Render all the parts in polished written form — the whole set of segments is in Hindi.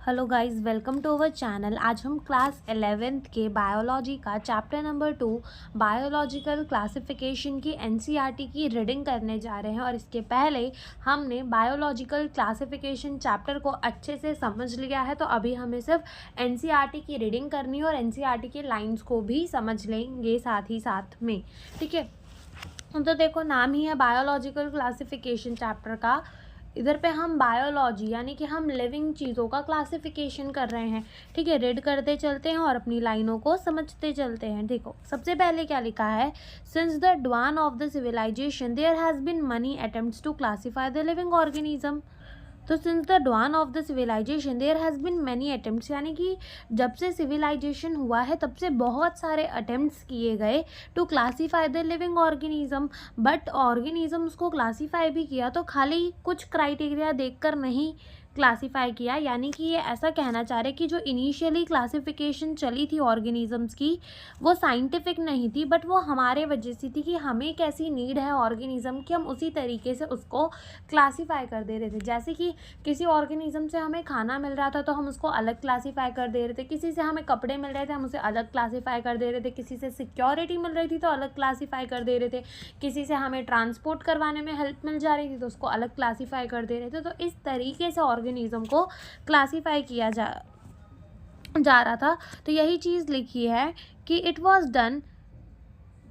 Hello guys, welcome to our channel. आज हम क्लास 11th के बायोलॉजी का चैप्टर नंबर 2 बायोलॉजिकल क्लासिफिकेशन की एनसीईआरटी की रीडिंग करने जा रहे हैं। और इसके पहले हमने बायोलॉजिकल क्लासिफिकेशन चैप्टर को अच्छे से समझ लिया है, तो अभी हमें सिर्फ एनसीईआरटी की रीडिंग करनी है और एनसीईआरटी के लाइन्स को भी समझ लेंगे साथ ही साथ में। ठीक है, तो देखो, नाम ही है बायोलॉजिकल क्लासिफिकेशन चैप्टर का। इधर पे हम बायोलॉजी यानी कि हम लिविंग चीज़ों का क्लासिफिकेशन कर रहे हैं। ठीक है, रीड करते चलते हैं और अपनी लाइनों को समझते चलते हैं। देखो, सबसे पहले क्या लिखा है, since the dawn of the civilization there has been many attempts to classify the living organism. तो since the dawn of the civilization there has been many attempts, यानी कि जब से सिविलाइजेशन हुआ है तब से बहुत सारे अटेम्प्ट्स किए गए to classify the living organism. But organisms को क्लासीफाई भी किया तो खाली कुछ क्राइटेरिया देखकर नहीं क्लासीफाई किया। यानी कि ये ऐसा कहना चाह रहे कि जो इनिशियली क्लासिफिकेशन चली थी ऑर्गेनिजम्स की, वो साइंटिफिक नहीं थी, बट वो हमारे वजह से थी कि हमें कैसी नीड है ऑर्गेनिज्म की, हम उसी तरीके से उसको क्लासीफाई कर दे रहे थे। जैसे कि किसी ऑर्गेनिज्म से हमें खाना मिल रहा था तो हम उसको अलग क्लासीफाई कर दे रहे थे, किसी से हमें कपड़े मिल रहे थे हम उसे अलग क्लासीफाई कर दे रहे थे, किसी से सिक्योरिटी मिल रही थी तो अलग क्लासीफाई कर दे रहे थे, किसी से हमें ट्रांसपोर्ट करवाने में हेल्प मिल जा रही थी तो उसको अलग क्लासीफाई कर दे रहे थे। तो इस तरीके से ऑर्गेनिज्म को क्लासीफाई किया जा रहा था। तो यही चीज़ लिखी है कि it was done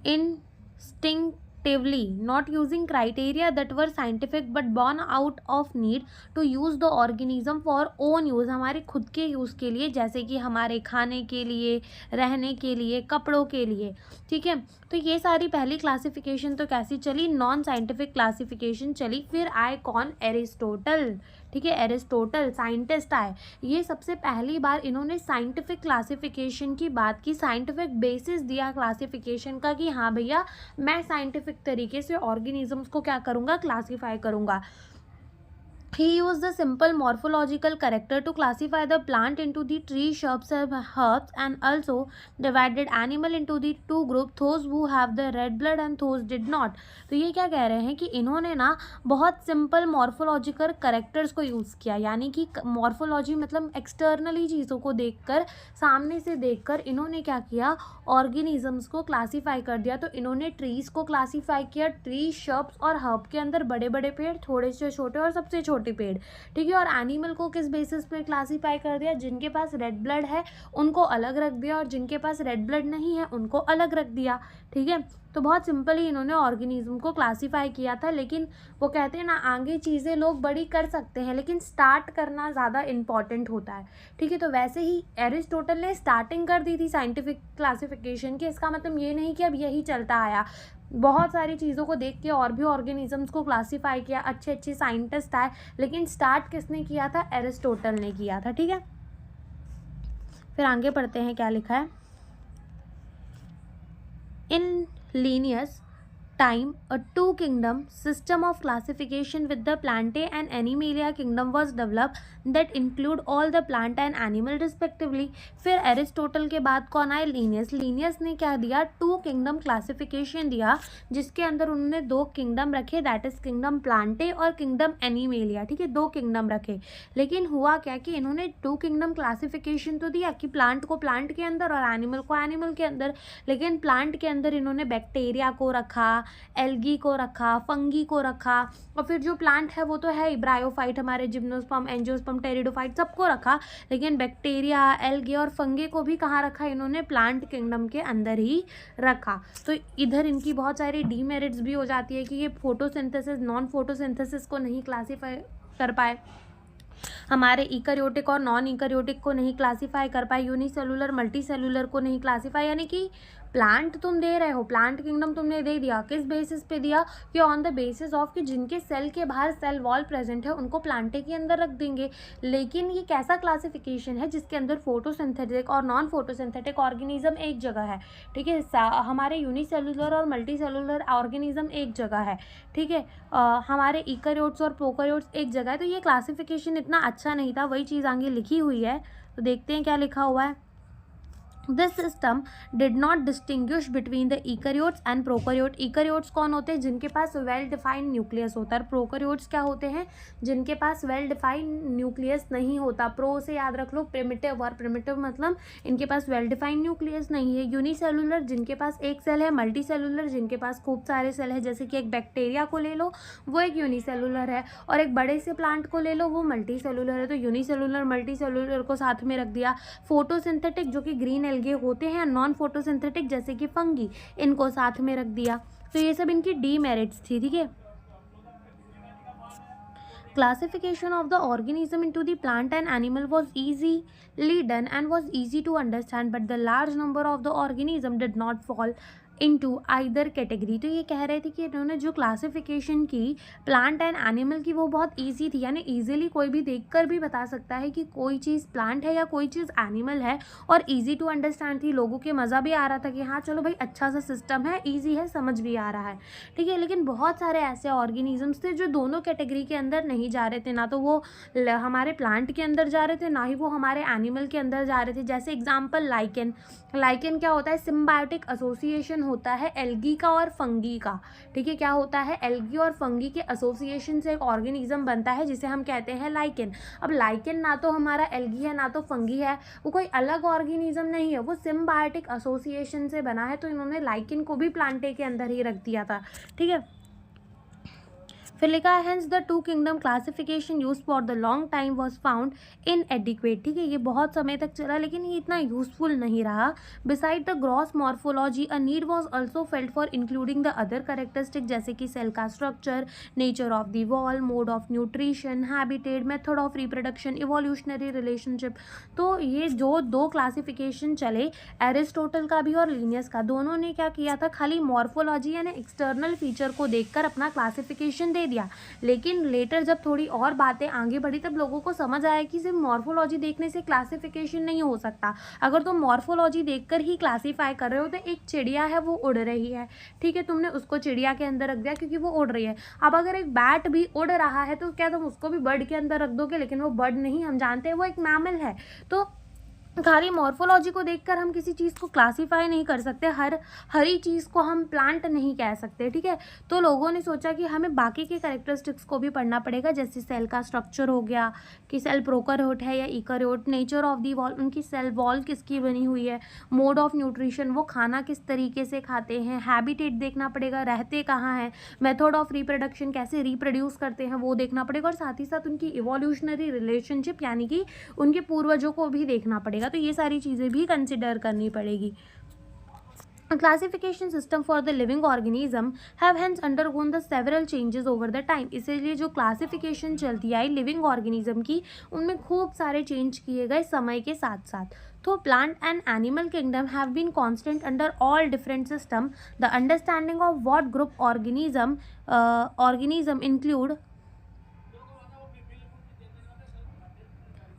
instinctively, not using criteria that were scientific but born out of need to use the organism for own use, हमारे खुद के यूज़ के लिए, जैसे कि हमारे खाने के लिए, रहने के लिए, कपड़ों के लिए। ठीक है, तो ये सारी पहली क्लासिफिकेशन तो कैसी चली, नॉन साइंटिफिक क्लासिफिकेशन चली। फिर आए कौन, एरिस्टोटल। ठीक है, एरिस्टोटल साइंटिस्ट आए, ये सबसे पहली बार इन्होंने साइंटिफिक क्लासिफिकेशन की बात की, साइंटिफिक बेसिस दिया क्लासिफिकेशन का कि हाँ भैया, मैं साइंटिफिक तरीके से ऑर्गेनिजम्स को क्या करूँगा, क्लासीफाई करूँगा। He used the simple morphological character to classify the plant into the tree, shrubs, herbs, and also divided animal into the two groups, those who have the red blood and those did not. तो ये क्या कह रहे हैं कि इन्होंने ना बहुत सिंपल मॉर्फोलॉजिकल करेक्टर्स को यूज़ किया। यानी कि मॉर्फोलॉजी मतलब एक्सटर्नली चीज़ों को देखकर, सामने से देखकर इन्होंने क्या किया, ऑर्गेनिजम्स को क्लासीफाई कर दिया। तो इन्होंने ट्रीज़ को क्लासीफाई किया, ट्री, शब्स और हर्ब के अंदर बड़े बड़े पेड़, थोड़े से छोटे और सबसे छोटे पेड़। ठीक है, और एनिमल को किस बेसिस पे क्लासीफाई कर दिया, जिनके पास रेड ब्लड है उनको अलग रख दिया और जिनके पास रेड ब्लड नहीं है उनको अलग रख दिया। ठीक है, तो बहुत सिंपल ही इन्होंने ऑर्गेनिज्म को क्लासीफाई किया था। लेकिन वो कहते हैं ना, आगे चीज़ें लोग बड़ी कर सकते हैं लेकिन स्टार्ट करना ज़्यादा इम्पॉर्टेंट होता है। ठीक है, तो वैसे ही एरिस्टोटल ने स्टार्टिंग कर दी थी साइंटिफिक क्लासिफिकेशन की। इसका मतलब ये नहीं कि अब यही चलता आया, बहुत सारी चीज़ों को देख के और भी ऑर्गेनिजम्स को क्लासीफाई किया, अच्छे अच्छे साइंटिस्ट आए, लेकिन स्टार्ट किसने किया था, एरिस्टोटल ने किया था। ठीक है, फिर आगे पढ़ते हैं क्या लिखा है। In Linnaeus time, a two kingdom system of classification with the Plantae and Animalia kingdom was developed that include all the plant and animal respectively. फिर एरिस्टोटल के बाद कौन आए, लीनियस। लीनियस ने क्या दिया, टू किंगडम क्लासिफिकेशन दिया, जिसके अंदर उन्होंने दो किंगडम रखे, दैट इज किंगडम प्लांटे और किंगडम एनिमेलिया। ठीक है, दो किंगडम रखे। लेकिन हुआ क्या कि इन्होंने टू किंगडम क्लासिफिकेशन तो दिया कि प्लांट को प्लांट के अंदर और एनिमल को एनिमल के अंदर, लेकिन प्लांट के अंदर इन्होंने बैक्टीरिया को रखा, एल्गी को रखा, फंगी को रखा, और फिर जो प्लांट है वो तो है ब्रायोफाइट, हमारे जिम्नोस्पर्म, एंजियोस्पर्म, टेरिडोफाइट, सबको रखा। लेकिन बैक्टीरिया, एल्गी और फंगी को भी कहाँ रखा इन्होंने, प्लांट किंगडम के अंदर ही रखा। तो इधर इनकी बहुत सारी डीमेरिट्स भी हो जाती है कि ये फोटोसिंथेसिस, नॉन फोटोसिंथेसिस को नहीं क्लासीफाई कर पाए, हमारे इकैरियोटिक और नॉन इकैरियोटिक को नहीं क्लासीफाई कर पाए, यूनिसेलुलर मल्टी सेलुलर को नहीं क्लासीफाई। यानी कि प्लांट तुम दे रहे हो, प्लांट किंगडम तुमने दे दिया, किस बेसिस पे दिया, कि ऑन द बेसिस ऑफ कि जिनके सेल के बाहर सेल वॉल प्रेजेंट है उनको प्लांटे के अंदर रख देंगे। लेकिन ये कैसा क्लासिफिकेशन है जिसके अंदर फोटोसिंथेटिक और नॉन फोटोसिंथेटिक ऑर्गेनिज्म एक जगह है। ठीक है, हमारे यूनिसेलुलर और मल्टी सेलुलर ऑर्गेनिज्म एक जगह है। ठीक है, हमारे इकैरियोट्स और प्रोकैरियोट्स एक जगह है। तो ये क्लासिफिकेशन इतना अच्छा नहीं था, वही चीज़ आगे लिखी हुई है। तो देखते हैं क्या लिखा हुआ है। This system did not distinguish between the eukaryotes and prokaryote. Eukaryotes कौन होते हैं? जिनके पास वेल डिफाइंड न्यूक्लियस होता है। प्रोकैरियोट्स क्या होते हैं? जिनके पास वेल डिफाइंड न्यूक्लियस नहीं होता। प्रो से याद रख लो प्रिमिटिव, और प्रिमिटिव मतलब इनके पास वेल डिफाइंड न्यूक्लियस नहीं है। यूनिसेलुलर जिनके पास एक सेल है। मल्टी सेलुलर जिनके पास खूब सारे सेल है, जैसे कि एक बैक्टीरिया को ले लो वो एक यूनिसेलुलर है, और एक बड़े से प्लांट को ले लो वो मल्टी सेलुलर है। तो यूनिसेलुलर मल्टी सेलुलर को साथ में रख दिया। फोटोसिंथेटिक जो कि ग्रीन एल्गे होते हैं, नॉन फोटोसिंथेटिक जैसे कि फंगी, इनको साथ में रख दिया। तो ये सब इनकी डीमेरिट्स थी, ठीक है। Classification of the organism into the plant and animal was easily done and was easy to understand, but the large number of the organism did not fall into either category। तो ये कह रहे थे कि इन्होंने जो क्लासिफिकेशन की प्लांट एंड एनिमल की वो बहुत ईजी थी, यानी ईजिली कोई भी देखकर भी बता सकता है कि कोई चीज़ प्लांट है या कोई चीज़ एनिमल है, और ईजी टू अंडरस्टैंड थी। लोगों के मज़ा भी आ रहा था कि हाँ चलो भाई अच्छा सा सिस्टम है, ईजी है, समझ भी आ रहा है, ठीक है। लेकिन बहुत सारे ऐसे ऑर्गेनिजम्स थे जो दोनों कैटेगरी के अंदर नहीं जा रहे थे, ना तो वो हमारे प्लांट के अंदर जा रहे थे, ना ही वो हमारे एनिमल के अंदर जा रहे थे। जैसे एग्जाम्पल लाइकेन। लाइकेन क्या होता है? सिम्बायोटिक एसोसिएशन होता है एल्गी का और फंगी का, ठीक है। क्या होता है? एल्गी और फंगी के एसोसिएशन से एक ऑर्गेनिज्म बनता है जिसे हम कहते हैं लाइकेन। अब लाइकेन ना तो हमारा एल्गी है ना तो फंगी है, वो कोई अलग ऑर्गेनिज्म नहीं है, वो सिम्बायोटिक एसोसिएशन से बना है। तो इन्होंने लाइकेन को भी प्लांटे के अंदर ही रख दिया था, ठीक है। फिर लिखा है hence the two kingdom classification use for the long time was found इनएडिक्वेट, ठीक है। ये बहुत समय तक चला लेकिन ये इतना यूजफुल नहीं रहा। Beside the gross morphology a need was also felt for including the other characteristic, जैसे कि सेल का structure, nature of the wall, mode of nutrition, habitat, method of reproduction, evolutionary relationship. तो ये जो दो क्लासिफिकेशन चले, एरिस्टोटल का भी और लीनियस का, दोनों ने क्या किया था? खाली मॉर्फोलॉजी यानी एक्सटर्नल फीचर को देखकर अपना क्लासिफिकेशन दे दिया। लेकिन लेटर जब थोड़ी और बातें आगे बढ़ी तब लोगों को समझ आया कि सिर्फ मॉर्फोलॉजी देखने से क्लासिफिकेशन नहीं हो सकता। अगर तुम मॉर्फोलॉजी देखकर ही क्लासीफाई कर रहे हो तो एक चिड़िया है वो उड़ रही है, ठीक है, तुमने उसको चिड़िया के अंदर रख दिया क्योंकि वो उड़ रही है। अब अगर एक बैट भी उड़ रहा है तो क्या तुम उसको भी बर्ड के अंदर रख दोगे? लेकिन वो बर्ड नहीं, हम जानते हैं वो एक मैमल है। तो खाली मॉर्फोलॉजी को देखकर हम किसी चीज़ को क्लासीफाई नहीं कर सकते, हर ही चीज़ को हम प्लांट नहीं कह सकते, ठीक है। तो लोगों ने सोचा कि हमें बाकी के कैरेक्टरिस्टिक्स को भी पढ़ना पड़ेगा, जैसे सेल का स्ट्रक्चर हो गया कि सेल प्रोकैरियोट है या eukaryote, nature of the wall, उनकी सेल वॉल किसकी बनी हुई है, मोड ऑफ न्यूट्रिशन, वो खाना किस तरीके से खाते हैं, हैबिटेट देखना पड़ेगा, रहते कहाँ हैं, मेथड ऑफ रिप्रोडक्शन, कैसे रिप्रोड्यूस करते हैं वो देखना पड़ेगा, और साथ ही साथ उनकी इवोल्यूशनरी रिलेशनशिप यानी कि उनके पूर्वजों को भी देखना पड़ेगा। तो ये सारी चीज़ें भी कंसिडर करनी पड़ेगी। Classification system for the living organism have hence undergone the several changes over the time. इसीलिए जो क्लासिफिकेशन चलती आई लिविंग ऑर्गेनिज्म की, उनमें खूब सारे चेंज किए गए समय के साथ साथ। तो plant and animal kingdom have been constant under all different system. The understanding of what group organism include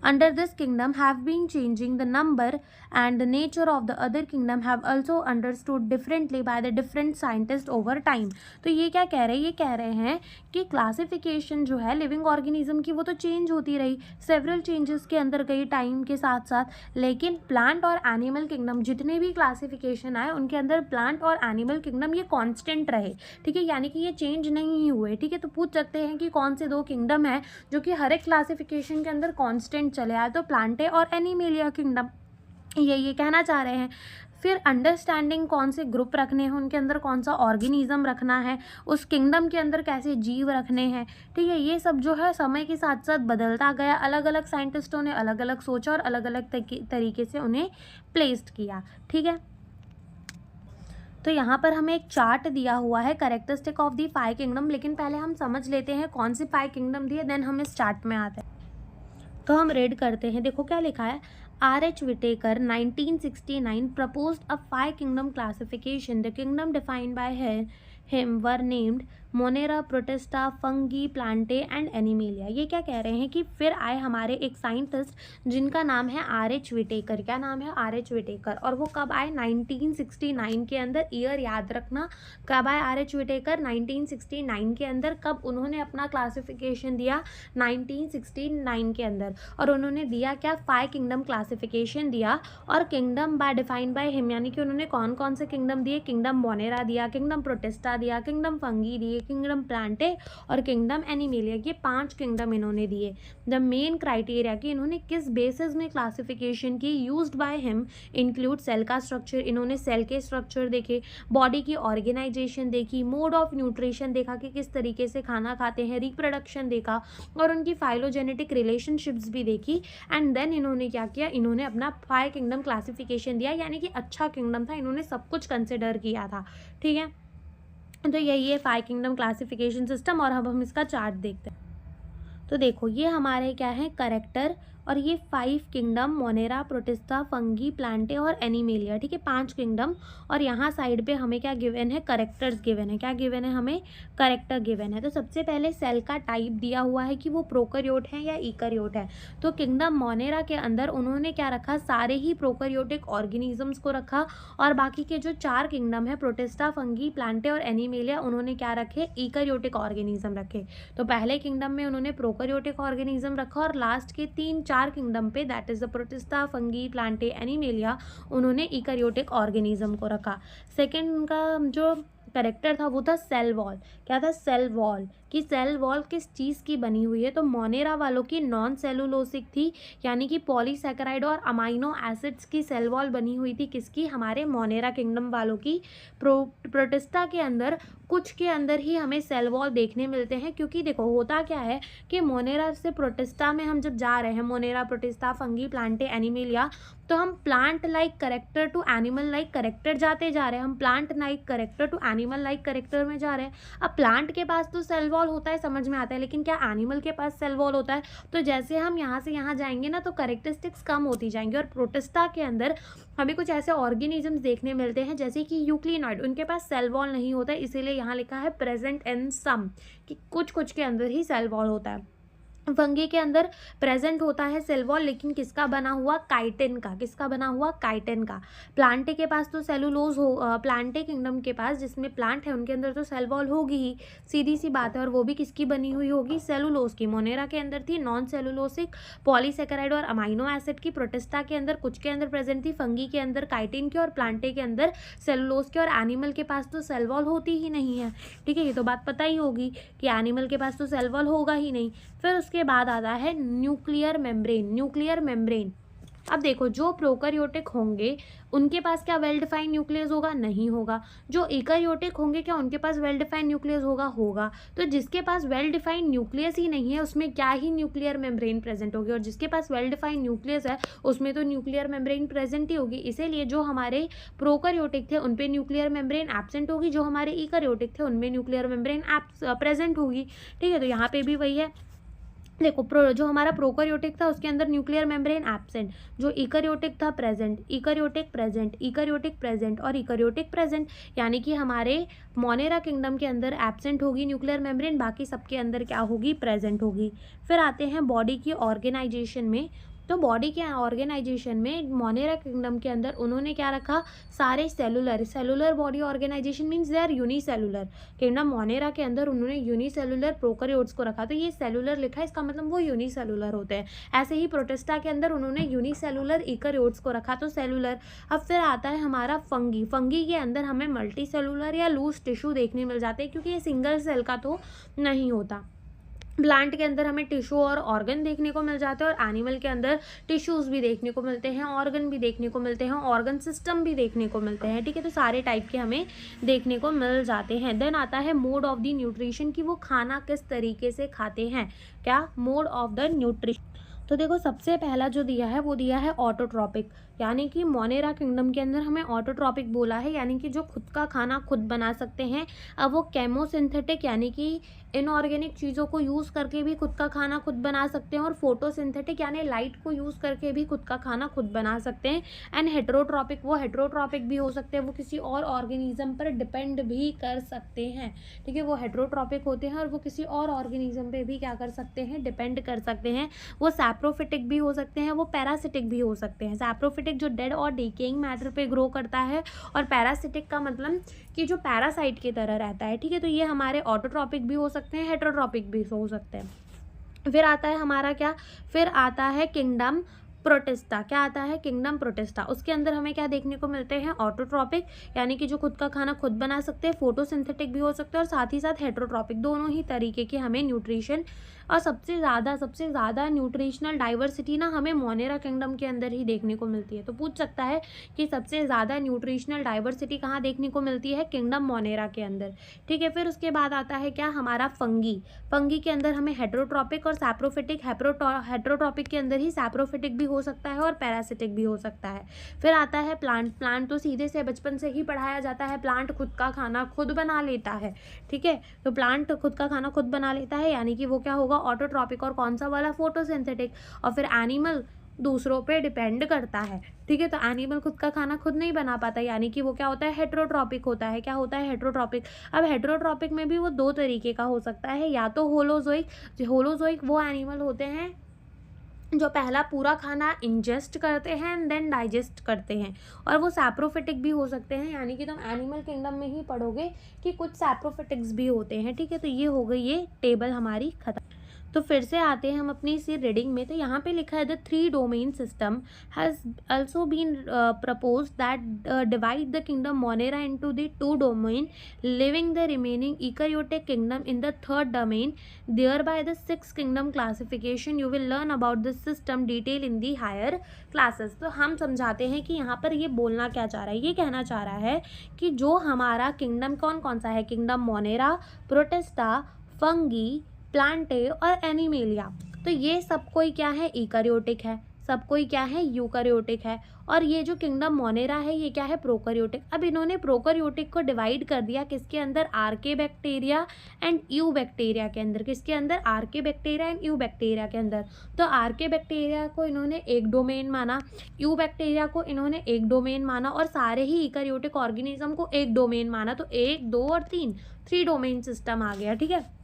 under this kingdom have been changing. The number and the nature of the other kingdom have also understood differently by the different scientists over time। तो ये क्या कह रहे हैं? ये कह रहे हैं कि क्लासिफिकेशन जो है लिविंग ऑर्गेनिज्म की वो तो चेंज होती रही, सेवरल चेंजेस के अंदर गई टाइम के साथ साथ, लेकिन प्लांट और एनिमल किंगडम जितने भी क्लासिफिकेशन आए उनके अंदर प्लांट और एनिमल किंगडम ये कांस्टेंट रहे, ठीक है, यानी कि ये चेंज नहीं हुए, ठीक है। तो पूछ सकते हैं कि कौन से दो किंगडम है जो कि हर एक क्लासिफिकेशन के अंदर कांस्टेंट चले आए? तो प्लांटे और एनिमेलिया किंगडम, ये कहना चाह रहे हैं। फिर अंडरस्टैंडिंग कौन से ग्रुप रखने हैं, उनके अंदर कौन सा ऑर्गेनिज्म रखना है, उस किंगडम के अंदर कैसे जीव रखने हैं, ठीक है। ये सब जो है समय के साथ साथ बदलता गया, अलग अलग साइंटिस्टों ने अलग अलग सोचा और अलग अलग तरीके से उन्हें प्लेस्ड किया, ठीक है। तो यहाँ पर हमें एक चार्ट दिया हुआ है कैरेक्टरिस्टिक ऑफ दी 5 किंगडम, लेकिन पहले हम समझ लेते हैं कौन सी 5 किंगडम दिए, देन हम इस चार्ट में आते हैं। तो हम रीड करते हैं, देखो क्या लिखा है। R.H. Whitaker 1969 proposed a 5 kingdom classification. The kingdom defined by him were named Monera, Protista, fungi, Plantae and animalia. ये क्या कह रहे हैं कि फिर आए हमारे एक साइंटिस्ट जिनका नाम है RH विटेकर। क्या नाम है? RH Whittaker. और वो कब आए? 1969 के अंदर। ईयर याद रखना, कब आए RH विटेकर? 1969 के अंदर। कब उन्होंने अपना क्लासिफिकेशन दिया? 1969 के अंदर। और उन्होंने दिया क्या? 5 किंगडम क्लासिफिकेशन दिया। और kingdom by defined by him, यानी कि उन्होंने कौन कौन से किंगडम दिए? किंगडम मोनेरा दिया, किंगडम प्रोटिस्टा दिया, किंगडम फंगी दिए, किंगडम प्लांटे और किंगडम एनिमेलिया। ये 5 किंगडम इन्होंने दिए। द मेन क्राइटेरिया कि इन्होंने किस बेसिस में क्लासिफिकेशन की used by him include cell का स्ट्रक्चर, इन्होंने सेल के स्ट्रक्चर देखे, बॉडी की ऑर्गेनाइजेशन देखी, मोड ऑफ न्यूट्रिशन देखा कि किस तरीके से खाना खाते हैं, रिप्रोडक्शन देखा और उनकी फाइलोजेनेटिक रिलेशनशिप्स भी देखी। एंड देन इन्होंने क्या किया? इन्होंने अपना 5 किंगडम क्लासिफिकेशन दिया, यानी कि अच्छा किंगडम था, इन्होंने सब कुछ कंसिडर किया था। ठीक है, तो यही है 5 किंगडम क्लासिफिकेशन सिस्टम। और अब हम इसका चार्ट देखते हैं। तो देखो ये हमारे क्या है? करेक्टर। और ये 5 kingdom Monera, Protista, fungi, Plantae और एनिमेलिया। ठीक है, 5 किंगडम। और यहाँ साइड पे हमें क्या गिवन है? करेक्टर्स गिवन है। क्या गिवन है हमें? करेक्टर गिवन है। तो सबसे पहले सेल का टाइप दिया हुआ है कि वो प्रोकैरियोट है या ईकैरियोट है। तो किंगडम मोनेरा के अंदर उन्होंने क्या रखा? सारे ही प्रोकैरियोटिक ऑर्गेनिजम्स को रखा। और बाकी के जो 4 किंगडम है, प्रोटिस्टा, फंगी, प्लांटे और एनिमेलिया, उन्होंने क्या रखे? ईकैरियोटिक ऑर्गेनिज्म रखे। तो पहले किंगडम में उन्होंने प्रोकैरियोटिक ऑर्गेनिज्म रखा और लास्ट के 3-4 किंगडम पे, that is the protista, fungi, Plantae, animalia, उन्होंने ईकैरियोटिक ऑर्गेनिज्म को रखा। सेकेंड उनका जो कैरेक्टर था वो था सेल वॉल। क्या था? Cell wall. कि सेल वॉल किस चीज़ की बनी हुई है? तो मोनेरा वालों की नॉन सेलुलोसिक थी, यानी कि पॉलीसैकेराइड और अमाइनो एसिड्स की सेल वॉल बनी हुई थी। किसकी? हमारे मोनेरा किंगडम वालों की। प्रोटिस्टा के अंदर कुछ के अंदर ही हमें सेल वॉल देखने मिलते हैं, क्योंकि देखो होता क्या है कि मोनेरा से प्रोटिस्टा में हम जब जा रहे हैं, Monera, Protista, fungi, Plantae, Animalia, तो हम plant like character to animal like character जाते जा रहे हैं। हम plant like character to animal like character में जा रहे हैं। अब प्लांट के पास तो सेल वॉल होता है, समझ में आता है, लेकिन क्या एनिमल के पास सेल वॉल होता है? तो जैसे हम यहाँ से यहाँ जाएंगे ना, तो करेक्टरिस्टिक्स कम होती जाएंगी। और प्रोटिस्टा के अंदर हमें कुछ ऐसे ऑर्गेनिजम्स देखने मिलते हैं जैसे कि यूक्लिनॉइड, उनके पास सेल वॉल नहीं होता है, इसीलिए यहाँ लिखा है प्रेजेंट इन सम, कि कुछ कुछ के अंदर ही सेल वॉल होता है। फंगी के अंदर प्रेजेंट होता है सेल वॉल, लेकिन किसका बना हुआ? काइटिन का। किसका बना हुआ? काइटिन का। प्लांटे के पास तो सेलुलोज हो, प्लांटे किंगडम के पास जिसमें प्लांट है उनके अंदर तो सेल वॉल होगी ही, सीधी सी बात है। और वो भी किसकी बनी हुई होगी? सेलुलोज की। मोनेरा के अंदर थी नॉन सेलुलोसिक, पॉलीसैकेराइड और अमाइनो एसिड की। प्रोटिस्टा के अंदर कुछ के अंदर प्रेजेंट थी, फंगी के अंदर काइटिन की और प्लांटे के अंदर सेलुलोज के। और एनिमल के पास तो सेल वॉल होती ही नहीं है। ठीक है, ये तो बात पता ही होगी कि एनिमल के पास तो सेल वॉल होगा ही नहीं। फिर उसके बाद आता है न्यूक्लियर मेम्ब्रेन। न्यूक्लियर मेम्ब्रेन, अब देखो जो प्रोकैरियोटिक होंगे उनके पास क्या वेल डिफाइंड न्यूक्लियस होगा? नहीं होगा। जो यूकैरियोटिक होंगे क्या उनके पास वेल डिफाइंड न्यूक्लियस होगा? होगा। तो जिसके पास वेल डिफाइंड न्यूक्लियस ही नहीं है उसमें क्या ही न्यूक्लियर मेम्ब्रेन प्रेजेंट होगी? और जिसके पास वेल डिफाइंड न्यूक्लियस है उसमें तो न्यूक्लियर मेम्ब्रेन प्रेजेंट ही होगी। इसीलिए जो हमारे प्रोकैरियोटिक थे उन पे न्यूक्लियर मेम्ब्रेन एब्सेंट होगी, जो हमारे यूकैरियोटिक थे उनमें न्यूक्लियर मेम्ब्रेन प्रेजेंट होगी। ठीक है, तो यहाँ पे भी वही है। देखो जो हमारा प्रोकैरियोटिक था उसके अंदर न्यूक्लियर मेम्ब्रेन एब्सेंट, जो यूकैरियोटिक था present, eukaryotic present, eukaryotic present और यूकैरियोटिक प्रेजेंट, यानी कि हमारे मोनेरा किंगडम के अंदर एब्सेंट होगी न्यूक्लियर मेम्ब्रेन, बाकी सबके अंदर क्या होगी? प्रेजेंट होगी। फिर आते हैं बॉडी की ऑर्गेनाइजेशन में। तो बॉडी के ऑर्गेनाइजेशन में मोनेरा किंगडम के अंदर उन्होंने क्या रखा? सारे cellular body organisation means they are unicellular. Kingdom Monera के अंदर उन्होंने यूनिसेलुलर प्रोकैरियोट्स को रखा, तो ये सेलुलर लिखा है, इसका मतलब वो यूनिसेलुलर होते हैं। ऐसे ही प्रोटिस्टा के अंदर उन्होंने यूनिसेलुलर यूकैरियोट्स को रखा, तो सेलुलर। अब फिर आता है हमारा फंगी। फंगी के अंदर हमें मल्टी सेलुलर या लूज टिश्यू देखने मिल जाते हैं, क्योंकि ये सिंगल सेल का तो नहीं होता। प्लांट के अंदर हमें टिश्यू और ऑर्गन देखने को मिल जाते हैं, और एनिमल के अंदर टिश्यूज़ भी देखने को मिलते हैं, ऑर्गन भी देखने को मिलते हैं, ऑर्गन सिस्टम भी देखने को मिलते हैं। ठीक है, तो सारे टाइप के हमें देखने को मिल जाते हैं। देन आता है मोड ऑफ द न्यूट्रिशन, कि वो खाना किस तरीके से खाते हैं। क्या? Mode of the nutrition. तो देखो सबसे पहला जो दिया है वो दिया है ऑटोट्रॉपिक, यानी कि मोनेरा किंगडम के अंदर हमें ऑटोट्रॉपिक बोला है, यानी कि जो खुद का खाना खुद बना सकते हैं। अब वो केमोसिंथेटिक यानी कि इनऑर्गेनिक चीज़ों को यूज़ करके भी खुद का खाना खुद बना सकते हैं, और फोटोसिंथेटिक यानी लाइट को यूज़ करके भी खुद का खाना खुद बना सकते हैं। एंड हेटरोट्रॉपिक, वो हेटरोट्रॉपिक भी हो सकते हैं, वो किसी और ऑर्गेनिज्म पर डिपेंड भी कर सकते हैं। ठीक है, वो हेटरोट्रॉपिक होते हैं और वो किसी और ऑर्गेनिज्म पे भी क्या कर सकते हैं, डिपेंड कर सकते हैं। वो सैप्रोफिटिक भी हो सकते हैं, वो पैरासिटिक भी हो सकते हैं। सैप्रोफिटिक जो डेड और डिकेइंग मैटर पे ग्रो करता है, और पैरासिटिक का मतलब कि जो पैरासाइट की तरह रहता है। ठीक है, तो ये हमारे ऑटोट्रॉपिक भी हो सकते हैं, हेटरोट्रॉपिक भी हो सकते हैं। फिर आता है हमारा क्या, फिर आता है किंगडम प्रोटिस्टा। क्या आता है, किंगडम प्रोटिस्टा। उसके अंदर हमें क्या देखने को मिलते हैं, ऑटोट्रॉपिक यानी कि जो खुद का खाना खुद बना सकते हैं, फोटोसिंथेटिक भी हो सकते हैं, और साथ ही साथ हेटरोट्रॉपिक, दोनों ही तरीके के हमें न्यूट्रिशन। और सबसे ज़्यादा न्यूट्रिशनल डाइवर्सिटी ना हमें मोनेरा किंगडम के अंदर ही देखने को मिलती है। तो पूछ सकता है कि सबसे ज़्यादा न्यूट्रिशनल डाइवर्सिटी कहाँ देखने को मिलती है, किंगडम मोनेरा के अंदर। ठीक है, फिर उसके बाद आता है क्या, हमारा फंगी। फंगी के अंदर हमें हेटरोट्रॉपिक और सैप्रोफिटिक, हेटरोट्रॉपिक के अंदर ही सैप्रोफिटिक भी हो सकता है और पैरासिटिक भी हो सकता है। फिर आता है प्लांट। प्लांट तो सीधे से बचपन से ही पढ़ाया जाता है, प्लांट खुद का खाना खुद बना लेता है। ठीक है, तो प्लांट खुद का खाना खुद बना लेता है, यानी कि वो क्या होगा, ऑटोट्रॉपिक, और कौन सा वाला, फोटोसिंथेटिक। और फिर एनिमल दूसरों पे डिपेंड करता है। ठीक है, तो एनिमल खुद का खाना खुद नहीं बना पाता, यानी कि वो क्या होता है, हेटरोट्रॉपिक होता है। क्या होता है, हेटरोट्रॉपिक। अब हेटरोट्रॉपिक में भी वो दो तरीके का हो सकता है, या तो होलोजोइक। होलोजोइक वो एनिमल होते हैं जो पहला पूरा खाना इंजेस्ट करते हैं एंड देन डाइजेस्ट करते हैं, और वो सैप्रोफिटिक भी हो सकते हैं, यानी कि तुम एनिमल किंगडम में ही पढ़ोगे कि कुछ सैप्रोफिटिक्स भी होते हैं। ठीक है, तो ये हो गई ये टेबल हमारी खत्म। तो फिर से आते हैं हम अपनी इसी रीडिंग में। तो यहाँ पे लिखा है the 3 domain system has also been proposed that divide the kingdom Monera into the 2 domain, leaving the remaining eukaryotic kingdom in the 3rd domain, thereby the 6th kingdom classification. You will learn about this system detail in the higher classes. तो हम समझाते हैं कि यहाँ पर ये बोलना क्या चाह रहा है, ये कहना चाह रहा है कि जो हमारा किंगडम कौन कौन सा है, kingdom Monera, Protista, fungi, Plantae और एनिमेलिया, तो ये सब कोई क्या है, ईकारियोटिक है, सब कोई क्या है, यूकारियोटिक है। और ये जो किंगडम मोनेरा है ये क्या है, प्रोकैरियोटिक। अब इन्होंने प्रोकैरियोटिक को डिवाइड कर दिया किसके अंदर, आर्के बैक्टीरिया एंड यू बैक्टीरिया के अंदर। किसके अंदर, आर्के बैक्टीरिया एंड यू बैक्टीरिया के अंदर। तो आर्के बैक्टीरिया को इन्होंने एक डोमेन माना, यू बैक्टीरिया को इन्होंने एक डोमेन माना, और सारे ही ईकारियोटिक ऑर्गेनिज्म को एक डोमेन माना। तो 1, 2 और 3, 3 डोमेन सिस्टम आ गया। ठीक है,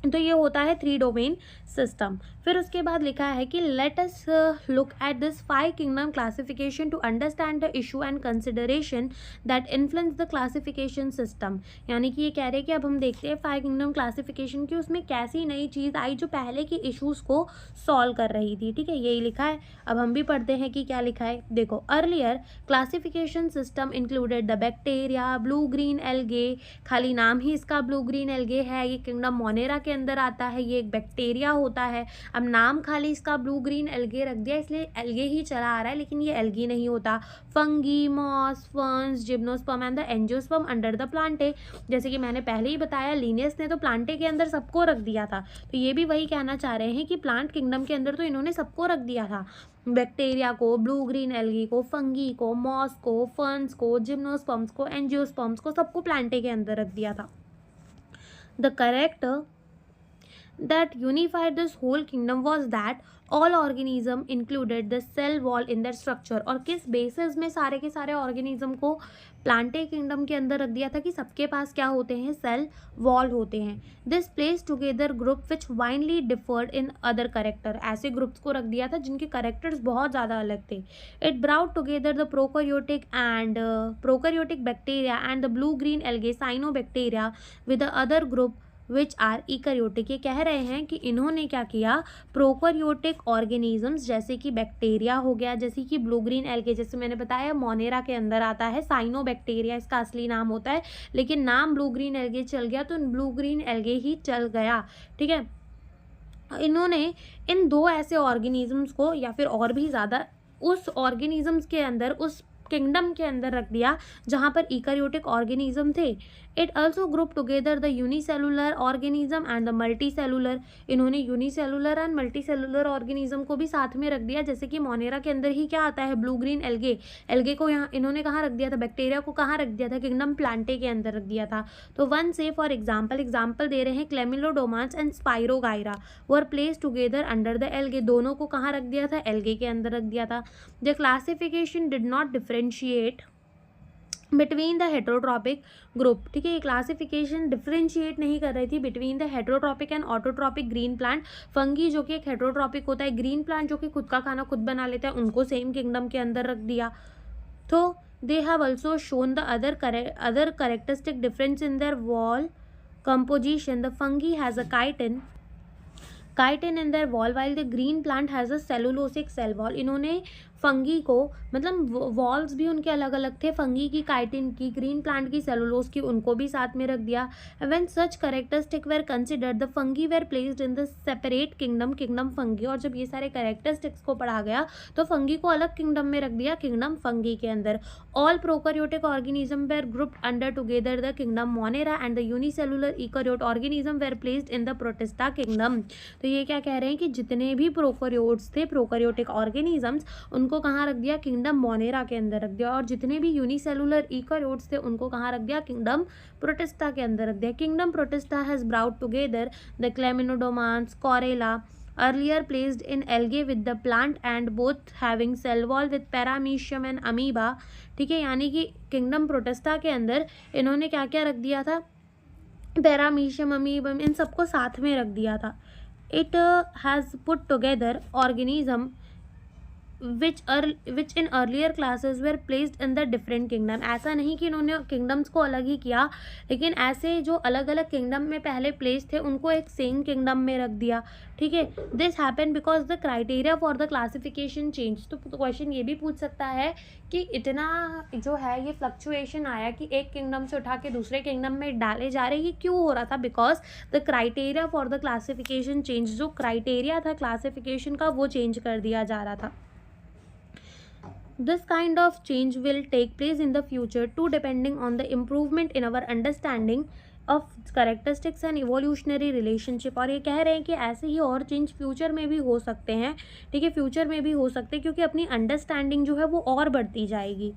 तो ये होता है 3 डोमेन सिस्टम। फिर उसके बाद लिखा है कि let us look at this 5 kingdom classification to understand the issue and consideration that influence the classification system. यानी कि ये कह रहे हैं कि अब हम देखते हैं 5 किंगडम क्लासिफिकेशन की उसमें कैसी नई चीज़ आई जो पहले की इशूज़ को सॉल्व कर रही थी। ठीक है, यही लिखा है। अब हम भी पढ़ते हैं कि क्या लिखा है। देखो, earlier classification system included the bacteria, blue green algae, खाली नाम ही इसका ब्लू ग्रीन एल्गे है, ये किंगडम मोनेरा के अंदर आता है, ये एक बैक्टीरिया होता है। अब नाम खाली इसका ब्लू ग्रीन एल्गे रख दिया इसलिए एल्गे ही चला आ रहा है, लेकिन ये एल्गी नहीं होता। Fungi, moss, ferns, gymnosperm and the angiosperm under the Plantae. जैसे कि मैंने पहले ही बताया, लिनियस ने तो प्लांटे के अंदर सबको रख दिया था, तो ये भी वही कहना चाह रहे हैं कि प्लांट किंगडम के अंदर तो इन्होंने सबको रख दिया था, बैक्टीरिया को, ब्लू ग्रीन एल्गी को, फंगी को, मॉस को, फर्न्स को, जिम्नोस्पर्म्स को, एंजियोस्पर्म्स को, सबको प्लांटे के अंदर रख दिया था। The correct that unified this whole kingdom was that all organism included the cell wall in their structure। और किस बेसिस में सारे के सारे ऑर्गेनिज्म को प्लांटे किंगडम के अंदर रख दिया था कि सबके पास क्या होते हैं, सेल वॉल होते हैं। This place together group which widely differed in other character. ऐसे ग्रुप्स को रख दिया था जिनके करेक्टर्स बहुत ज़्यादा अलग थे। It brought together the prokaryotic bacteria and the blue green algae cyanobacteria with the other group which are eukaryotic. ये कह रहे हैं कि इन्होंने क्या किया, प्रोकैरियोटिक ऑर्गेनिजम्स जैसे कि बैक्टीरिया हो गया, जैसे कि ब्लू ग्रीन एल्गे, जैसे मैंने बताया मोनेरा के अंदर आता है, साइनोबैक्टीरिया इसका असली नाम होता है, लेकिन नाम ब्लू ग्रीन एल्गे चल गया तो ब्लू ग्रीन एल्गे ही चल गया। ठीक है, इन्होंने इन 2 ऐसे ऑर्गेनिजम्स को, या फिर और भी ज़्यादा, उस ऑर्गेनिजम्स के अंदर, उस किंगडम के अंदर रख दिया जहाँ पर ईकार्योटिक ऑर्गेनिज्म थे। It also group together the unicellular organism and the multicellular. इन्होंने यूनिसेलुलर एंड मल्टीसेलुलर ऑर्गेनिज्म को भी साथ में रख दिया, जैसे कि मोनेरा के अंदर ही क्या आता है, ब्लू ग्रीन एल्गे। एल्गे को यहाँ इन्होंने कहाँ रख दिया था, बैक्टीरिया को कहाँ रख दिया था, किंगडम प्लांटे के अंदर रख दिया था। तो वन से फॉर एग्जाम्पल दे रहे हैं Chlamydomonas and Spirogyra were place together under the algae. दोनों को कहाँ रख दिया था, एल्गे के अंदर रख दिया था। The classification did not differentiate between the heterotrophic group. ठीक है, ये क्लासिफिकेशन डिफरेंशिएट नहीं कर रही थी between the heterotrophic and autotrophic green plant. Fungi जो कि एक हेट्रोट्रॉपिक होता है, ग्रीन प्लांट जो कि खुद का खाना खुद बना लेता है, उनको सेम किंगडम के अंदर रख दिया। तो they have also shown the other characteristic difference in their wall composition. The fungi has a chitin in their wall while the green plant has a cellulosic cell wall. इन्होंने फंगी को मतलब वॉल्स भी उनके अलग अलग थे, फंगी की, काइटिन की, ग्रीन प्लांट की, सेलुलोज की, उनको भी साथ में रख दिया। When such characteristic were considered the fungi were placed in the separate kingdom fungi. और जब ये सारे कैरेक्टरिस्टिक्स को पढ़ा गया तो फंगी को अलग किंगडम में रख दिया, किंगडम फंगी के अंदर। All prokaryotic organism were grouped under together the kingdom Monera and the unicellular eukaryote organism were placed in the Protista kingdom. तो ये क्या कह रहे हैं कि जितने भी प्रोकैरियोट्स थे, प्रोकैरियोटिक ऑर्गेनिजम्स, उनको कहाँ रख दिया, किंगडम मोनेरा के अंदर रख दिया। और जितने भी यूनिसेलुलर ईकार्योट्स थे उनको कहाँ रख दिया, किंगडम प्रोटिस्टा के अंदर रख दिया। Kingdom Protista has brought together the Chlamydomonas, Chlorella, earlier placed in algae with the plant and both having cell wall with paramecium and amoeba। ठीक है, यानी कि किंगडम प्रोटिस्टा के अंदर इन्होंने क्या क्या रख दिया था, पैरामीशियम, अमीबम, इन सबको साथ में रख दिया था। It has put together organism which in earlier classes were placed in the different kingdom। ऐसा नहीं कि इन्होंने किंगडम्स को अलग ही किया, लेकिन ऐसे जो अलग अलग किंगडम में पहले प्लेस थे उनको एक सेम किंगडम में रख दिया। ठीक है, this happen because the criteria for the classification change. तो क्वेश्चन ये भी पूछ सकता है कि इतना जो है ये फ्लक्चुएशन आया कि एक किंगडम से उठा के दूसरे किंगडम में डाले जा रहे, ये क्यों हो रहा था? Because the criteria for the classification change, जो क्राइटेरिया था क्लासिफिकेशन का वो चेंज कर दिया जा रहा था। This kind of change will take place in the future too, depending on the improvement in our understanding of characteristics and evolutionary relationship। और ये कह रहे हैं कि ऐसे ही और चेंज फ्यूचर में भी हो सकते हैं। ठीक है, फ्यूचर में भी हो सकते हैं क्योंकि अपनी अंडरस्टैंडिंग जो है वो और बढ़ती जाएगी।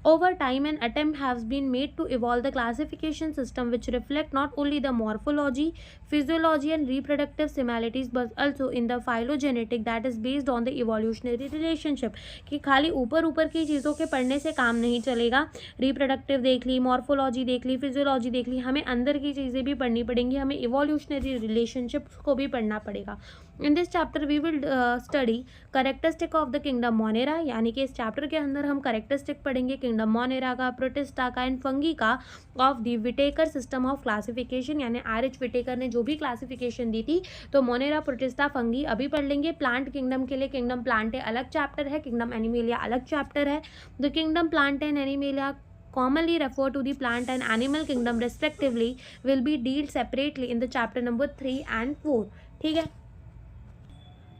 Over time, an attempt has been made to evolve the classification system which reflect not only the morphology, physiology and reproductive similarities but also in the phylogenetic that is based on the evolutionary relationship। कि खाली ऊपर ऊपर की चीज़ों के पढ़ने से काम नहीं चलेगा, रिप्रोडक्टिव देख ली, मॉर्फोलॉजी देख ली, फिजियोलॉजी देख ली, हमें अंदर की चीज़ें भी पढ़नी पड़ेंगी, हमें इवोल्यूशनरी रिलेशनशिप्स को भी पढ़ना पड़ेगा। In this chapter we will study characteristic of the kingdom Monera, यानी कि इस चैप्टर के अंदर हम करेक्टरिस्टिक पढ़ेंगे किंगडम मोनेरा का, प्रोटिस्टा का एंड फंगी का, of the Whittaker system of classification. यानी आर.एच. विटेकर ने जो भी क्लासिफिकेशन दी थी, तो मोनेरा, प्रोटिस्टा, फंगी अभी पढ़ लेंगे। प्लांट किंगडम के लिए किंगडम प्लांटे अलग चैप्टर है, किंगडम एनिमेलिया अलग चैप्टर है। The kingdom Plantae and animalia commonly referred to the plant and animal kingdom respectively will be dealt separately in the chapter number 3 and 4। ठीक है,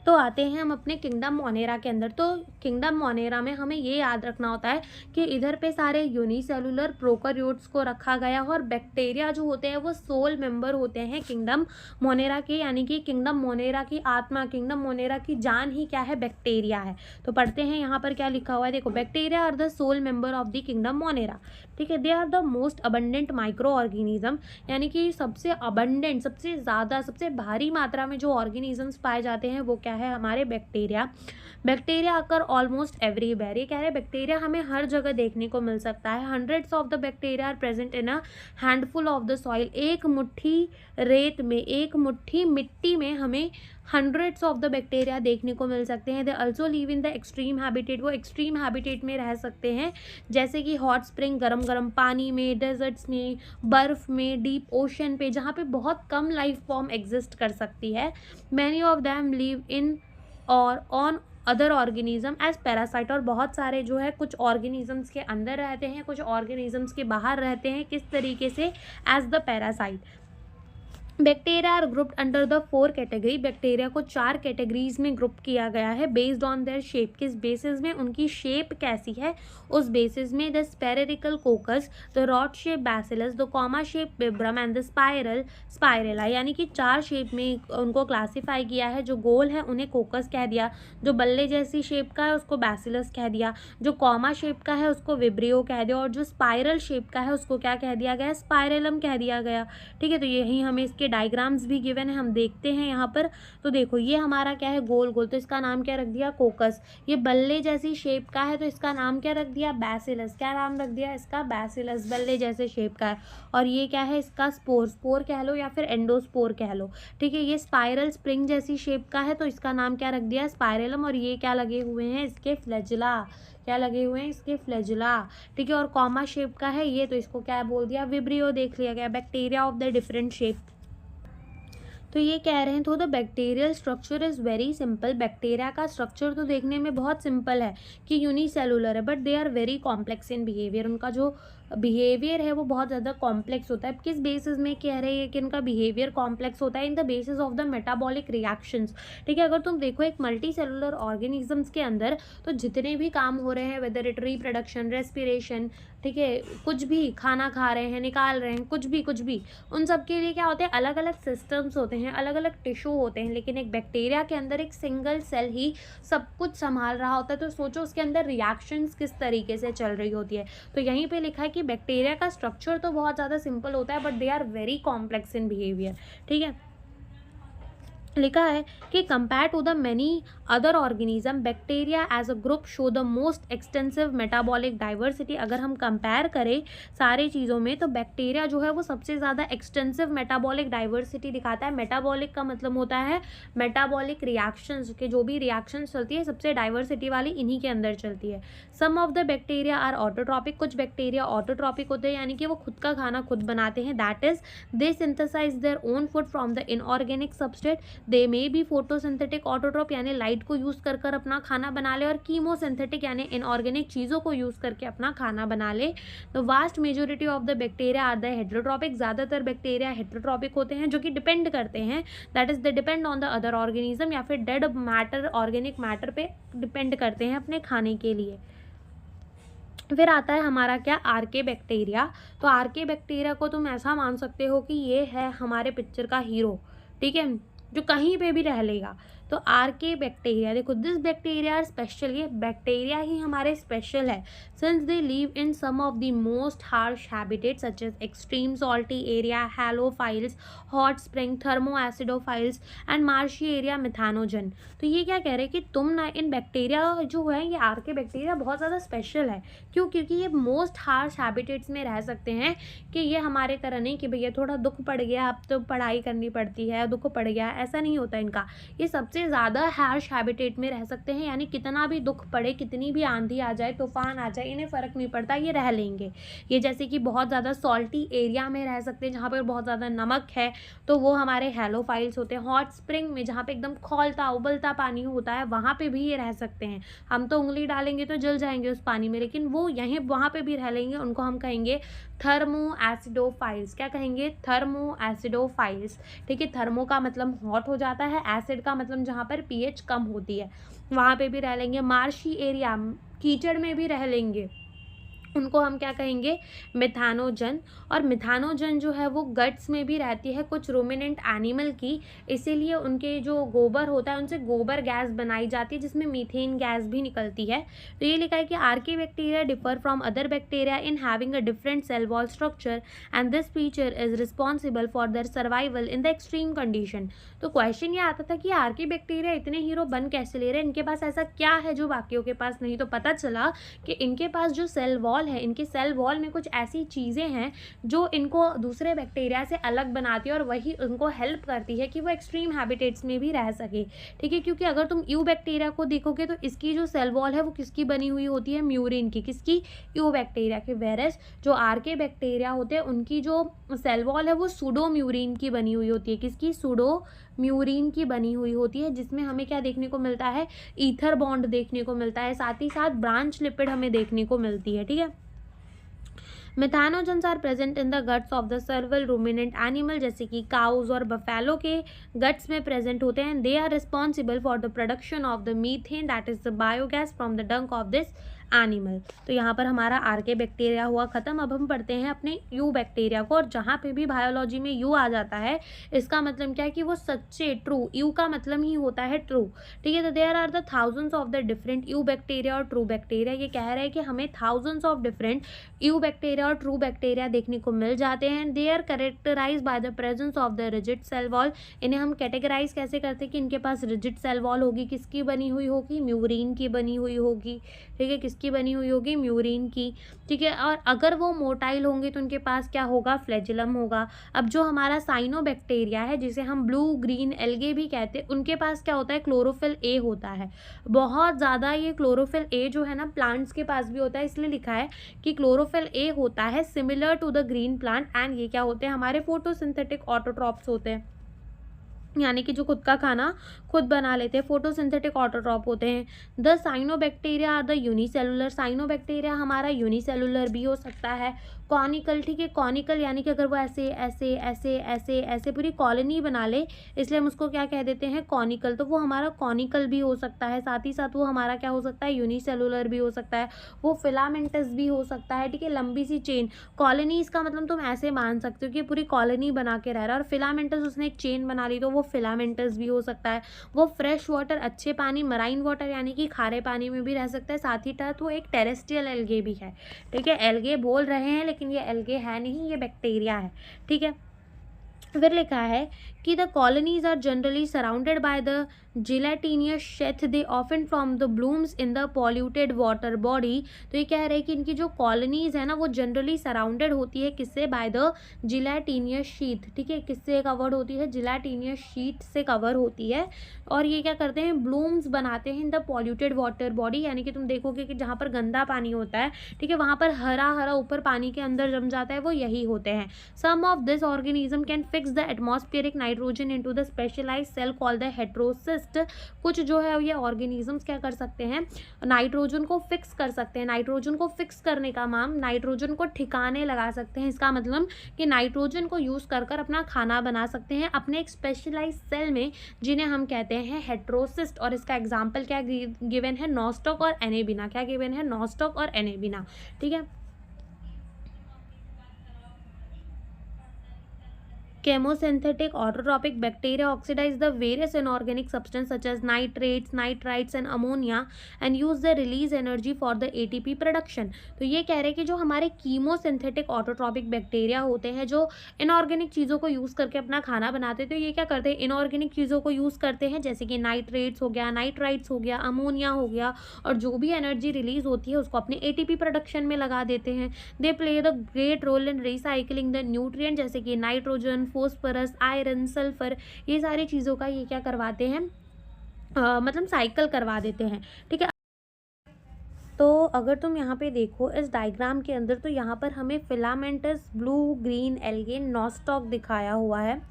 तो आते हैं हम अपने किंगडम मोनेरा के अंदर। तो किंगडम मोनेरा में हमें ये याद रखना होता है कि इधर पे सारे यूनिसेलुलर प्रोकैरियोट्स को रखा गया और बैक्टीरिया जो होते हैं वो सोल मेंबर होते हैं किंगडम मोनेरा के, यानी कि किंगडम मोनेरा की आत्मा, किंगडम मोनेरा की जान ही क्या है, बैक्टीरिया है। तो पढ़ते हैं यहाँ पर क्या लिखा हुआ है, देखो, bacteria are the sole member of the kingdom Monera. ठीक है, they are the most abundant micro organism, यानी कि सबसे अबंडेंट, सबसे ज़्यादा, सबसे भारी मात्रा में जो ऑर्गेनिजम्स पाए जाते हैं वो क्या है, हमारे बैक्टीरिया। बैक्टीरिया अकर ऑलमोस्ट एवरीवेयर। ये कह रहे हैं बैक्टीरिया हमें हर जगह देखने को मिल सकता है। Hundreds of the bacteria are present in a handful of the soil. एक मुट्ठी रेत में, एक मुट्ठी मिट्टी में हमें हंड्रेड्स ऑफ द बैक्टीरिया देखने को मिल सकते हैं। They also live in the extreme habitat. वो एक्सट्रीम हैबिटेट में रह सकते हैं, जैसे कि हॉट स्प्रिंग, गरम गरम पानी में, डेजर्ट्स में, बर्फ़ में, डीप ओशन पे, जहाँ पे बहुत कम लाइफ फॉर्म एग्जिस्ट कर सकती है। Many of them live in और on other organism as parasite. और बहुत सारे जो है कुछ ऑर्गेनिजम्स के अंदर रहते हैं, कुछ ऑर्गेनिजम्स के बाहर रहते हैं। किस तरीके से? As the parasite. Bacteria are grouped under the 4 category. Bacteria को 4 कैटेगरीज में ग्रुप किया गया है बेस्ड ऑन देयर शेप। किस बेसिस में? उनकी शेप कैसी है उस बेसिस में। The spherical coccus, the rod shape bacillus, the comma shape vibrio and the spirilla. यानी कि 4 शेप में उनको क्लासीफाई किया है। जो गोल है उन्हें कोकस कह दिया, जो बल्ले जैसी शेप का है उसको बैसिलस कह दिया, जो कॉमा शेप का है उसको विब्रियो कह दिया, और जो स्पाइरल शेप का है उसको क्या कह दिया गया? स्पाइरेलम कह दिया गया। ठीक है, तो यही हमें इसके डायग्राम्स भी गिवन है, हम देखते हैं यहाँ पर। तो देखो ये हमारा क्या है? गोल गोल, तो इसका नाम क्या रख दिया? कोकस। ये बल्ले जैसी शेप का है तो इसका नाम क्या रख दिया? बैसिलस। क्या नाम रख दिया इसका? बैसिलस, बल्ले जैसे शेप का है। और ये क्या है? इसका स्पोर, स्पोर कह लो या फिर एंडोस्पोर कह लो। ठीक है, ये स्पाइरल स्प्रिंग जैसी शेप का है तो इसका नाम क्या रख दिया? स्पाइरेलम। और ये क्या लगे हुए हैं? इसके फ्लैजिला। क्या लगे हुए हैं? इसके फ्लैजिला। ठीक है, और कॉमा शेप का है ये, तो इसको क्या बोल दिया? विब्रियो देख लिया गया। Bacteria of the different shape. तो ये कह रहे हैं तो the bacterial structure is very simple. Bacteria का स्ट्रक्चर तो देखने में बहुत सिंपल है कि यूनिसेलुलर है, but they are very complex in behaviour. उनका जो बिहेवियर है वो बहुत ज़्यादा कॉम्प्लेक्स होता है। किस बेसिस में कह रहे हैं कि इनका बिहेवियर कॉम्प्लेक्स होता है? In the basis of the metabolic reactions. ठीक है, अगर तुम देखो एक मल्टी सेलुलर ऑर्गेनिजम्स के अंदर तो जितने भी काम हो रहे हैं, वेदर इट रिप्रोडक्शन, रेस्पिरेशन, ठीक है, कुछ भी खाना खा रहे हैं, निकाल रहे हैं, कुछ भी उन सब के लिए क्या होते हैं? अलग अलग सिस्टम्स होते हैं, अलग अलग टिश्यू होते हैं। लेकिन एक बैक्टीरिया के अंदर एक सिंगल सेल ही सब कुछ संभाल रहा होता है। तो सोचो उसके अंदर रिएक्शंस किस तरीके से चल रही होती है। तो यहीं पे लिखा है कि बैक्टीरिया का स्ट्रक्चर तो बहुत ज़्यादा सिंपल होता है, but they are very complex in behaviour. ठीक है, लिखा है कि compare to the many other organism, bacteria as a group show the most extensive metabolic diversity. अगर हम कंपेयर करें सारी चीज़ों में तो बैक्टीरिया जो है वो सबसे ज़्यादा एक्सटेंसिव मेटाबॉलिक डाइवर्सिटी दिखाता है। मेटाबॉलिक का मतलब होता है मेटाबॉलिक रिएक्शंस, के जो भी रिएक्शंस चलती है सबसे डाइवर्सिटी वाली इन्हीं के अंदर चलती है। Some of the bacteria are autotrophic. कुछ बैक्टीरिया ऑटोट्रॉपिक होते हैं, यानी कि वो खुद का खाना खुद बनाते हैं। That is they synthesise their own food from the inorganic substrate. They may be photosynthetic autotroph, यानी लाइट को यूज कर कर अपना खाना बना ले, और कीमोसिंथेटिक यानी इनऑर्गेनिक चीज़ों को यूज करके अपना खाना बना ले। The vast majority of the bacteria are the heterotrophic. ज़्यादातर बैक्टीरिया हेट्रोट्रॉपिक होते हैं जो कि डिपेंड करते हैं, that is the depend on the other organism, या फिर डेड मैटर, ऑर्गेनिक मैटर पे डिपेंड करते हैं अपने खाने के लिए। फिर आता है हमारा क्या? आर्के बैक्टीरिया। तो आर्के बैक्टीरिया को तुम ऐसा मान सकते हो कि ये है हमारे पिक्चर का हीरो। ठीक है, जो कहीं पे भी रह लेगा। तो आर्के बैक्टीरिया, देखो दिस बैक्टीरिया आर स्पेशल। ये बैक्टीरिया ही हमारे स्पेशल है, since they live in some of the most harsh habitat such as extreme salty area, halophiles, hot spring, thermoacidophiles and marshy area, methanogen. तो ये क्या कह रहे हैं कि तुम ना इन बैक्टीरिया जो है, ये आर्के बैक्टीरिया बहुत ज़्यादा स्पेशल है। क्यों? क्योंकि ये मोस्ट हार्श हैबिटेट्स में रह सकते हैं। कि ये हमारे तरह नहीं कि भैया थोड़ा दुख पड़ गया अब तो पढ़ाई करनी पड़ती है, दुख पड़ गया, ऐसा नहीं होता इनका। ये सबसे ज़्यादा हार्श हैबिटेट में रह सकते हैं, यानी कितना भी दुख पड़े, कितनी भी आंधी आ जाए, तूफान आ जाए, इन्हें फ़र्क नहीं पड़ता, ये रह लेंगे। ये जैसे कि बहुत ज़्यादा सॉल्टी एरिया में रह सकते हैं जहाँ पर बहुत ज़्यादा नमक है, तो वो हमारे हैलोफाइल्स होते हैं। हॉट स्प्रिंग में जहाँ पे एकदम खौलता उबलता पानी होता है वहाँ पे भी ये रह सकते हैं। हम तो उंगली डालेंगे तो जल जाएंगे उस पानी में, लेकिन वो यहीं वहाँ पे भी रह लेंगे। उनको हम कहेंगे थर्मो एसिडोफाइल्स। क्या कहेंगे? Thermo acidophiles. ठीक है, थर्मो का मतलब हॉट हो जाता है, एसिड का मतलब जहाँ पर पीएच कम होती है वहाँ पे भी रह लेंगे। मार्शी एरिया, कीचड़ में भी रह लेंगे, उनको हम क्या कहेंगे? मिथानोजन। और मिथानोजन जो है वो गट्स में भी रहती है कुछ रूमिनेंट एनिमल की, इसीलिए उनके जो गोबर होता है उनसे गोबर गैस बनाई जाती है जिसमें मीथेन गैस भी निकलती है। तो ये लिखा है कि archaebacteria differ from other bacteria in having a different cell wall structure and this feature is responsible for their survival in the extreme condition. तो क्वेश्चन ये आता था कि आर्के बैक्टीरिया इतने हीरो बन कैसे ले रहे हैं, इनके पास ऐसा क्या है जो बाकियों के पास नहीं? तो पता चला कि इनके पास जो सेल वॉल है, इनके सेल वॉल में कुछ ऐसी चीज़ें हैं जो इनको दूसरे बैक्टीरिया से अलग बनाती है, और वही उनको हेल्प करती है कि वो एक्सट्रीम हैबिटेट्स में भी रह सके। ठीक है, क्योंकि अगर तुम यू बैक्टीरिया को देखोगे तो इसकी जो सेल वॉल है वो किसकी बनी हुई होती है? म्यूरिन की। किसकी? यू बैक्टीरिया की। वेरस जो आर्के बैक्टीरिया होते हैं उनकी जो सेल वॉल है वो सूडो म्यूरिन की बनी हुई होती है। किसकी? सूडो म्यूरिन की बनी हुई होती है, जिसमें हमें क्या देखने को मिलता है? ईथर बॉन्ड देखने को मिलता है, साथ ही साथ ब्रांच लिपिड हमें देखने को मिलती है। ठीक है, methanogens are present in the guts of the several ruminant animal, जैसे कि काउज और बफेलो के गट्स में प्रेजेंट होते हैं। They are responsible for the production of the methane that is the biogas from the dung of this animal. तो यहाँ पर हमारा आर्के बैक्टीरिया हुआ खत्म। अब हम पढ़ते हैं अपने यू बैक्टीरिया को, और जहाँ पे भी बायोलॉजी में यू आ जाता है इसका मतलब क्या है कि वो सच्चे, ट्रू, यू का मतलब ही होता है ट्रू। ठीक है, तो there are the thousands of the different eubacteria और ट्रू बैक्टीरिया। ये कह रहे हैं कि हमें thousands of different eubacteria और ट्रू बैक्टीरिया देखने को मिल जाते हैं। They are characterise by the presence of the rigid cell wall. इन्हें हम कैटेगराइज कैसे करते हैं कि इनके पास रिजिड सेल वॉल होगी, किसकी बनी हुई होगी, म्यूरीन की बनी हुई होगी। ठीक है, किसकी बनी हुई होगी, म्यूरीन की। ठीक है, और अगर वो मोटाइल होंगे तो उनके पास क्या होगा, फ्लैजिलम होगा। अब जो हमारा साइनोबैक्टीरिया है, जिसे हम ब्लू ग्रीन एल्गे भी कहते हैं, उनके पास क्या होता है, क्लोरोफिल ए होता है। बहुत ज़्यादा ये क्लोरोफिल ए जो है ना प्लांट्स के पास भी होता है, इसलिए लिखा है कि क्लोरोफिल ए होता है similar to the green plant. And ये क्या होते हैं, हमारे फोटोसिंथेटिक ऑटोट्रॉप्स होते हैं, यानी कि जो खुद का खाना खुद बना लेते हैं, फोटोसिंथेटिक ऑटोट्रॉप होते हैं। The cyanobacteria are the unicellular. Cyanobacteria हमारा यूनिसेलुलर भी हो सकता है। कॉनिकल, ठीक है, कॉनिकल यानी कि अगर वो ऐसे ऐसे ऐसे ऐसे ऐसे पूरी कॉलोनी बना ले, इसलिए हम उसको क्या कह देते हैं, कॉनिकल। तो वो हमारा कॉनिकल भी हो सकता है, साथ ही साथ वो हमारा क्या हो सकता है, यूनिसेलुलर भी हो सकता है, वो फिलामेंटस भी हो सकता है। ठीक है, लंबी सी चेन। कॉलोनीज का मतलब तुम ऐसे मान सकते हो कि पूरी कॉलोनी बना के रह रहा है, और फिलामेंटस उसने एक चेन बना ली तो वो फिलामेंटस भी हो सकता है। वो फ्रेश वाटर, अच्छे पानी, मराइन वाटर यानी कि खारे पानी में भी रह सकता है। साथ ही साथ वो एक टेरेस्ट्रियल एल्गे भी है। ठीक है, एल्गे बोल रहे हैं लेकिन ये एल्गे है नहीं, ये बैक्टीरिया है। ठीक है, फिर लिखा है कि the colonies are generally surrounded by the gelatinous sheath, they often from the blooms in the polluted water body. तो ये कह रहे हैं कि इनकी जो कॉलोनीज है ना वो जनरली सराउंडेड होती है किससे, बाय द जिलेटिनियस शीथ। ठीक है, किससे कवर्ड होती है, जिलेटिनियस शीथ से कवर होती है। और ये क्या करते हैं, ब्लूम्स बनाते हैं इन द पॉल्यूटेड वाटर बॉडी, यानी कि तुम देखोगे कि जहाँ पर गंदा पानी होता है, ठीक है, वहाँ पर हरा हरा ऊपर पानी के अंदर जम जाता है, वो यही होते हैं। Some of this organism can fix the atmospheric nitrogen into the specialised cell called the heterocyst. कुछ जो है ये ऑर्गेनिजम्स क्या कर सकते हैं, नाइट्रोजन को फिक्स कर सकते हैं। नाइट्रोजन को फिक्स करने का नाम, नाइट्रोजन को ठिकाने लगा सकते हैं। इसका मतलब कि नाइट्रोजन को यूज कर कर अपना खाना बना सकते हैं अपने एक स्पेशलाइज्ड सेल में, जिन्हें हम कहते हैं हेटेरोसिस्ट। और इसका एग्जाम्पल क्या गिवन है, नॉस्टॉक और एनेबिना। क्या गिवन है, नॉस्टॉक और एनेबिना। ठीक है, chemosynthetic autotrophic bacteria oxidize the various inorganic substances such as nitrates, nitrites and ammonia and use the release energy for the ATP production। तो ये कह रहे हैं कि जो हमारे कीमोसिंथेटिक ऑटोट्रॉपिक बैक्टीरिया होते हैं जो इनऑर्गेनिक चीज़ों को यूज़ करके अपना खाना बनाते हैं, तो ये क्या करते हैं, इनऑर्गेनिक चीज़ों को यूज़ करते हैं, जैसे कि नाइट्रेट्स हो गया, नाइट्राइट्स हो गया, अमोनिया हो गया, और जो भी एनर्जी रिलीज होती है उसको अपने ATP प्रोडक्शन में लगा देते हैं। They play the great role in recycling the nutrient, जैसे कि नाइट्रोजन, फॉस्फोरस, आयरन, सल्फर, ये सारी चीज़ों का ये क्या करवाते हैं, मतलब साइकिल करवा देते हैं। ठीक है, तो अगर तुम यहाँ पे देखो इस डायग्राम के अंदर, तो यहाँ पर हमें filamentous, blue green algae, nostoc दिखाया हुआ है।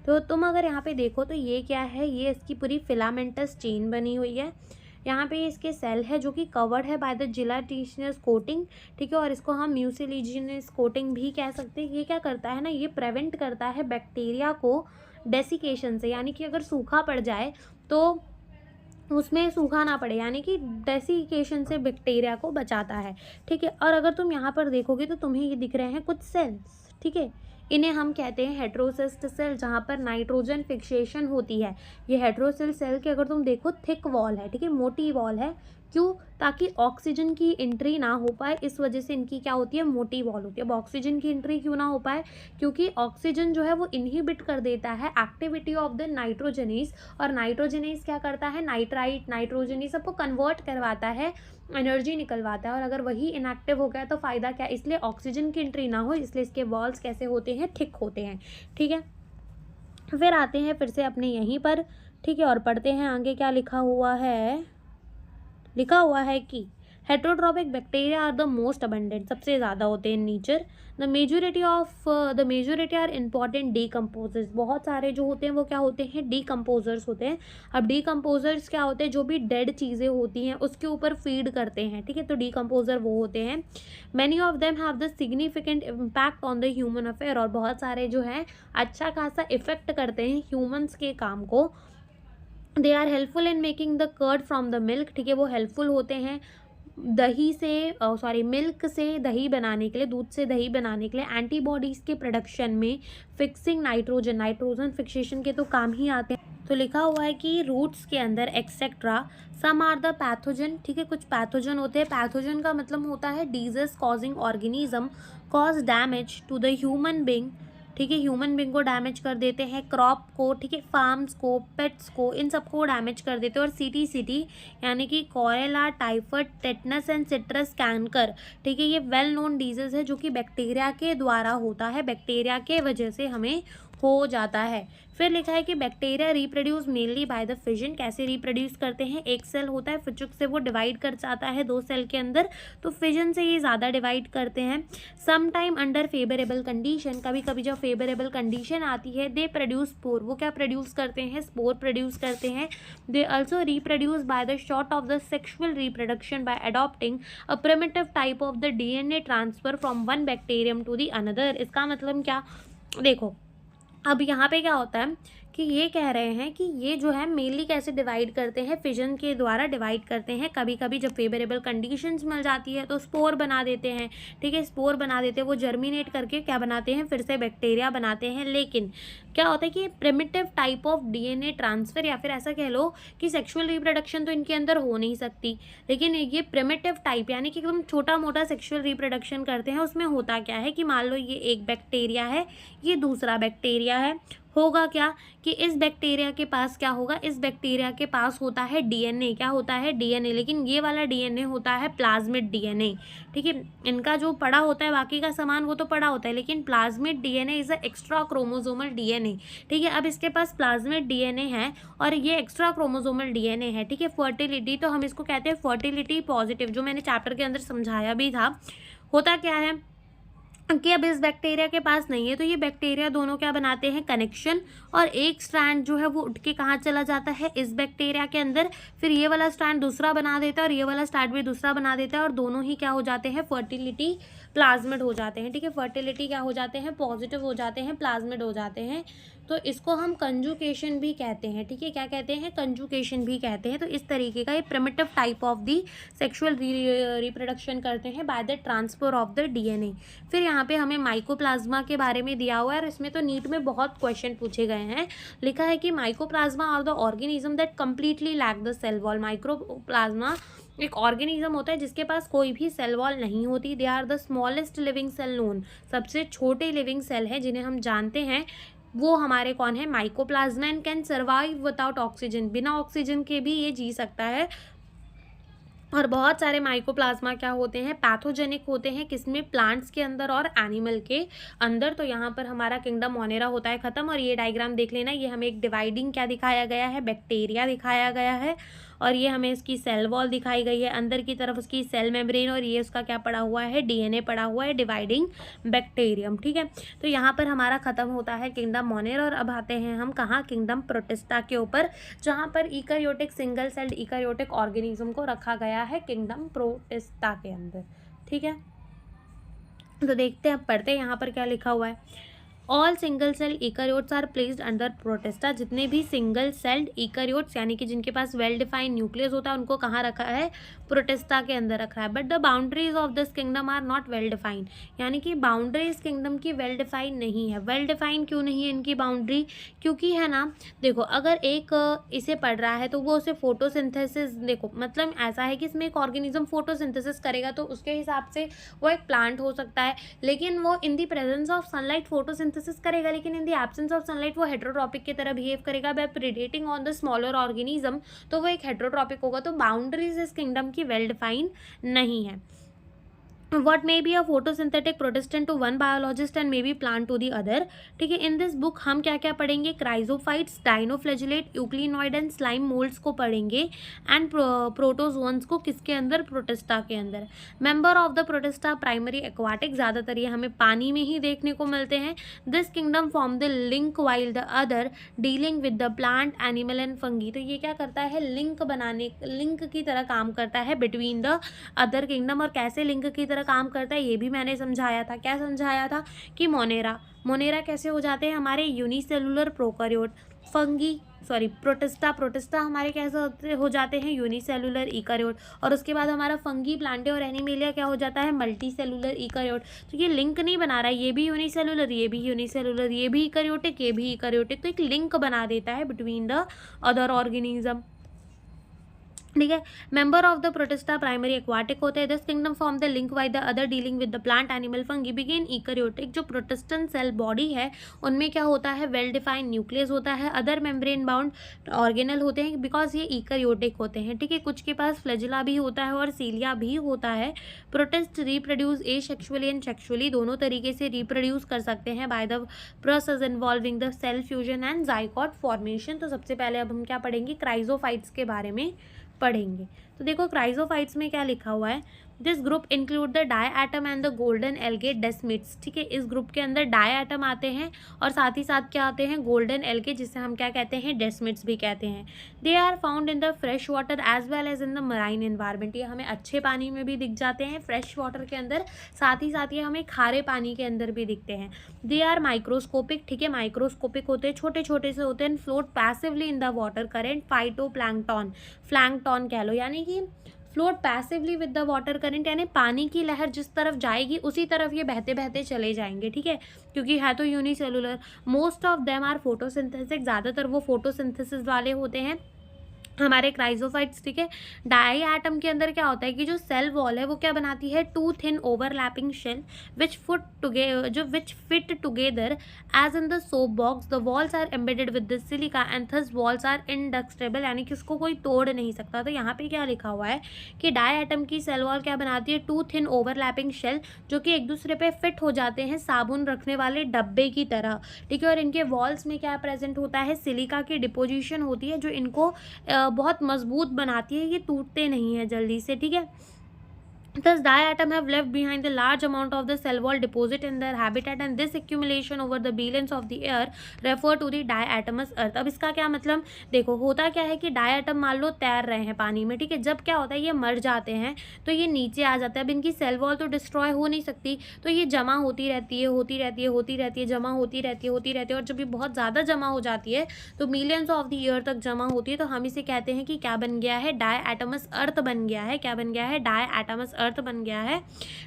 तो तुम अगर यहाँ पे देखो तो ये क्या है, ये इसकी पूरी फिलामेंटस चेन बनी हुई है। यहाँ पे इसके सेल है जो कि कवर्ड है बाय द जिलेटिनियस कोटिंग। ठीक है, और इसको हम म्यूसिलिजिनस कोटिंग भी कह सकते हैं। ये क्या करता है ना, ये प्रिवेंट करता है बैक्टीरिया को डेसिकेशन से, यानी कि अगर सूखा पड़ जाए तो उसमें सूखा ना पड़े, यानी कि डेसिकेशन से बैक्टीरिया को बचाता है। ठीक है, और अगर तुम यहाँ पर देखोगे तो तुम्हें ये दिख रहे हैं कुछ सेल्स। ठीक है, इन्हें हम कहते हैं हेटेरोसिस्ट सेल, जहाँ पर नाइट्रोजन फिक्सेशन होती है। ये हेटेरोसिल सेल की अगर तुम देखो थिक वॉल है, ठीक है, मोटी वॉल है। क्यों, ताकि ऑक्सीजन की एंट्री ना हो पाए, इस वजह से इनकी क्या होती है, मोटी वॉल होती है। अब ऑक्सीजन की एंट्री क्यों ना हो पाए, क्योंकि ऑक्सीजन जो है वो इनहिबिट कर देता है एक्टिविटी ऑफ द नाइट्रोजनेज, और नाइट्रोजनेज क्या करता है, नाइट्राइट, नाइट्रोजन सबको कन्वर्ट करवाता है, एनर्जी निकलवाता है। और अगर वही इनएक्टिव हो गया तो फ़ायदा क्या, इसलिए ऑक्सीजन की एंट्री ना हो, इसलिए इसके वॉल्स कैसे होते हैं, थिक होते हैं। ठीक है, फिर आते हैं फिर से अपने यहीं पर। ठीक है, और पढ़ते हैं आगे क्या लिखा हुआ है। लिखा हुआ है कि heterotrophic bacteria are the most abundant, सबसे ज़्यादा होते हैं in nature. The majority are important decomposers, बहुत सारे जो होते हैं वो क्या होते हैं, डीकम्पोजर्स होते हैं। अब डीकम्पोजर्स क्या होते हैं, जो भी डेड चीज़ें होती हैं उसके ऊपर फीड करते हैं, ठीक है, तो डीकम्पोजर वो होते हैं। Many of them have the significant impact on the human affair, और बहुत सारे जो हैं अच्छा खासा इफेक्ट करते हैं ह्यूमन्स के काम को। They are helpful in making the curd from the milk, ठीक है, वो हेल्पफुल होते हैं दही से, मिल्क से दही बनाने के लिए, दूध से दही बनाने के लिए, एंटीबॉडीज़ के प्रोडक्शन में, फिक्सिंग नाइट्रोजन फिक्सेशन के तो काम ही आते हैं। तो लिखा हुआ है कि रूट्स के अंदर etcetera, some are the pathogen, ठीक है, कुछ पैथोजन होते हैं। पैथोजन का मतलब होता है disease causing organism, cause damage to the human being, ठीक है, ह्यूमन बींग को डैमेज कर देते हैं, क्रॉप को, ठीक है, फार्म्स को, पेट्स को, इन सबको डैमेज कर देते हैं। और सीटी यानी कि cholera, typhoid, tetanus and citrus canker, ठीक है, ये वेल नोन डिजीज है जो कि बैक्टीरिया के द्वारा होता है, बैक्टीरिया के वजह से हमें हो जाता है। फिर लिखा है कि bacteria reproduce mainly by the fission, कैसे रिप्रोड्यूस करते हैं, एक सेल होता है, फिचुक से वो डिवाइड कर जाता है 2 सेल के अंदर, तो फिजन से ये ज़्यादा डिवाइड करते हैं। Some time under favourable condition, कभी कभी जब फेवरेबल कंडीशन आती है, दे प्रोड्यूस स्पोर, वो क्या प्रोड्यूस करते हैं, स्पोर प्रोड्यूस करते हैं। They also reproduce by the short of the sexual reproduction by adopting a primitive type of the DNA transfer from one bacterium to the another. इसका मतलब क्या, देखो अब यहाँ पे क्या होता है कि ये कह रहे हैं कि ये जो है मेनली कैसे डिवाइड करते हैं, फिजन के द्वारा डिवाइड करते हैं। कभी कभी जब फेवरेबल कंडीशंस मिल जाती है तो स्पोर बना देते हैं, ठीक है, स्पोर बना देते हैं, वो जर्मिनेट करके क्या बनाते हैं, फिर से बैक्टीरिया बनाते हैं। लेकिन क्या होता है कि primitive type of DNA transfer, या फिर ऐसा कह लो कि सेक्शुअल रिप्रोडक्शन तो इनके अंदर हो नहीं सकती, लेकिन ये प्रिमिटिव टाइप यानी कि एकदम छोटा मोटा सेक्शुअल रिप्रोडक्शन करते हैं। उसमें होता क्या है कि मान लो ये एक बैक्टीरिया है, ये दूसरा बैक्टीरिया है, होगा क्या कि इस बैक्टीरिया के पास क्या होगा, इस बैक्टीरिया के पास होता है डीएनए, क्या होता है, डीएनए, लेकिन ये वाला डीएनए होता है प्लाज्मिड डीएनए, ठीक है, इनका जो पड़ा होता है बाकी का सामान वो तो पड़ा होता है, लेकिन plasmid DNA is a extra chromosomal DNA, ठीक है। अब इसके पास प्लाज्मिड डीएनए है और ये एक्स्ट्रा क्रोमोसोमल डीएनए है, ठीक है। फर्टिलिटी, तो हम इसको कहते हैं फर्टिलिटी पॉजिटिव, जो मैंने चैप्टर के अंदर समझाया भी था। होता क्या है कि अब इस बैक्टीरिया के पास नहीं है, तो ये बैक्टीरिया दोनों क्या बनाते हैं, कनेक्शन, और एक स्ट्रैंड जो है वो उठ के कहाँ चला जाता है, इस बैक्टीरिया के अंदर, फिर ये वाला स्ट्रैंड दूसरा बना देता है और ये वाला स्ट्रैंड भी दूसरा बना देता है, और दोनों ही क्या हो जाते हैं, फर्टिलिटी प्लाज्मिड हो जाते हैं, ठीक है, फर्टिलिटी क्या हो जाते हैं, पॉजिटिव हो जाते हैं, प्लाज्मिड हो जाते हैं। तो इसको हम कंजुकेशन भी कहते हैं, ठीक है, क्या कहते हैं, कंजुकेशन भी कहते हैं। तो इस तरीके का ये primitive type of the sexual reproduction करते हैं by the transfer of the DNA. फिर यहाँ पे हमें माइकोप्लाज्मा के बारे में दिया हुआ है, और इसमें तो नीट में बहुत क्वेश्चन पूछे गए हैं। लिखा है कि mycoplasma are the organism that completely lack the cell wall. Microplasma एक ऑर्गेनिज्म होता है जिसके पास कोई भी सेल वॉल नहीं होती। They are the smallest living cell known, सबसे छोटे लिविंग सेल हैं जिन्हें हम जानते हैं, वो हमारे कौन है, mycoplasma, and can survive without oxygen, बिना ऑक्सीजन के भी ये जी सकता है। और बहुत सारे माइकोप्लाज्मा क्या होते हैं, पैथोजेनिक होते हैं, किसमें, प्लांट्स के अंदर और एनिमल के अंदर। तो यहाँ पर हमारा किंगडम मोनेरा होता है ख़त्म। और ये डायग्राम देख लेना, ये हमें एक डिवाइडिंग क्या दिखाया गया है, बैक्टीरिया दिखाया गया है, और ये हमें इसकी सेल वॉल दिखाई गई है, अंदर की तरफ उसकी सेल मेम्ब्रेन, और ये उसका क्या पड़ा हुआ है, डीएनए पड़ा हुआ है, डिवाइडिंग बैक्टीरियम, ठीक है। तो यहाँ पर हमारा ख़त्म होता है किंगडम मोनेरा, और अब आते हैं हम कहाँ, किंगडम प्रोटिस्टा के ऊपर, जहाँ पर इकारियोटिक सिंगल सेल्ड इकारियोटिक ऑर्गेनिज्म को रखा गया है किंगडम प्रोटिस्टा के अंदर, ठीक है। तो देखते हैं, अब पढ़ते हैं यहाँ पर क्या लिखा हुआ है। All single cell eukaryotes are placed under Protista, जितने भी सिंगल सेल्ड इकारियोट्स यानी कि जिनके पास वेल डिफाइंड न्यूक्लियस होता है उनको कहाँ रखा है, प्रोटिस्टा के अंदर रखा है। But the boundaries of this kingdom are not well defined, यानी कि बाउंड्रीज किंगडम की वेल डिफाइंड नहीं है। वेल डिफाइंड क्यों नहीं है इनकी बाउंड्री, क्योंकि है ना, देखो अगर एक इसे पढ़ रहा है तो वो उसे फोटोसिंथेसिस, देखो मतलब ऐसा है कि इसमें एक ऑर्गेनिज्म फोटोसिंथेसिस करेगा तो उसके हिसाब से वो एक प्लांट हो सकता है, लेकिन वो in the presence of sunlight photosynthesis करेगा, लेकिन in the absence of sunlight वो हेट्रोट्रॉपिक की तरह बिहेव करेगा by predating on the smaller organism, तो वो एक हेट्रोट्रॉपिक होगा। तो बाउंड्रीज इस किंगडम की वेल डिफाइंड नहीं है। what may be a photosynthetic protestant to one biologist and maybe plant to the other. ठीक है, इन दिस बुक हम क्या क्या पढ़ेंगे, क्राइजोफाइट्स, डाइनोफ्लैजिलेट, यूक्लिनॉइड एंड स्लाइम मोल्ड्स को पढ़ेंगे एंड प्रोटोजोन्स को किसके अंदर, प्रोटिस्टा के अंदर. Member of the Protista primary aquatic, ज़्यादातर ये हमें पानी में ही देखने को मिलते हैं. This kingdom form the link while the other dealing with the plant, animal and fungi. तो ये क्या करता है, लिंक बनाने, लिंक की तरह काम करता है बिटवीन द अदर किंगडम. और कैसे लिंक की तरह काम करता है ये भी मैंने समझाया था. क्या समझाया था कि मोनेरा कैसे हो जाते हैं हमारे यूनिसेलुलर प्रोकैरियोट. फंगी प्रोटिस्टा हमारे कैसे हो जाते हैं यूनिसेलुलर इकारियोट. और उसके बाद हमारा फंगी, प्लांटे और एनिमेलिया क्या हो जाता है, मल्टी सेलुलर इकारियोट. तो ये लिंक नहीं बना रहा है, ये भी यूनिसेलुलर, ये भी यूनिसेलुलर, ये भी इकारियोटिक, ये भी इकारियोटिक. तो एक लिंक बना देता है बिटवीन द अदर ऑर्गेनिज्म. ठीक है, member of the Protista primary aquatic होते हैं. This kingdom form the link why the other dealing with the plant, animal, fungi. बिगिन ईकैरियोटिक. जो प्रोटिस्टन सेल बॉडी है उनमें क्या होता है, वेल डिफाइंड न्यूक्लियस होता है. अदर मेम्ब्रेन बाउंड ऑर्गेनल होते हैं बिकॉज ये ईकैरियोटिक होते हैं. ठीक है, कुछ के पास फ्लैजिला भी होता है और सीलिया भी होता है. Protist reproduce asexually and sexually, दोनों तरीके से रिप्रोड्यूस कर सकते हैं by the process involving the cell fusion and zygote formation. तो सबसे पहले अब हम क्या पढ़ेंगे, क्राइजोफाइट्स के बारे में पढ़ेंगे. तो देखो क्राइजोफाइट्स में क्या लिखा हुआ है, this group include the diatom and the golden algae desmids. ठीक है, इस ग्रुप के अंदर डाई एटम आते हैं और साथ ही साथ क्या आते हैं, गोल्डन एल्गे, जिसे हम क्या कहते हैं, डेस्मिट्स भी कहते हैं. They are found in the fresh water as well as in the marine environment. ये हमें अच्छे पानी में भी दिख जाते हैं, फ्रेश वाटर के अंदर, साथ ही साथ ये हमें खारे पानी के अंदर भी दिखते हैं. They are microscopic. ठीक है, माइक्रोस्कोपिक होते हैं, छोटे छोटे से होते हैं. Float passively in the water current. Phytoplankton, plankton कह लो, यानी कि float passively with the water current, यानी पानी की लहर जिस तरफ जाएगी उसी तरफ ये बहते बहते चले जाएंगे. ठीक है, क्योंकि है तो unicellular. Most of them are photosynthesis, ज़्यादातर वो फोटोसिंथेसिस वाले होते हैं हमारे क्राइजोफाइट्स. ठीक है, डाई एटम के अंदर क्या होता है कि जो सेल वॉल है वो क्या बनाती है, two thin overlapping shell which fit together as in the soap box. The walls are embedded with the silica and thus walls are indestructible, यानी कि उसको कोई तोड़ नहीं सकता. तो यहाँ पे क्या लिखा हुआ है कि डाई एटम की सेल वॉल क्या बनाती है, टू थिन ओवरलैपिंग शेल, जो कि एक दूसरे पे फिट हो जाते हैं साबुन रखने वाले डब्बे की तरह. ठीक है, और इनके वॉल्स में क्या प्रेजेंट होता है, सिलिका की डिपोजिशन होती है जो इनको बहुत मजबूत बनाती है, ये टूटते नहीं है जल्दी से. ठीक है, thus diatom have left behind the large amount of the cell wall deposit in their habitat and this accumulation over the billions of the year refer to the diatomous earth. अब इसका क्या मतलब, देखो होता क्या है कि डायटम मान लो तैर रहे हैं पानी में. ठीक है, जब क्या होता है ये मर जाते हैं तो ये नीचे आ जाता है. अब इनकी सेल वॉल तो डिस्ट्रॉय हो नहीं सकती, तो ये जमा होती रहती है, जमा होती रहती है. और जब ये बहुत ज़्यादा जमा हो जाती है तो मिलियंस ऑफ द ईयर तक जमा होती है. तो हम इसे कहते हैं कि क्या बन गया है, डायटमस अर्थ बन गया है. क्या बन गया है, डायटमस अर्थ बन गया है.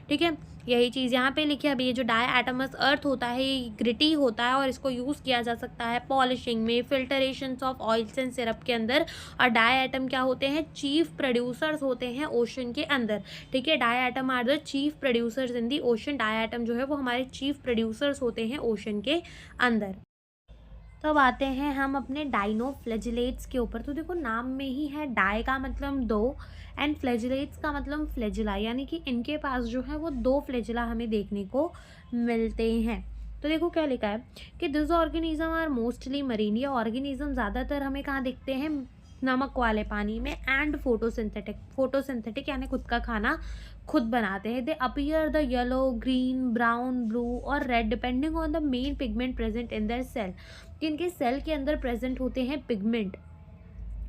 ठीक है, यही चीज़ यहाँ पे लिखी है. अभी ये जो डायटमस अर्थ होता है ये ग्रिटी होता है और इसको यूज़ किया जा सकता है पॉलिशिंग में, filtration of oils and syrup के अंदर. और डायटम क्या होते हैं, चीफ प्रोड्यूसर्स होते हैं ओशन के अंदर. ठीक है, diatom are the chief producers in the ocean. Diatom जो है वो हमारे चीफ प्रोड्यूसर्स होते हैं ओशन के अंदर. तो अब आते हैं हम अपने डाइनोफ्लैजिलेट्स के ऊपर. तो देखो नाम में ही है, डाई का मतलब दो एंड फ्लैजिलेट्स का मतलब फ्लैजिला, यानी कि इनके पास जो है वो दो फ्लैजिला हमें देखने को मिलते हैं. तो देखो क्या लिखा है कि this organism are mostly marine. ये ऑर्गेनिज्म ज़्यादातर हमें कहाँ दिखते हैं, नमक वाले पानी में. एंड फोटोसिंथेटिक यानी खुद का खाना खुद बनाते हैं. They appear the yellow, green, brown, blue और red depending on the main pigment present in their cell. इनके सेल के अंदर प्रेजेंट होते हैं पिगमेंट.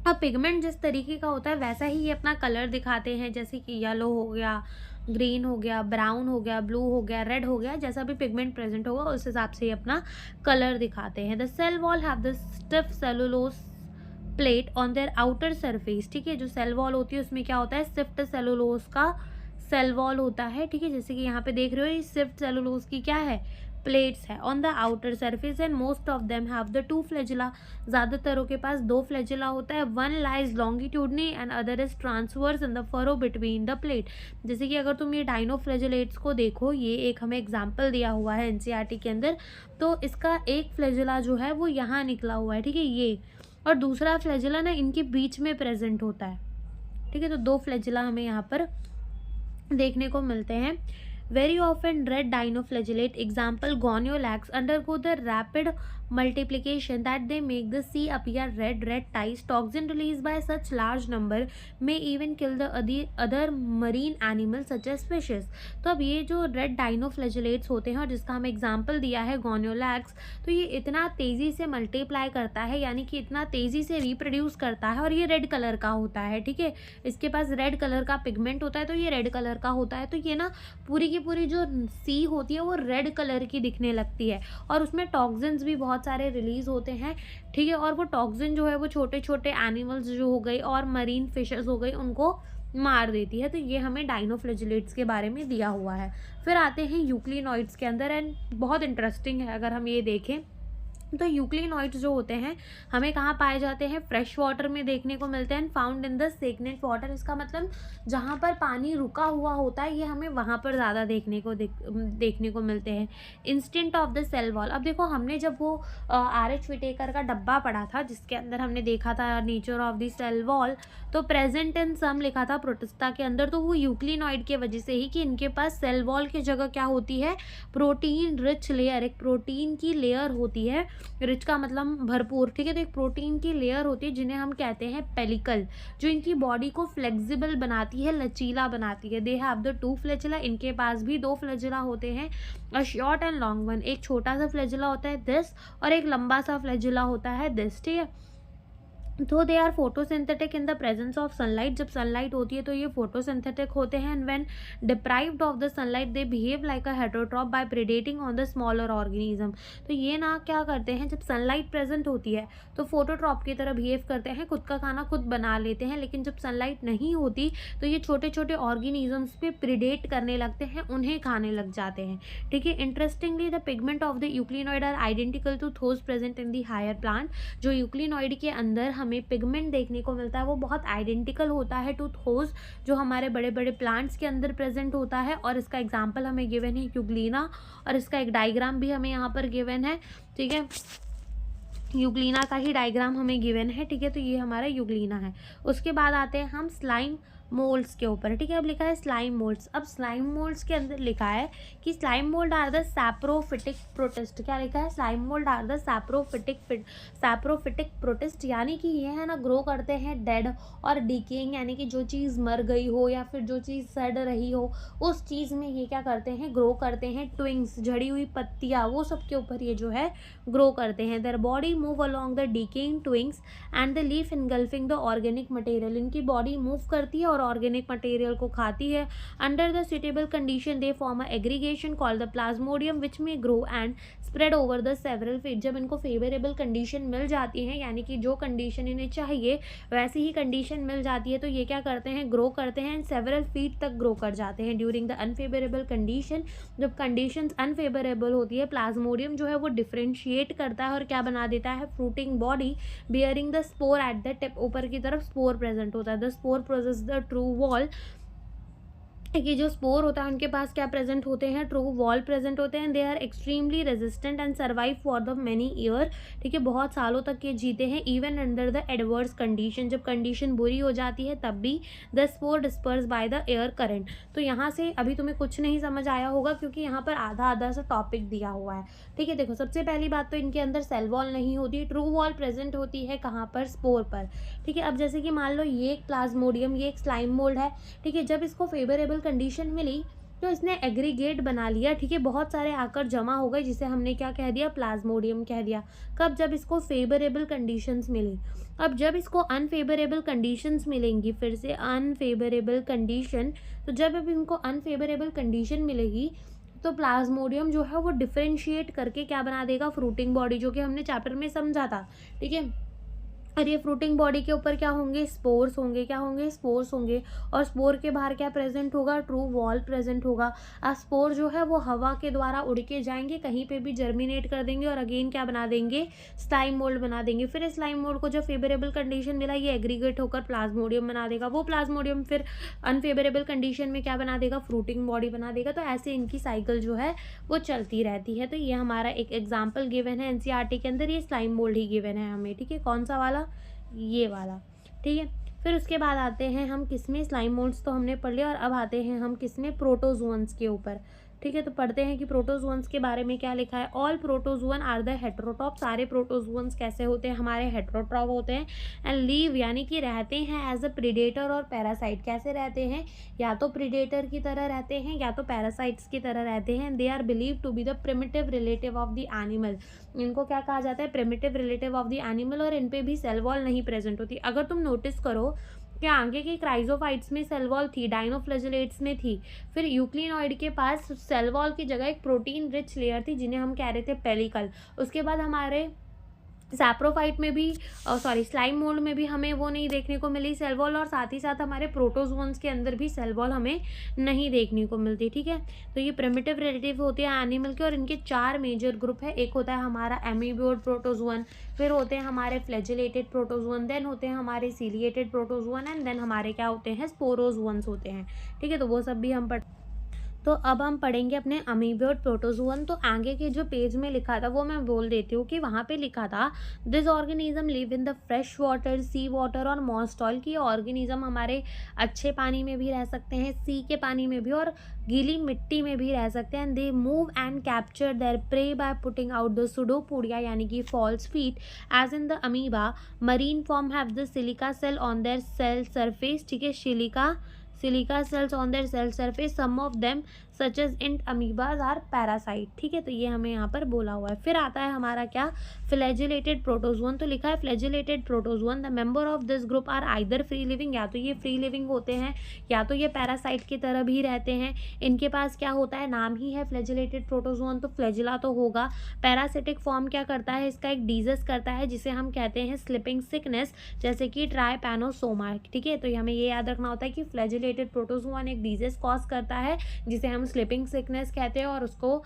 अब पिगमेंट जिस तरीके का होता है वैसा ही ये अपना कलर दिखाते हैं, जैसे कि येलो हो गया, ग्रीन हो गया, ब्राउन हो गया, ब्लू हो गया, रेड हो गया. जैसा भी पिगमेंट प्रेजेंट होगा उस हिसाब से ये अपना कलर दिखाते हैं. The cell wall have the stiff cellulose plate on their outer surface. ठीक है, जो सेल वॉल होती है उसमें क्या होता है, स्टिफ सेलुलोज का सेल वॉल होता है. ठीक है, जैसे कि यहाँ पे देख रहे हो ये स्टिफ सेलुलोज की क्या है, प्लेट्स है on the outer surface. And most of them have the two flagella. ज़्यादातरों के पास दो फ्लैजिला होता है. One lies longitudinally and other is transverse in the furrow between the plate. जैसे कि अगर तुम ये डाइनोफ्लैजिलेट्स को देखो, ये एक हमें एग्जाम्पल दिया हुआ है एनसीईआरटी के अंदर. तो इसका एक फ्लैजिला जो है वो यहाँ निकला हुआ है. ठीक है, ये और दूसरा फ्लैजिला ना इनके बीच में प्रेजेंट होता है. ठीक है, तो दो फ्लैजिला हमें यहाँ पर देखने को मिलते हैं। Very often red dinoflagellate, example goniolacs, undergo the rapid multiplication that they make the sea appear red. Red tides, toxin released by such large number may even kill the other marine animals such as fishes. तो अब ये जो रेड डाइनोफ्लैजेलेट्स होते हैं और जिसका हमें एग्जाम्पल दिया है गोनियोलैक्स, तो ये इतना तेज़ी से मल्टीप्लाई करता है, यानी कि इतना तेज़ी से रिप्रोड्यूस करता है, और ये रेड कलर का होता है। ठीक है, इसके पास रेड कलर का पिगमेंट होता है, तो ये रेड कलर का होता है। तो ये ना पूरी की पूरी जो सी होती है वो रेड कलर की दिखने लगती है, और उसमें टॉक्सिन्स भी बहुत सारे रिलीज होते हैं। ठीक है, और वो टॉक्सिन जो है वो छोटे छोटे एनिमल्स जो हो गए और मरीन फिशेस हो गई उनको मार देती है। तो ये हमें डाइनोफ्लैजेलेट्स के बारे में दिया हुआ है। फिर आते हैं यूक्लिनॉइड्स के अंदर, एंड बहुत इंटरेस्टिंग है अगर हम ये देखें तो यूक्लिनॉइड्स जो होते हैं हमें कहाँ पाए जाते हैं, फ्रेश वाटर में देखने को मिलते हैं, फाउंड इन द स्टेग्नेंट वाटर। इसका मतलब जहाँ पर पानी रुका हुआ होता है ये हमें वहाँ पर ज़्यादा देखने को मिलते हैं। Instant of the cell wall, अब देखो हमने जब वो RH विटेकर का डब्बा पढ़ा था जिसके अंदर हमने देखा था nature of the cell wall, तो प्रेजेंट इन सम लिखा था प्रोटिस्टा के अंदर, तो वो यूक्लिनॉइड की वजह से ही कि इनके पास सेल वॉल की जगह क्या होती है, प्रोटीन रिच लेयर, एक प्रोटीन की लेयर होती है। रिच का मतलब भरपूर। ठीक है, तो एक प्रोटीन की लेयर होती है जिन्हें हम कहते हैं पेलिकल, जो इनकी बॉडी को फ्लेक्सिबल बनाती है, लचीला बनाती है। दे हैव द 2 फ्लैजेला, इनके पास भी 2 फ्लैजेला होते हैं, a short and long one. एक छोटा सा फ्लैजेला होता है दिस, और एक लंबा सा फ्लैजेला होता है दिस। ठीक है, तो they are photosynthetic in the presence of sunlight, जब सनलाइट होती है तो ये फोटोसिंथेटिक होते हैं। And when deprived of the sunlight they behave like a heterotroph by predating on the smaller organism. तो ये ना क्या करते हैं, जब सनलाइट प्रेजेंट होती है तो फोटोट्रॉप की तरह बिहेव करते हैं, खुद का खाना खुद बना लेते हैं। लेकिन जब सनलाइट नहीं होती तो ये छोटे छोटे ऑर्गेनिजम्स पे प्रिडेट करने लगते हैं, उन्हें खाने लग जाते हैं। ठीक है, interestingly the pigment of the euglenoid are identical to those present in the higher plant. जो यूक्लिनॉइड के अंदर हमें पिगमेंट देखने को मिलता है वो बहुत आइडेंटिकल होता है टू थोज जो हमारे बड़े बड़े प्लांट्स के अंदर प्रेजेंट होता है। और इसका एग्जाम्पल हमें गिवन है यूग्लिना, और इसका एक डायग्राम भी हमें यहाँ पर गिवन है। ठीक है, यूग्लिना का ही डायग्राम हमें गिवन है। ठीक है, तो ये हमारा यूग्लिना है। उसके बाद आते हैं हम स्लाइम मोल्ड्स के ऊपर। ठीक है, अब लिखा है स्लाइम मोल्ड्स। अब स्लाइम मोल्ड्स के अंदर लिखा है कि slime mould are the saprophytic protist. क्या लिखा है, slime mould are the saprophytic protist, यानी कि ये है ना ग्रो करते हैं डेड और डिकेइंग, यानी कि जो चीज़ मर गई हो या फिर जो चीज़ सड़ रही हो उस चीज़ में ये क्या करते हैं, ग्रो करते हैं। ट्विंग्स, झड़ी हुई पत्तियाँ, वो सब के ऊपर ये जो है ग्रो करते हैं। Their body move along the decaying twigs and the leaf engulfing the organic material. इनकी बॉडी मूव करती है और ऑर्गेनिक मटेरियल को खाती है। Under the suitable condition they form a aggregation called the plasmodium which may grow and spread over the several feet. जब इनको फेवरेबल कंडीशन मिल जाती है, यानी कि जो कंडीशन इन्हें चाहिए वैसी ही कंडीशन मिल जाती है, तो ये क्या करते हैं, ग्रो करते हैं एंड सेवरल फीट तक ग्रो कर जाते हैं। ड्यूरिंग द अनफेवरेबल कंडीशन, जब कंडीशन अनफेवरेबल होती है, प्लाज्मोडियम जो है वो डिफ्रेंशिएट करता है और क्या बना देता है, fruiting body bearing the spore at the tip. ऊपर की तरफ स्पोर प्रेजेंट होता है। The spore process the true wall, कि जो स्पोर होता है उनके पास क्या प्रेजेंट होते हैं, ट्रू वॉल प्रेजेंट होते हैं। They are extremely resistant and survive for the many year. ठीक है, बहुत सालों तक ये जीते हैं। Even under the adverse condition, जब कंडीशन बुरी हो जाती है तब भी the spore disperse by the air current. तो यहाँ से अभी तुम्हें कुछ नहीं समझ आया होगा क्योंकि यहाँ पर आधा आधा सा टॉपिक दिया हुआ है। ठीक है, देखो सबसे पहली बात तो इनके अंदर सेल वॉल नहीं होती, ट्रू वॉल प्रेजेंट होती है कहाँ पर, स्पोर पर। ठीक है, अब जैसे कि मान लो ये एक प्लाज्मोडियम, ये एक स्लाइम मोल्ड है। ठीक है, जब इसको फेवरेबल कंडीशन मिली तो इसने एग्रीगेट बना लिया। ठीक है, बहुत सारे आकर जमा हो गए जिसे हमने क्या कह दिया, प्लाज्मोडियम कह दिया। कब, जब इसको फेवरेबल कंडीशंस मिली। अब जब इसको अनफेवरेबल कंडीशंस मिलेंगी, फिर से अनफेवरेबल कंडीशन, तो जब अब इनको अनफेवरेबल कंडीशन मिलेगी तो प्लाज्मोडियम जो है वो डिफरेंशिएट करके क्या बना देगा, फ्रूटिंग बॉडी, जो कि हमने चैप्टर में समझा था। ठीक है, और ये फ्रूटिंग बॉडी के ऊपर क्या होंगे, स्पोर्स होंगे। क्या होंगे, स्पोर्स होंगे। और स्पोर के बाहर क्या प्रेजेंट होगा, ट्रू वॉल प्रेजेंट होगा। अब स्पोर जो है वो हवा के द्वारा उड़ के जाएंगे, कहीं पे भी जर्मिनेट कर देंगे और अगेन क्या बना देंगे, स्लाइम मोल्ड बना देंगे। फिर स्लाइम मोल्ड को जब फेवरेबल कंडीशन मिला ये एग्रीगेट होकर प्लाज्मोडियम बना देगा। वो प्लाज्मोडियम फिर अनफेवरेबल कंडीशन में क्या बना देगा, फ्रूटिंग बॉडी बना देगा। तो ऐसे इनकी साइकिल जो है वो चलती रहती है। तो ये हमारा एक एग्जाम्पल गिवन है एनसीईआरटी के अंदर, ये स्लाइम मोल्ड ही गिवन है हमें। ठीक है, कौन सा वाला, ये वाला। ठीक है, फिर उसके बाद आते हैं हम किसमें, स्लाइम मोल्ड्स तो हमने पढ़ लिया, और अब आते हैं हम किसमें, प्रोटोजोअन्स के ऊपर। ठीक है, तो पढ़ते हैं कि प्रोटोजोअन्स के बारे में क्या लिखा है। ऑल प्रोटोजोअन आर द हेटेरोट्रॉप, सारे प्रोटोजोअन्स कैसे होते हैं, हमारे हेटेरोट्रॉप होते हैं। एंड लीव यानी कि रहते हैं एज अ प्रीडेटर और पैरासाइट, कैसे रहते हैं, या तो प्रीडेटर की तरह रहते हैं या तो पैरासाइट्स की तरह रहते हैं। They are believe to be the primitive relative of the animal, इनको क्या कहा जाता है, primitive relative of the animal, और इन पे भी सेल वॉल नहीं प्रेजेंट होती। अगर तुम नोटिस करो कि आगे के क्राइजोफाइट्स में सेल वॉल थी, डाइनोफ्लैजेलेट्स में थी, फिर यूक्लिनॉइड के पास सेल वॉल की जगह एक प्रोटीन रिच लेयर थी जिन्हें हम कह रहे थे पेलिकल। उसके बाद हमारे सैप्रोफाइट में भी स्लाइम मोल्ड में भी हमें वो नहीं देखने को मिली सेल वॉल, और साथ ही साथ हमारे प्रोटोजोन्स के अंदर भी सेल वॉल हमें नहीं देखने को मिलती। ठीक है, तो ये प्रिमिटिव रिलेटिव होते हैं एनिमल के, और इनके 4 मेजर ग्रुप है। एक होता है हमारा एमीबियोट प्रोटोजोअन, फिर होते हैं हमारे फ्लैजेलेटेड प्रोटोजोअन, देन होते हैं हमारे सीलिएटेड प्रोटोजोअन, एंड देन हमारे क्या होते हैं, स्पोरोजोअन्स होते हैं। ठीक है, तो वो सब भी हम पढ़। तो अब हम पढ़ेंगे अपने अमीबियोट प्रोटोजोअन। तो आगे के जो पेज में लिखा था वो मैं बोल देती हूँ कि वहाँ पे लिखा था this organism live in the fresh water, sea water और मॉइस्ट ऑयल, की ऑर्गेनिज्म हमारे अच्छे पानी में भी रह सकते हैं, सी के पानी में भी, और गीली मिट्टी में भी रह सकते हैं। And they move and capture their prey by putting out the pseudopodia यानी कि false feet, as in the amoeba marine form have the silica cell on their cell surface. ठीक है, silica cells on their cell surface, some of them such as entamoebas are parasite. ठीक है, तो ये हमें यहाँ पर बोला हुआ है। फिर आता है हमारा क्या, फ्लैजिलेटेड प्रोटोजोअन। तो लिखा है flagellated protozoan the member of this group are either free living, या तो ये फ्री लिविंग होते हैं या तो ये पैरासाइट की तरह भी रहते हैं। इनके पास क्या होता है, नाम ही है फ्लैजिलेटेड प्रोटोजोअन, तो फ्लैजिला तो होगा। पैरासिटिक फॉर्म क्या करता है, इसका एक डिजीज करता है जिसे हम कहते हैं स्लिपिंग सिकनेस, जैसे कि ट्राइपैनोसोमा। ठीक है, तो हमें ये याद रखना होता है कि फ्लैजिलेटेड प्रोटोजोअन एक डिजीज कॉज करता है जिसे हम स्लिपिंग सिकनेस कहते हैं, और उसको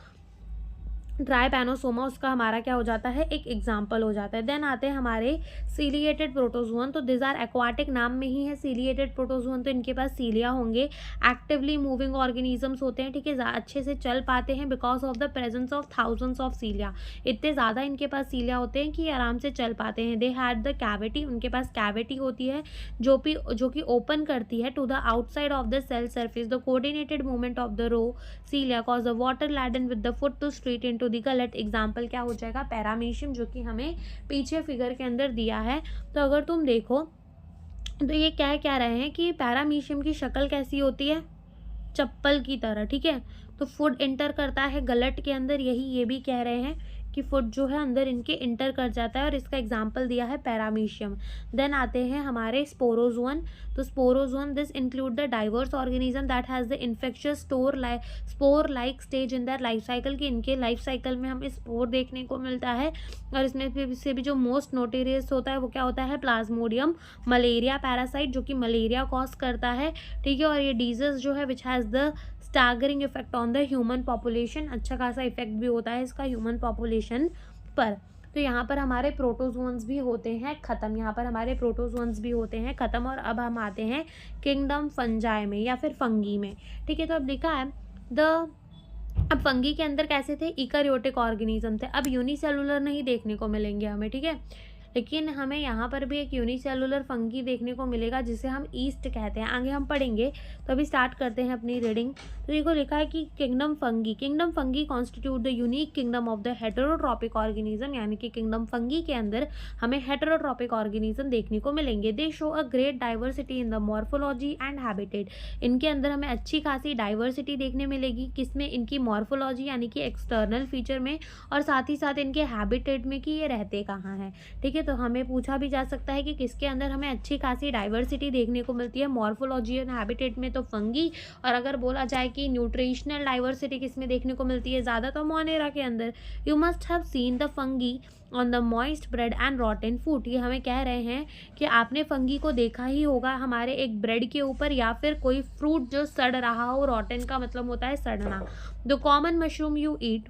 ट्राइपैनोसोमा उसका हमारा क्या हो जाता है, एक एग्जाम्पल हो जाता है। देन आते हैं हमारे सीलिएटेड प्रोटोजोअन। तो दिस आर एक्वाटिक, नाम में ही है सीलिएटेड प्रोटोजोअन, तो इनके पास सीलिया होंगे। एक्टिवली मूविंग ऑर्गेनिजम्स होते हैं। ठीक है, अच्छे से चल पाते हैं because of the presence of thousands of सीलिया, इतने ज़्यादा इनके पास सीलिया होते हैं कि आराम से चल पाते हैं। दे हैड द कैविटी, उनके पास कैविटी होती है जो कि ओपन करती है to the outside of the cell surface. The coordinated movement of the row cilia cause the water laden with the food to straight into the gullet. Example क्या हो जाएगा, पैरामीशियम, जो कि हमें पीछे फिगर के अंदर दिया है। तो अगर तुम देखो तो ये क्या रहे हैं कि पैरामीशियम की शक्ल कैसी होती है, चप्पल की तरह। ठीक है, तो फुट इंटर करता है गलट के अंदर, यही ये भी कह रहे हैं कि फुट जो है अंदर इनके इंटर कर जाता है, और इसका एग्जाम्पल दिया है पैरामीशियम। देन आते हैं हमारे स्पोरोजोअन। तो sporozoan this include the diverse organism that has the infectious spore like stage in that life cycle, की इनके लाइफ साइकिल में हमें स्पोर देखने को मिलता है। और इसमें से भी जो मोस्ट नोटेरियस होता है वो क्या होता है, प्लाज्मोडियम मलेरिया पैरासाइट, जो कि मलेरिया कॉज करता है। ठीक है, और ये डिजीज जो है which has the staggering effect on the human population, अच्छा खासा इफेक्ट भी होता है इसका ह्यूमन पॉपुलेशन पर। तो यहाँ पर हमारे प्रोटोजोन्स भी होते हैं ख़त्म, यहाँ पर हमारे प्रोटोजोन्स भी होते हैं ख़त्म। और अब हम आते हैं किंगडम फंजाई में या फिर फंगी में। ठीक है, तो अब लिखा है अब फंगी के अंदर कैसे थे, इकारियोटिक ऑर्गेनिज्म थे। अब यूनिसेलुलर नहीं देखने को मिलेंगे हमें। ठीक है, लेकिन हमें यहाँ पर भी एक यूनिसेलुलर फंगी देखने को मिलेगा जिसे हम ईस्ट कहते हैं, आगे हम पढ़ेंगे। तो अभी स्टार्ट करते हैं अपनी रीडिंग। तो देखो लिखा है कि kingdom fungi constitute the unique kingdom of the heterotrophic organism, यानी कि किंगडम फंगी के अंदर हमें हेटेरोट्रॉपिक ऑर्गेनिज्म देखने को मिलेंगे। दे show a great diversity in the morphology and habitat, इनके अंदर हमें अच्छी खासी डाइवर्सिटी देखने मिलेगी, किसमें, इनकी मॉर्फोलॉजी यानी कि एक्सटर्नल फीचर में, और साथ ही साथ इनके हैबिटेट में कि ये रहते कहाँ हैं। ठीक है, तो हमें पूछा भी जा सकता है कि किसके अंदर हमें अच्छी खासी डाइवर्सिटी देखने को मिलती है, मॉर्फोलॉजी एंड हैबिटेट में तो फंगी, और अगर बोला जाए कि न्यूट्रिशनल डाइवर्सिटी किसमें देखने को मिलती है ज़्यादा, तो मोनेरा के अंदर। You must have seen the fungi on the moist bread and रॉटन food, ये हमें कह रहे हैं कि आपने फंगी को देखा ही होगा हमारे एक ब्रेड के ऊपर या फिर कोई फ्रूट जो सड़ रहा हो, रॉटन का मतलब होता है सड़ना। The common mushroom you eat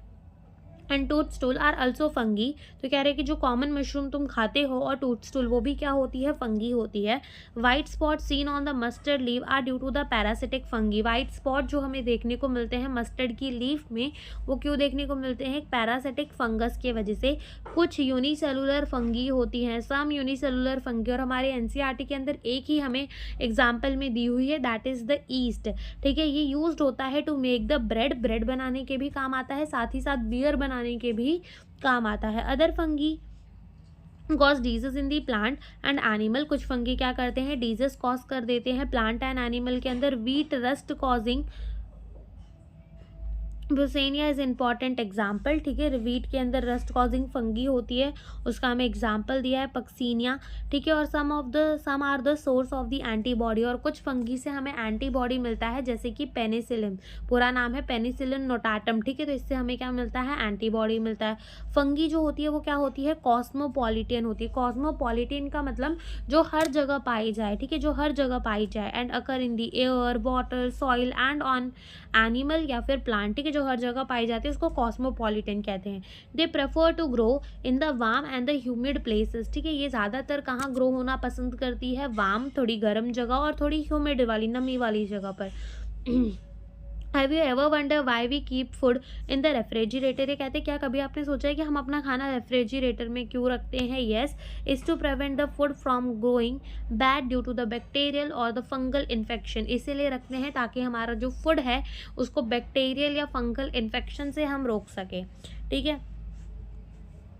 and toadstool are also fungi. तो कह रहे हैं कि जो कॉमन मशरूम तुम खाते हो और टूथ स्टूल वो भी क्या होती है, फंगी होती है। White spot seen on the mustard leave are due to the parasitic fungi. White spot जो हमें देखने को मिलते हैं मस्टर्ड की लीफ में, वो क्यों देखने को मिलते हैं, एक पैरासिटिक फंगस की वजह से। कुछ यूनिसेलुलर फंगी होती हैं, सम यूनिसेलुलर फंगी, और हमारे एनसीईआरटी के अंदर एक ही हमें एग्जाम्पल में दी हुई है, दैट इज द ईस्ट। ठीक है, ये यूज होता है to make the bread, bread बनाने के भी काम आता है, साथ ही साथ बियर बनाने के भी काम आता है। Other fungi cause disease in the plant and animal. कुछ फंगी क्या करते हैं, डिजीज कॉज कर देते हैं प्लांट एंड एनिमल के अंदर। Wheat rust causing Puccinia is important example. ठीक है, वीट के अंदर रस्ट कॉजिंग फंगी होती है, उसका हमें एग्जाम्पल दिया है पक्सीनिया। ठीक है, और some are the source of the antibody. और कुछ फंगी से हमें एंटीबॉडी मिलता है, जैसे कि पेनिसिलिन, पूरा नाम है पेनिसिलिन नोटाटम। ठीक है, तो इससे हमें क्या मिलता है, एंटीबॉडी मिलता है। फंगी जो होती है वो क्या होती है, कॉस्मोपॉलिटन होती है। कॉस्मोपॉलिटन का मतलब जो हर जगह पाई जाए। ठीक है, जो हर जगह पाई जाए। And occur in the air, water, soil and on animal या फिर प्लांट। ठीक है, जो हर जगह पाई जाती है उसको कॉस्मोपॉलिटन कहते हैं। They prefer to grow in the warm and the humid places. ठीक है, ये ज़्यादातर कहाँ ग्रो होना पसंद करती है, वार्म थोड़ी गर्म जगह और थोड़ी ह्यूमिड वाली नमी वाली जगह पर। Have you ever wonder why we keep food in the refrigerator. ये कहते हैं क्या कभी आपने सोचा है कि हम अपना खाना रेफ्रिजरेटर में क्यों रखते हैं। Yes, is to prevent the food from growing bad due to the bacterial और द फंगल इन्फेक्शन। इसीलिए रखते हैं ताकि हमारा जो फूड है उसको बैक्टीरियल या फंगल इन्फेक्शन से हम रोक सकें। ठीक है,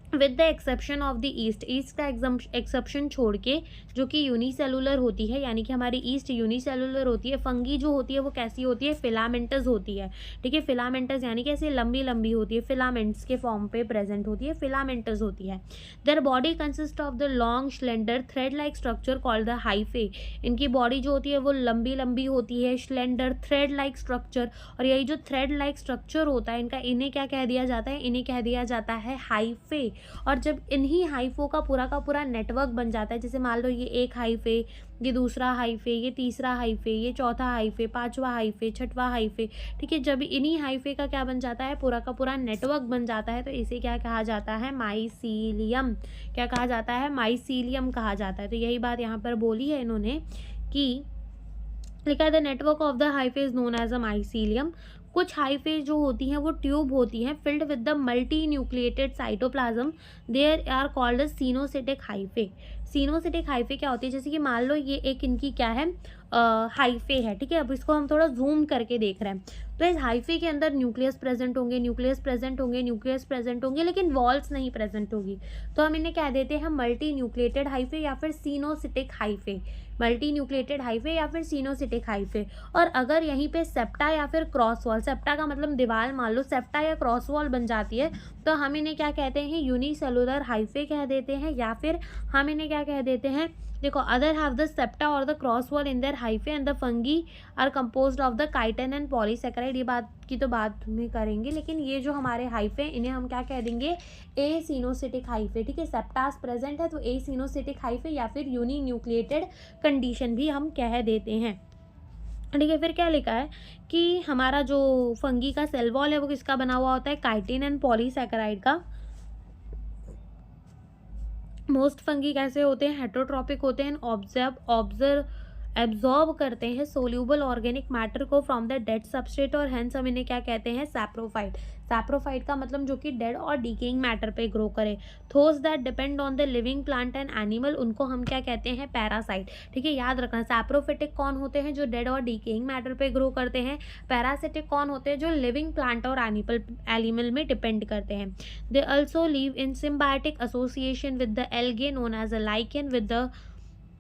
with the exception of the east, east का एक्सेप्शन छोड़ के, जो कि यूनिसेलुलर होती है, यानी कि हमारी ईस्ट यूनिसेलुलर होती है। फंगी जो होती है वो कैसी होती है, फिलामेंटस होती है। ठीक है, फिलामेंटस यानी कि ऐसे लंबी लंबी होती है, फिलामेंट्स के फॉर्म पे प्रेजेंट होती है, फिलामेंटस होती है। Their body consist of the long slender thread like structure called the hyphae. इनकी बॉडी जो होती है वो लंबी लंबी होती है, स्लेंडर थ्रेड लाइक स्ट्रक्चर, और यही जो थ्रेड लाइक स्ट्रक्चर होता है इनका, इन्हें क्या कह दिया जाता है, इन्हें कह दिया जाता है हाइफे। और जब इन्हीं हाइफों का पूरा नेटवर्क बन जाता है, जैसे मान लो ये एक हाइफे, ये दूसरा हाइफे, ये तीसरा हाइफे, ये चौथा हाइफे, पांचवा हाइफे, छठवां हाइफे। ठीक है, जब इन्हीं हाइफे का क्या बन जाता है, पूरा का पूरा नेटवर्क बन जाता है, तो इसे क्या कहा जाता है, माइसीलियम। क्या कहा जाता है, माइसीलियम कहा जाता है। तो यही बात यहाँ पर बोली है इन्होंने कि लिखा है the network of the hyphae is known as a mycelium. कुछ हाइफे जो होती हैं वो ट्यूब होती हैं filled with the multi nucleated cytoplasm, they're are called as coenocytic hyphae. Coenocytic hyphae क्या होती है, जैसे कि मान लो ये एक इनकी क्या है, हाइफे है। ठीक है, अब इसको हम थोड़ा जूम करके देख रहे हैं, तो इस हाइफे के अंदर न्यूक्लियस प्रेजेंट होंगे, न्यूक्लियस प्रेजेंट होंगे, न्यूक्लियस प्रेजेंट होंगे, लेकिन वॉल्स नहीं प्रेजेंट होगी। तो हम इन्हें कह देते हैं मल्टी न्यूक्लिएटेड हाइफे या फिर coenocytic hyphae. Multi nucleated hyphae या फिर सीनोसिटिक हाइफे। और अगर यहीं पे सेप्टा या फिर क्रॉस वॉल, सेप्टा का मतलब दीवार मान लो, सेप्टा या क्रॉस वॉल बन जाती है, तो हम इन्हें क्या कहते हैं, यूनिसेलुलर हाइफे कह देते हैं, या फिर हम इन्हें क्या कह देते हैं, देखो, अदर हैव द सेप्टा और the cross wall in their hyphae and the fungi are composed of the chitin and polysaccharide. ये बात की तो बाद में करेंगे, लेकिन ये जो हमारे हाइफे, इन्हें हम क्या कह देंगे, ए सीनोसिटिक हाइफे। ठीक है, सेप्टास प्रेजेंट है तो ए सीनोसिटिक हाइफे या फिर यूनी न्यूक्लिएटेड कंडीशन भी हम कह देते हैं। ठीक है, फिर क्या लिखा है कि हमारा जो फंगी का सेल वॉल है वो किसका बना हुआ होता है, काइटिन एंड पॉलीसेकेराइड का। मोस्ट फंगी कैसे होते हैं, हेटरोट्रॉपिक होते हैं, एब्जॉर्ब करते हैं सोल्यूबल ऑर्गेनिक मैटर को फ्रॉम द डेड सबस्ट्रेट, और हेंस हम इन्हें क्या कहते हैं, सैप्रोफाइट। सैप्रोफाइट का मतलब जो कि डेड और डिकेइंग मैटर पे ग्रो करे। Those that depend on the living plant and animal, उनको हम क्या कहते हैं, पैरासाइट। ठीक है, याद रखना, सैप्रोफिटिक कौन होते हैं, जो डेड और डिकेइंग मैटर पे ग्रो करते हैं। पैरासिटिक कौन होते हैं, जो लिविंग प्लांट और एनिमल में डिपेंड करते हैं। They also live in symbiotic association with the algae known as a lichen with the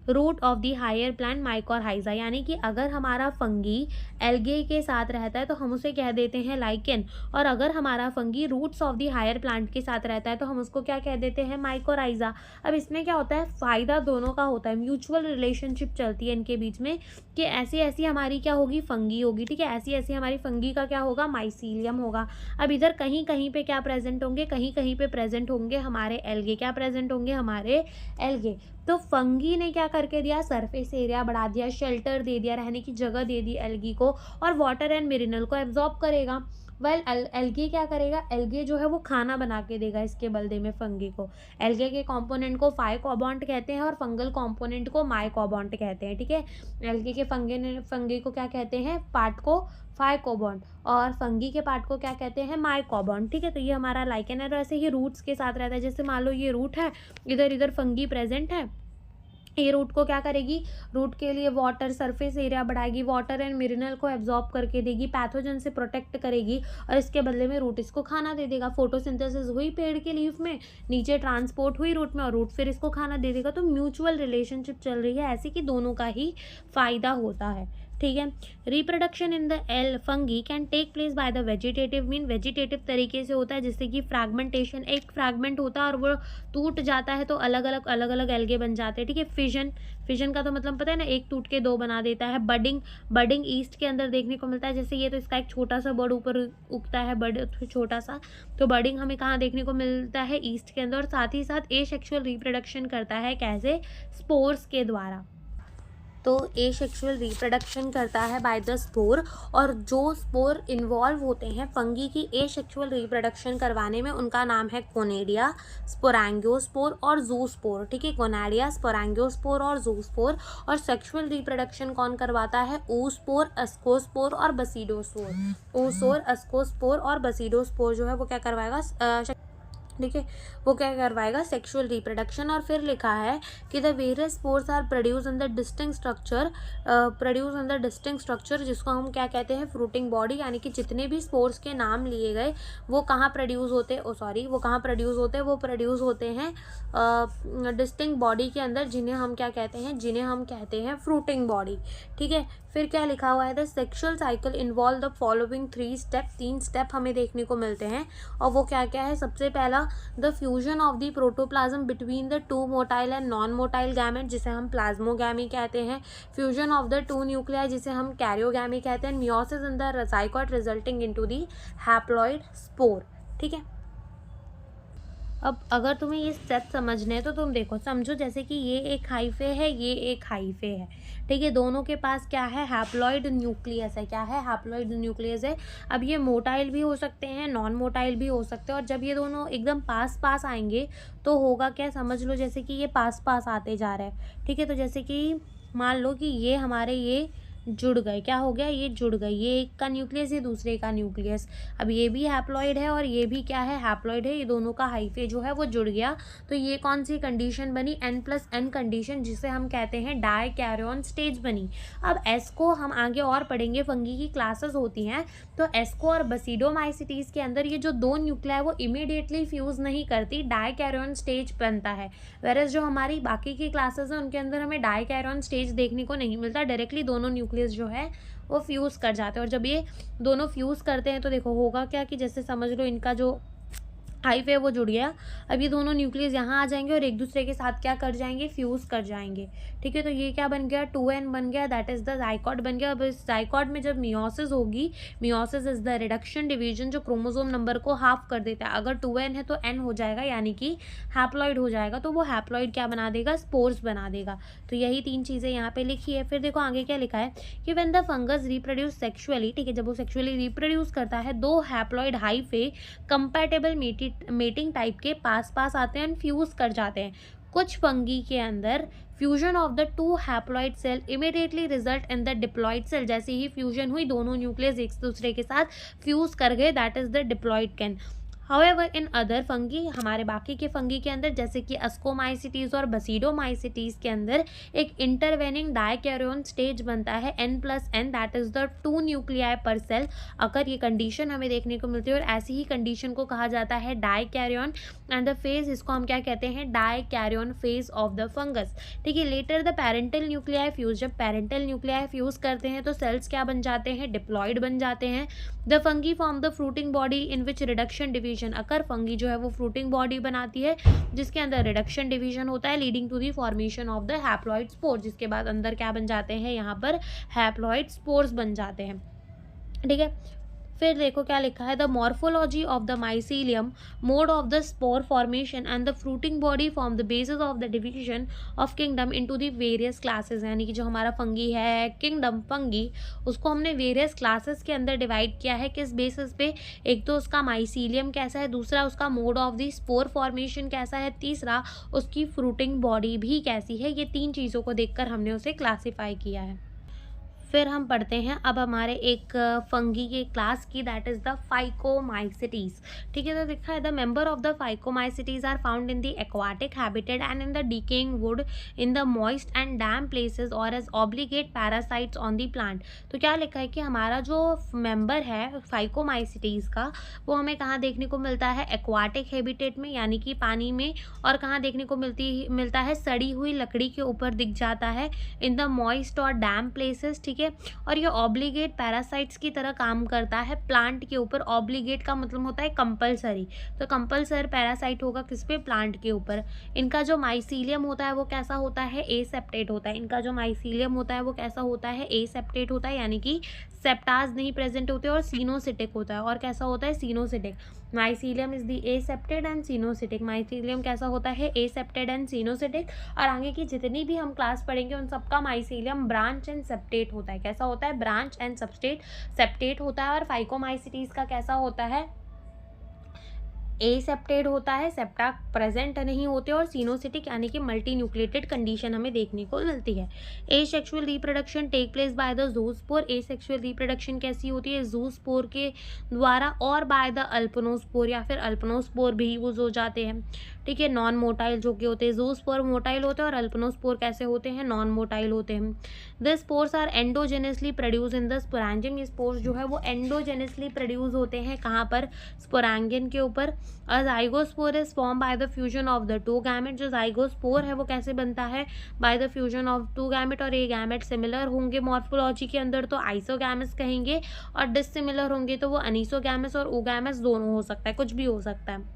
root of the higher plant mycorrhiza. यानी कि अगर हमारा फंगी एल्गे के साथ रहता है तो हम उसे कह देते हैं लाइकेन, और अगर हमारा fungi roots of the higher plant के साथ रहता है तो हम उसको क्या कह देते हैं, माइकोरहाइजा। अब इसमें क्या होता है, फ़ायदा दोनों का होता है, म्यूचुअल रिलेशनशिप चलती है इनके बीच में, कि ऐसी ऐसी हमारी क्या होगी, फंगी होगी। ठीक है, ऐसी ऐसी हमारी फंगी का क्या होगा, माइसीलियम होगा। अब इधर कहीं कहीं पे क्या प्रेजेंट होंगे, कहीं कहीं पे प्रेजेंट होंगे हमारे एल्गे। क्या प्रेजेंट होंगे, हमारे एल्गे। तो फंगी ने क्या करके दिया, सरफेस एरिया बढ़ा दिया, शेल्टर दे दिया, रहने की जगह दे दी एल्गी को, और वाटर एंड मिनरल को एब्जॉर्ब करेगा। वेल एल्गी क्या करेगा, एल्गी जो है वो खाना बना के देगा इसके बदले में फंगी को। एल्गे के कंपोनेंट को फाइकोबॉन्ट कहते हैं और फंगल कंपोनेंट को माइकोबॉन्ट कहते हैं, ठीक है। एल्गे के फंगी को क्या कहते हैं, पार्ट को फाइकोबॉन्ट, और फंगी के पार्ट को क्या कहते हैं, माइकोबॉन्ट, ठीक है। तो ये हमारा लाइकेन है। तो ऐसे ही रूट्स के साथ रहता है, जैसे मान लो ये रूट है, इधर इधर फंगी प्रेजेंट है, ये रूट को क्या करेगी, रूट के लिए वाटर सरफेस एरिया बढ़ाएगी, वाटर एंड मिनरल को एब्जॉर्ब करके देगी, पैथोजन से प्रोटेक्ट करेगी, और इसके बदले में रूट इसको खाना दे देगा। फोटोसिंथेसिस हुई पेड़ के लीफ में, नीचे ट्रांसपोर्ट हुई रूट में, और रूट फिर इसको खाना दे देगा। तो म्यूचुअल रिलेशनशिप चल रही है ऐसी कि दोनों का ही फायदा होता है, ठीक है। Reproduction in the all fungi can take place by the vegetative mean, vegetative तरीके से होता है, जिससे कि फ्रैगमेंटेशन, एक फ्रैगमेंट होता है और वो टूट जाता है तो अलग अलग एल्गे बन जाते हैं, ठीक है। फिजन, फिजन का तो मतलब पता है ना, एक टूट के दो बना देता है। बडिंग, बडिंग ईस्ट के अंदर देखने को मिलता है, जैसे ये तो इसका एक छोटा सा बर्ड ऊपर उगता है, बर्ड छोटा सा, तो बडिंग हमें कहाँ देखने को मिलता है, ईस्ट के अंदर। और साथ ही साथ एसेक्सुअल रिप्रोडक्शन करता है, कैसे, स्पोर्स के द्वारा। तो एसेक्सुअल रिप्रोडक्शन करता है बाय द स्पोर, और जो स्पोर इन्वॉल्व होते हैं फंगी की एसेक्सुअल रिप्रोडक्शन करवाने में, उनका नाम है कोनेडिया, स्पोरैंगियोस्पोर और ज़ूस्पोर, ठीक है। कोनेडिया, स्पोरैंगियोस्पोर और ज़ूस्पोर। और सेक्सुअल रिप्रोडक्शन कौन करवाता है, oospore, ascospore और basidospore। oospore, ascospore और basidospore जो है वो क्या करवाएगा, ठीक है, वो क्या करवाएगा, सेक्सुअल रिप्रोडक्शन। और फिर लिखा है कि the various spores are produce in the distinct structure, जिसको हम क्या कहते हैं, फ्रूटिंग बॉडी। यानी कि जितने भी स्पोर्स के नाम लिए गए वो कहाँ प्रोड्यूस होते हैं, वो कहाँ प्रोड्यूस होते हैं, वो प्रोड्यूस होते हैं डिस्टिंक्ट बॉडी के अंदर, जिन्हें हम क्या कहते हैं, फ्रूटिंग बॉडी, ठीक है। फिर क्या लिखा हुआ है, the sexual cycle involve the following 3 step, 3 step हमें देखने को मिलते हैं, और वो क्या क्या है। सबसे पहला, the fusion of the protoplasm between the 2 motile and non motile gamete, जिसे हम प्लाज्मोगैमी कहते हैं। फ्यूजन ऑफ द 2 न्यूक्लियाई, जिसे हम कैरियोगैमी कहते हैं। Meiosis in the zygote resulting into the haploid spore, ठीक है। अब अगर तुम्हें ये स्टेप समझने हैं तो तुम देखो, समझो जैसे कि ये एक हाइफे है, ये एक हाइफे है, ठीक है। दोनों के पास क्या है, हैप्लॉइड न्यूक्लियस है, क्या है, हैप्लॉइड न्यूक्लियस है। अब ये मोटाइल भी हो सकते हैं, नॉन मोटाइल भी हो सकते हैं, और जब ये दोनों एकदम पास पास आएंगे तो होगा क्या, समझ लो जैसे कि ये पास पास आते जा रहे हैं, ठीक है। तो जैसे कि मान लो कि ये हमारे ये जुड़ गए, क्या हो गया, ये जुड़ गए, ये एक का न्यूक्लियस, ये दूसरे का न्यूक्लियस। अब ये भी हैप्लॉइड है और ये भी क्या है, हैप्लॉइड है, ये दोनों का हाइफे जो है वो जुड़ गया। तो ये कौन सी कंडीशन बनी, N+N कंडीशन, जिसे हम कहते हैं डाइकैरियन स्टेज बनी। अब एस को हम आगे और पढ़ेंगे, फंगी की क्लासेस होती हैं, तो एस्को और बसिडोमाइसिटीज के अंदर ये जो 2 न्यूक्लियाई वो इमीडिएटली फ्यूज नहीं करती, डाइकैरियन स्टेज बनता है। वेरएस जो हमारी बाकी की क्लासेस हैं उनके अंदर हमें डाइकैरियन स्टेज देखने को नहीं मिलता, डायरेक्टली दोनों न्यूक्लियस जो है वो फ्यूज कर जाते हैं। और जब ये दोनों फ्यूज करते हैं तो देखो होगा क्या, कि जैसे समझ लो इनका जो हाइफे वो जुड़ गया, अब ये दोनों न्यूक्लियस यहाँ आ जाएंगे और एक दूसरे के साथ क्या कर जाएंगे, फ्यूज कर जाएंगे, ठीक है। तो ये क्या बन गया, 2N बन गया, दैट इज द ज़ाइगोट बन गया। अब इस ज़ाइगोट में जब मियोसिस होगी, meiosis is the reduction division, जो क्रोमोसोम नंबर को हाफ कर देता है। अगर 2N है तो N हो जाएगा, यानी कि हैप्लॉइड हो जाएगा, तो वो हैप्लॉइड क्या बना देगा, स्पोर्स बना देगा। तो यही 3 चीज़ें यहाँ पे लिखी है। फिर देखो आगे क्या लिखा है कि when the fungus reproduce sexually, ठीक है, जब वो सेक्सुअली रिप्रोड्यूस करता है, 2 haploid hyphae compatible mating type के पास पास आते हैं, फ्यूज कर जाते हैं। कुछ फंगी के अंदर fusion of the 2 haploid cell immediately result in the diploid cell, जैसे ही फ्यूजन हुई दोनों न्यूक्लियस एक दूसरे के साथ फ्यूज कर गए, that is the diploid can. However in other fungi, हमारे बाकी के फंगी के अंदर जैसे कि अस्कोमाइसिटीज और बसिडोमाइसिटीज के अंदर एक इंटरवेनिंग डाइकैरियन स्टेज बनता है, N+N, that is the 2 nuclei पर सेल। अगर ये कंडीशन हमें देखने को मिलती है, और ऐसी ही कंडीशन को कहा जाता है डाइकैरियन, एंड द फेज, इसको हम क्या कहते हैं, dikaryon phase of the fungus, ठीक है। Later the parental nuclei fuse, जब पेरेंटल न्यूक्लियाई फ्यूज करते हैं तो सेल्स क्या बन जाते हैं, डिप्लॉइड बन जाते हैं। The fungi form the fruiting body in which reduction division, occur fungi जो है वो फ्रूटिंग बॉडी बनाती है जिसके अंदर रिडक्शन डिवीजन होता है, leading to the formation of the haploid spore, जिसके बाद अंदर क्या बन जाते हैं, यहाँ पर हैप्लॉइड स्पोर्स बन जाते हैं, ठीक है। फिर देखो क्या लिखा है, the morphology of the mycelium, mode of the spore formation and the fruiting body form the basis of the division of kingdom into the various classes. यानी कि जो हमारा फंगी है, किंगडम फंगी, उसको हमने वेरियस क्लासेस के अंदर डिवाइड किया है। किस बेसिस पे? एक तो उसका माइसीलियम कैसा है, दूसरा उसका mode of the spore formation कैसा है, तीसरा उसकी फ्रूटिंग बॉडी भी कैसी है। ये 3 चीज़ों को देखकर हमने उसे क्लासीफाई किया है। फिर हम पढ़ते हैं अब हमारे एक फंगी के क्लास की, दैट इज द फाइकोमाइसिटीज। ठीक है, तो लिखा है the member of the phycomycetes are found in the aquatic habitat and in the decaying wood in the moist and damp places और as obligate parasites on the plant. तो क्या लिखा है कि हमारा जो मेंबर है फाइकोमाइसिटीज का, वो हमें कहाँ देखने को मिलता है? एक्वाटिक हैबिटेट में, यानी कि पानी में। और कहाँ देखने को मिलता है? सड़ी हुई लकड़ी के ऊपर दिख जाता है, इन द मॉइस्ट और डैम प्लेसेस। ठीक है, और ये ऑब्लिगेट पैरासाइट्स की तरह काम करता है प्लांट के ऊपर। ऑब्लिगेट का मतलब होता है कंपलसरी, तो कंपलसरी पैरासाइट होगा किस पे? प्लांट के ऊपर। इनका जो माइसीलियम होता है वो कैसा होता है? एसेप्टेट होता है। इनका जो माइसीलियम होता है वो कैसा होता है? एसेप्टेट होता है, यानी कि सेप्टास नहीं प्रेजेंट होते, और सीनोसिटिक होता है। और कैसा होता है? Coenocytic. Mycelium is the एसेप्टेड and coenocytic. Mycelium कैसा होता है? एसेप्टेड एंड सीनोसिटिक। और आगे की जितनी भी हम क्लास पढ़ेंगे उन सबका माइसीलियम ब्रांच एंड सेप्टेट होता है। कैसा होता है? ब्रांच एंड सेप्टेट होता है। और फाइकोमाइसिटीज का कैसा होता है? एसेप्टेड होता है, सेप्टा प्रेजेंट नहीं होते, और सीनोसिटिक यानी कि मल्टी न्यूक्लिएटेड कंडीशन हमें देखने को मिलती है। Asexual reproduction take place by the zoospore. Asexual reproduction कैसी होती है? ज़ूस्पोर के द्वारा, और बाय द अल्पनोस्पोर, या फिर अल्पनोस्पोर भी यूज हो जाते हैं। ठीक है, नॉन मोटाइल जो कि होते हैं। ज़ूस्पोर मोटाइल होते हैं और अल्पनोस्पोर कैसे होते हैं? नॉन मोटाइल होते हैं। The spores are endogenously produce in the sporangium. ये स्पोर्स जो है वो एंडोजेनसली प्रोड्यूस होते हैं कहाँ पर? स्पोरेंजियम के ऊपर। A zygospore is form by the fusion of the 2 gamete. जो ज़ाइगोस्पोर है वो कैसे बनता है? By the fusion of 2 gamete. और ये गैमेट सिमिलर होंगे मॉर्फोलॉजी के अंदर तो आइसोगैमस कहेंगे, और डिसिमिलर होंगे तो वो अनीसोगैमस और ओगैमस दोनों हो सकता है, कुछ भी हो सकता है।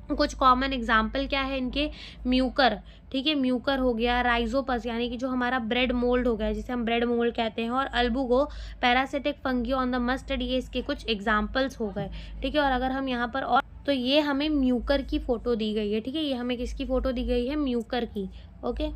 कुछ कॉमन एग्जाम्पल क्या है इनके? म्यूकर। ठीक है, म्यूकर हो गया, राइजोपस यानी कि जो हमारा ब्रेड मोल्ड हो गया, जिसे हम ब्रेड मोल्ड कहते हैं, और Albugo parasitic fungi on the mustard, ये इसके कुछ एग्जाम्पल्स हो गए। ठीक है, और अगर हम यहाँ पर, और तो ये हमें म्यूकर की फोटो दी गई है। ठीक है, ये हमें किसकी फोटो दी गई है? म्यूकर की। ओके,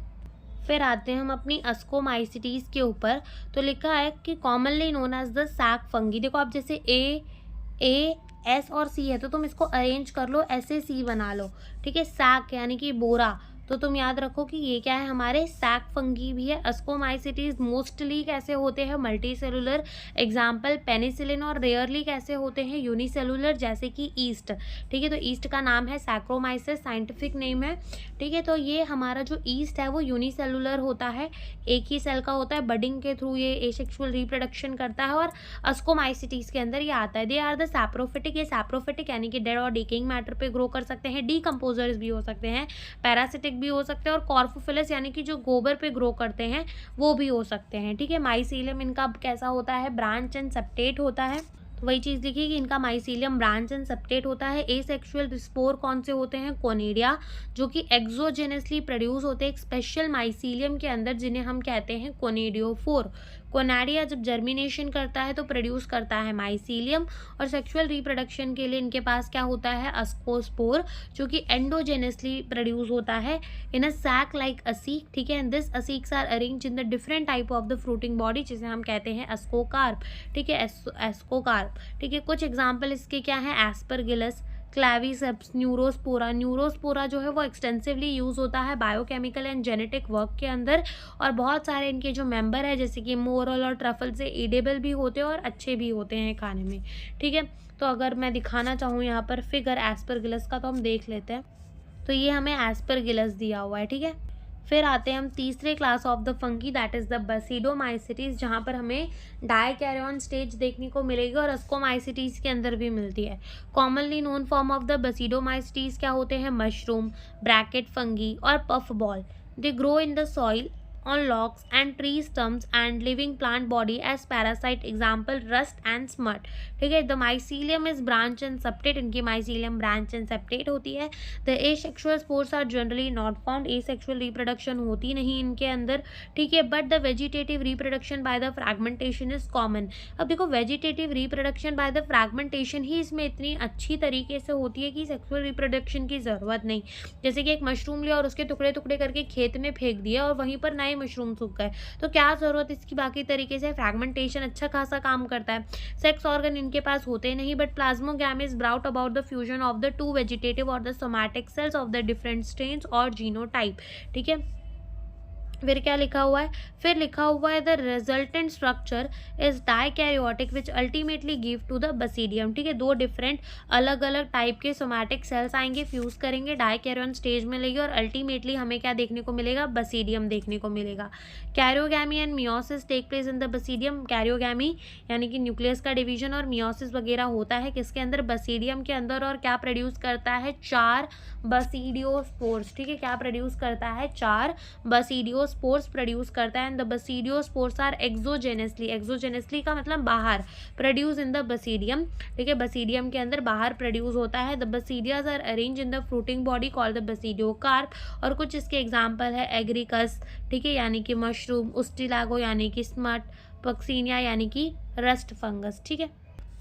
फिर आते हैं हम अपनी अस्कोमाइसिटीज के ऊपर। तो लिखा है कि commonly known as the sac fungi. देखो आप जैसे ए एस और सी है तो तुम इसको अरेंज कर लो, ऐसे सी बना लो। ठीक है, सैक यानी कि बोरा, तो तुम याद रखो कि ये क्या है? हमारे सैक फंगी भी है। अस्कोमाइसिटीज मोस्टली कैसे होते हैं? Multi cellular, example penicillin. और रेयरली कैसे होते हैं? यूनिसेलुलर, जैसे कि ईस्ट। ठीक है, तो ईस्ट का नाम है सैक्रोमाइसिस, साइंटिफिक नेम है। ठीक है, तो ये हमारा जो ईस्ट है वो यूनिसेलुलर होता है, एक ही सेल का होता है। बडिंग के थ्रू ये एसेक्सुअल रिप्रोडक्शन करता है, और अस्कोमाइसिटीज के अंदर ये आता है। They are the saprophytic. ये सैप्रोफिटिक यानी कि डेड और डिकेइंग मैटर पे ग्रो कर सकते हैं। डीकम्पोजर्स भी हो सकते हैं, पैरासिटिक भी हो सकते हैं, और कॉर्फोफिलस यानी कि जो गोबर पे ग्रो करते हैं वो भी हो सकते हैं। ठीक है, माइसीलियम इनका कैसा होता है? ब्रांच एंड सेप्टेट होता है। तो वही चीज़ लिखिए कि इनका माइसीलियम ब्रांच एंड सेप्टेट होता है। एसेक्सुअल स्पोर कौन से होते हैं? कोनिडिया, जो कि एक्सोजेनसली प्रोड्यूस होते हैं एक स्पेशल माइसीलियम के अंदर, जिन्हें हम कहते हैं कोनिडियोफोर। कोनाडिया जब जर्मिनेशन करता है तो प्रोड्यूस करता है माइसीलियम, और सेक्सुअल रिप्रोडक्शन के लिए इनके पास क्या होता है? अस्कोस्पोर, जो कि एंडोजेनसली प्रोड्यूस होता है इन अ सैक लाइक असीक। ठीक है, एंड दिस असीक्स are arrange in the different type of the fruiting body, जिसे हम कहते हैं एस्कोकार्प। ठीक है, एस्कोकार्प। ठीक है, कुछ एग्जाम्पल इसके क्या है? Aspergillus, क्लैविसेप्स, Neurospora. न्यूरोस्पोरा जो है वो एक्सटेंसिवली यूज़ होता है बायोकेमिकल एंड जेनेटिक वर्क के अंदर, और बहुत सारे इनके जो मेंबर है जैसे कि मोरल और ट्रफल से एडेबल भी होते हैं और अच्छे भी होते हैं खाने में। ठीक है, तो अगर मैं दिखाना चाहूँ यहाँ पर फिगर एस्परगिलस का, तो हम देख लेते हैं। तो ये हमें एस्परगिलस दिया हुआ है। ठीक है, फिर आते हैं हम तीसरे class of the fungi, that is the basidiomycetes, जहाँ पर हमें डाइकैरियन स्टेज देखने को मिलेगी और अस्कोमाइसिटीज के अंदर भी मिलती है। Commonly known form of the basidiomycetes क्या होते हैं? मशरूम, ब्रैकेट फंगी और puff ball. They grow in the soil on logs and tree stumps and living plant body as parasite, example rust and smut. ठीक है, the mycelium is branch and septate, इनकी mycelium branch and septate होती है. The asexual spores are generally not found, asexual reproduction होती नहीं इनके अंदर. ठीक है, but the vegetative reproduction by the fragmentation is common. अब देखो vegetative reproduction by the fragmentation ही इसमें इतनी अच्छी तरीके से होती है कि सेक्सुअल रिप्रोडक्शन की ज़रूरत नहीं. जैसे कि एक मशरूम लिया और उसके टुकड़े टुकड़े करके खेत में फेंक दिया और वहीं पर नए मशरूम सूख गए, तो क्या ज़रूरत इसकी बाकी तरीके से. फ्रैगमेंटेशन अच्छा खासा काम करता है. सेक्स ऑर्गन इनके पास होते नहीं, but plasmogamy is brought about the fusion of the two vegetative और the somatic cells of the different strains और जीनोटाइप. ठीक है, फिर क्या लिखा हुआ है, फिर लिखा हुआ है the resultant structure is dikaryotic which ultimately give to the basidium. ठीक है, दो डिफरेंट अलग अलग टाइप के सोमैटिक सेल्स आएंगे, फ्यूज करेंगे, डाइकैरियन स्टेज में लेंगे और अल्टीमेटली हमें क्या देखने को मिलेगा, बसीडियम देखने को मिलेगा. Karyogamy and meiosis take place in the basidium. Karyogamy यानी कि न्यूक्लियस का डिवीजन और मियोसिस वगैरह होता है किसके अंदर, बसीडियम के अंदर. और क्या प्रोड्यूस करता है, 4 बसीडियोस्पोर्स. ठीक है, क्या प्रोड्यूस करता है, 4 बसीडियोस्पोर्स प्रोड्यूस करता है. And the basidiospores are exogenously, exogenously का मतलब बाहर, प्रोड्यूस इन द बसीडियम. ठीक है, बसीडियम के अंदर बाहर प्रोड्यूस होता है. The basidias are arrange in the fruiting body called the basidiocarp. और कुछ इसके एग्जाम्पल है एग्रिकस, ठीक है, यानी कि मशरूम, उस्टिलागो यानी कि स्मट, पक्सीनिया यानी कि रस्ट फंगस. ठीक है,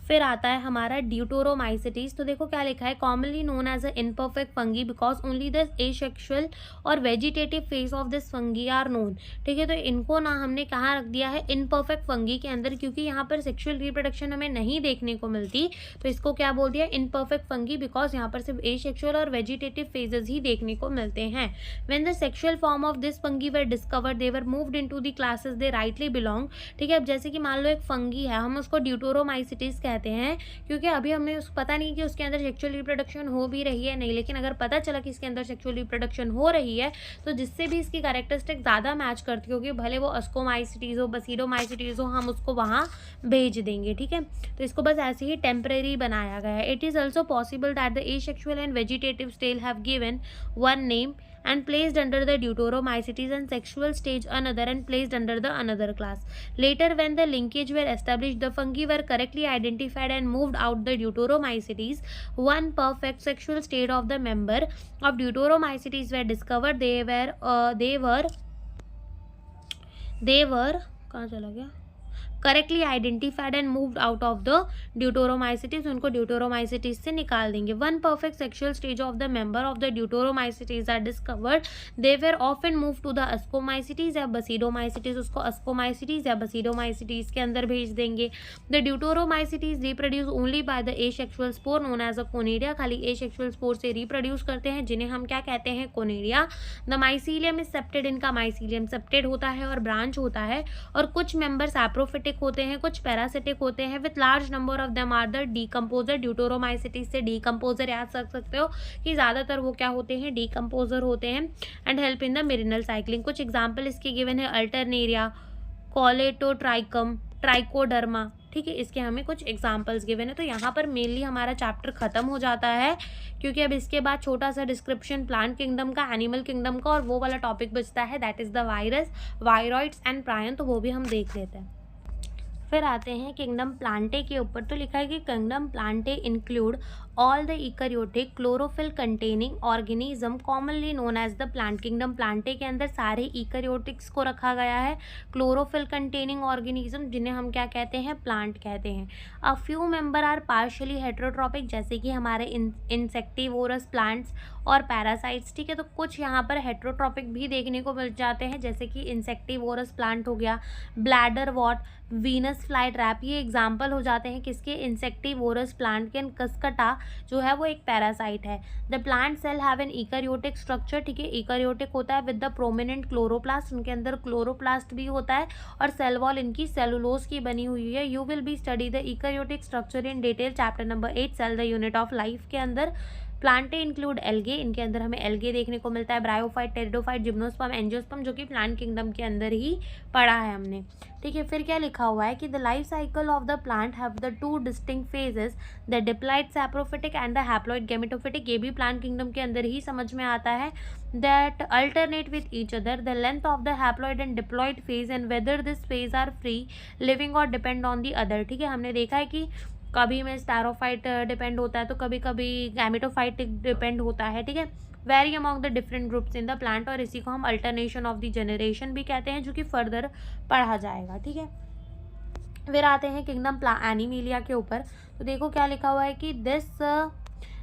फिर आता है हमारा ड्यूटोरोमाइसिटीज. तो देखो क्या लिखा है, commonly known as a imperfect fungi because only the asexual और vegetative phase of this fungi are known. ठीक है, तो इनको ना हमने कहाँ रख दिया है, इनपरफेक्ट फंगी के अंदर, क्योंकि यहाँ पर सेक्सुअल रिप्रोडक्शन हमें नहीं देखने को मिलती, तो इसको क्या बोल दिया, इनपरफेक्ट फंगी, बिकॉज यहाँ पर सिर्फ एसेक्सुअल और वेजिटेटिव फेजेस ही देखने को मिलते हैं. When the sexual form of this fungi were discovered they were moved into the classes they rightly belong. ठीक है, अब जैसे कि मान लो एक फंगी है, हम उसको ड्यूटोरोमाइसिटीज कहते हैं, क्योंकि अभी हमें उस पता नहीं कि उसके अंदर सेक्सुअल रिप्रोडक्शन हो भी रही है नहीं, लेकिन अगर पता चला कि इसके अंदर सेक्सुअल रिप्रोडक्शन हो रही है, तो जिससे भी इसकी कैरेक्टरिस्टिक ज़्यादा मैच करती होगी, भले वो अस्कोमाइसिटीज हो, बसीडोमाइसिटीज हो, हम उसको वहाँ भेज देंगे. ठीक है, तो इसको बस ऐसे ही टेम्परेरी बनाया गया है. It is also possible that the asexual and vegetative stage have given one name and placed under the deuteromycetes and sexual stage another and placed under the another class. Later when the linkage were established, the fungi were correctly identified and moved out the deuteromycetes. One perfect sexual state of the member of deuteromycetes were discovered. They were कहाँ चला गया, correctly identified and moved out of the deuteromycetes. उनको ड्यूटोरोमाइसिटीज से निकाल देंगे. One perfect sexual stage of the member of the deuteromycetes are discovered. They were often move to the ascomycetes या बसीडोमाइसिटीज. उसको अस्कोमाइसिटीज या बसीडोमाइसिटीज के अंदर भेज देंगे. The deuteromycetes reproduce only by the asexual spore known as a conidia. खाली एसेक्सुअल स्पोर से रिप्रोड्यूस करते हैं, जिन्हें हम क्या कहते हैं, conidia. The mycelium is septate. इनका माइसीलियम सेप्टेड होता है और ब्रांच होता है. और कुछ मेंबर सैप्रोफिटिक होते हैं, कुछ पैरासिटिक होते हैं. With large number of them are the decomposer. Deuteromycetes से डीकम्पोजर याद रख सकते हो कि ज्यादातर वो क्या होते हैं, डीकम्पोजर होते हैं. And help in the mineral cycling. कुछ एग्जाम्पल इसके गिवन है, अल्टरनेरिया, कॉलेटोट्राइकम, ट्राइकोडर्मा. ठीक है, इसके हमें कुछ एग्जाम्पल्स गिवन है. तो यहाँ पर मेनली हमारा चैप्टर खत्म हो जाता है, क्योंकि अब इसके बाद छोटा सा डिस्क्रिप्शन प्लांट किंगडम का, एनिमल किंगडम का, और वो वाला टॉपिक बचता है, that is the virus, viroids and prion. तो वो भी हम देख लेते हैं. फिर आते हैं किंगडम प्लांटे के ऊपर. तो लिखा है कि kingdom Plantae include all the eukaryotic chlorophyll containing organism commonly known as the plant. Kingdom Plantae के अंदर सारे इकैरियोटिक्स को रखा गया है, क्लोरोफिल कंटेनिंग ऑर्गेनिज्म, जिन्हें हम क्या कहते हैं, प्लांट कहते हैं. A few member are partially heterotrophic, जैसे कि हमारे इंसेक्टिवोरस प्लांट्स और पैरासाइट्स. ठीक है, तो कुछ यहाँ पर हेटेरोट्रॉपिक भी देखने को मिल जाते हैं, जैसे कि इंसेक्टिवोरस प्लांट हो गया, bladder what, Venus fly trap, ये एग्जाम्पल हो जाते हैं किसके, इंसेक्टिवोरस प्लांट के. कस्कटा जो है वो एक पैरासाइट है. The plant cell have an eukaryotic structure. ठीक है, इकैरियोटिक होता है विद द प्रोमिनेंट क्लोरोप्लास्ट. उनके अंदर क्लोरोप्लास्ट भी होता है और सेल वॉल इनकी सेलुलोज की बनी हुई है. You will be study the eukaryotic structure in detail chapter number 8 cell the unit of life के अंदर. प्लांटे इंक्लूड एल्गे, इनके अंदर हमें एल्गे देखने को मिलता है, ब्रायोफाइट, टेरिडोफाइट, जिम्नोस्पर्म, एंजियोस्पर्म, जो कि प्लांट किंगडम के अंदर ही पढ़ा है हमने, ठीक है। फिर क्या लिखा हुआ है कि the life cycle of the plant have the two distinct phases, the diploid saprophytic and the haploid gametophytic, ये भी प्लांट किंगडम के अंदर ही समझ में आता है, that alternate with each other, the length of the haploid and diploid phase and whether this phase are free living or depend on the other, ठीक है। हमने देखा है कि कभी में स्पैरोफाइट डिपेंड होता है तो कभी कभी गैमेटोफाइट डिपेंड होता है, ठीक है। Very among the different groups in the plant, और इसी को हम अल्टरनेशन ऑफ द जनरेशन भी कहते हैं, जो कि फर्दर पढ़ा जाएगा, ठीक है। फिर आते हैं किंगडम एनिमेलिया के ऊपर। तो देखो क्या लिखा हुआ है कि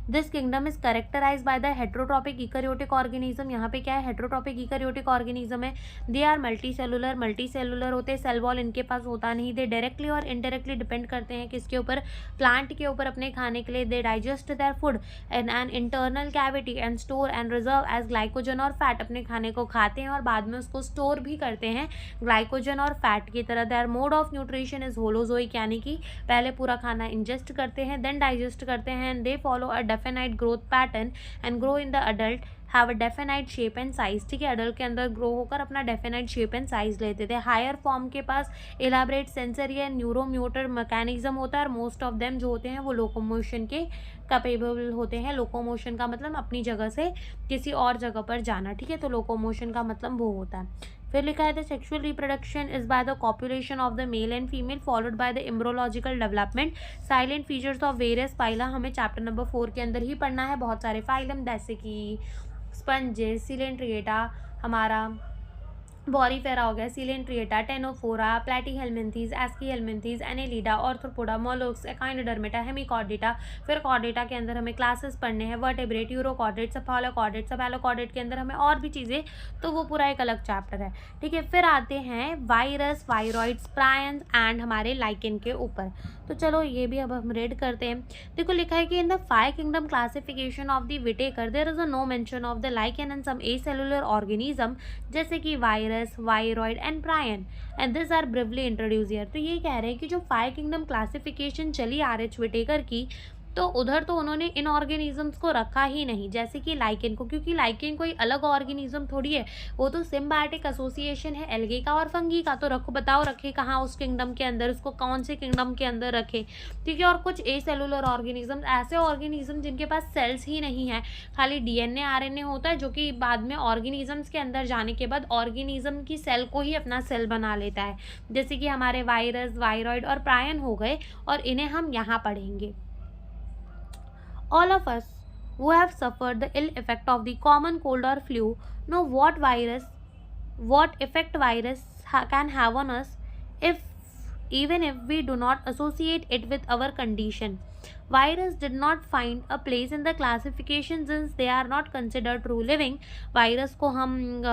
this kingdom is characterize by the heterotrophic eukaryotic organism. यहाँ पे क्या है, हेट्रोट्रॉपिक इकैरियोटिक ऑर्गेनिज्म है। दे आर मल्टी सेलुलर होते हैं, सेल वॉल इनके पास होता नहीं। दे डायरेक्टली और इनडायरेक्टली डिपेंड करते हैं किसके ऊपर, प्लांट के ऊपर अपने खाने के लिए। They digest their food in an internal cavity and store and reserve as glycogen और फैट, अपने खाने को खाते हैं और बाद में उसको स्टोर भी करते हैं ग्लाइकोजन और फैट की तरह। Their mode of nutrition is holozoic, यानी कि पहले पूरा खाना इंजेस्ट करते हैं, देन डाइजेस्ट करते हैं, and they follow a definite growth pattern and grow in the adult have a definite shape and size, ठीक है। अडल्ट के अंदर ग्रो होकर अपना डेफिनाइट शेप एंड साइज लेते थे। हायर फॉर्म के पास इलाबरेट सेंसरी एंड न्यूरोम्यूटर मैकेनिज्म होता है, और मोस्ट ऑफ देम जो होते हैं वो लोकोमोशन के कैपेबल होते हैं। लोकोमोशन का मतलब अपनी जगह से किसी और जगह पर जाना, ठीक है, तो लोकोमोशन का मतलब वो होता है। फिर लिखा है the sexual reproduction is by the copulation of the male and female followed by the embryological development. Salient features of various phyla हमें चैप्टर नंबर 4 के अंदर ही पढ़ना है। बहुत सारे फाइलम जैसे कि स्पंजेस, सिलेंट्रिएटा, हमारा बॉरीफेरा हो गया, Coelenterata, Ctenophora, Platyhelminthes, Aschelminthes, Annelida, Arthropoda, mollusc, Echinodermata, Hemichordata. फिर कॉर्डेटा के अंदर हमें क्लासेस पढ़ने हैं, वर्टेब्रेट, यूरोकॉर्डेट, सेफालोकॉर्डेट, सेफालोकॉर्डेट के अंदर हमें और भी चीज़ें, तो वो पूरा एक अलग चैप्टर है, ठीक है। फिर आते हैं वायरस, वायरॉइड्स, प्रायंस एंड हमारे लाइकेन के ऊपर। तो चलो ये भी अब हम रीड करते हैं। देखो लिखा है कि in the 5 kingdom classification of the Whittaker there is a no mention of the lichen and some acellular organism, जैसे कि virus, viroid and prion, and this are briefly introduce here. तो ये कह रहे हैं कि जो 5 किंगडम क्लासिफिकेशन चली आर.एच. विटेकर की, तो उधर तो उन्होंने इन ऑर्गेनिजम्स को रखा ही नहीं, जैसे कि लाइकेन को, क्योंकि लाइकेन कोई अलग ऑर्गेनिज्म थोड़ी है, वो तो सिम्बायोटिक एसोसिएशन है एल्गे का और फंगी का। तो रखो, बताओ रखे कहाँ उस किंगडम के अंदर, उसको कौन से किंगडम के अंदर रखे, ठीक है। और कुछ ए सेलुलर ऑर्गेनिज्म, ऐसे ऑर्गेनिज्म जिनके पास सेल्स ही नहीं है, खाली डीएनए आरएनए होता है, जो कि बाद में ऑर्गेनिजम्स के अंदर जाने के बाद ऑर्गेनिज्म की सेल को ही अपना सेल बना लेता है, जैसे कि हमारे वायरस, वायरॉइड और प्रायन हो गए, और इन्हें हम यहाँ पढ़ेंगे। All of us who have suffered the ill effect of the common cold or flu know what effect virus can have on us, if even if we do not associate it with our condition. Virus did not find a place in the classification since they are not considered true living. Virus को हम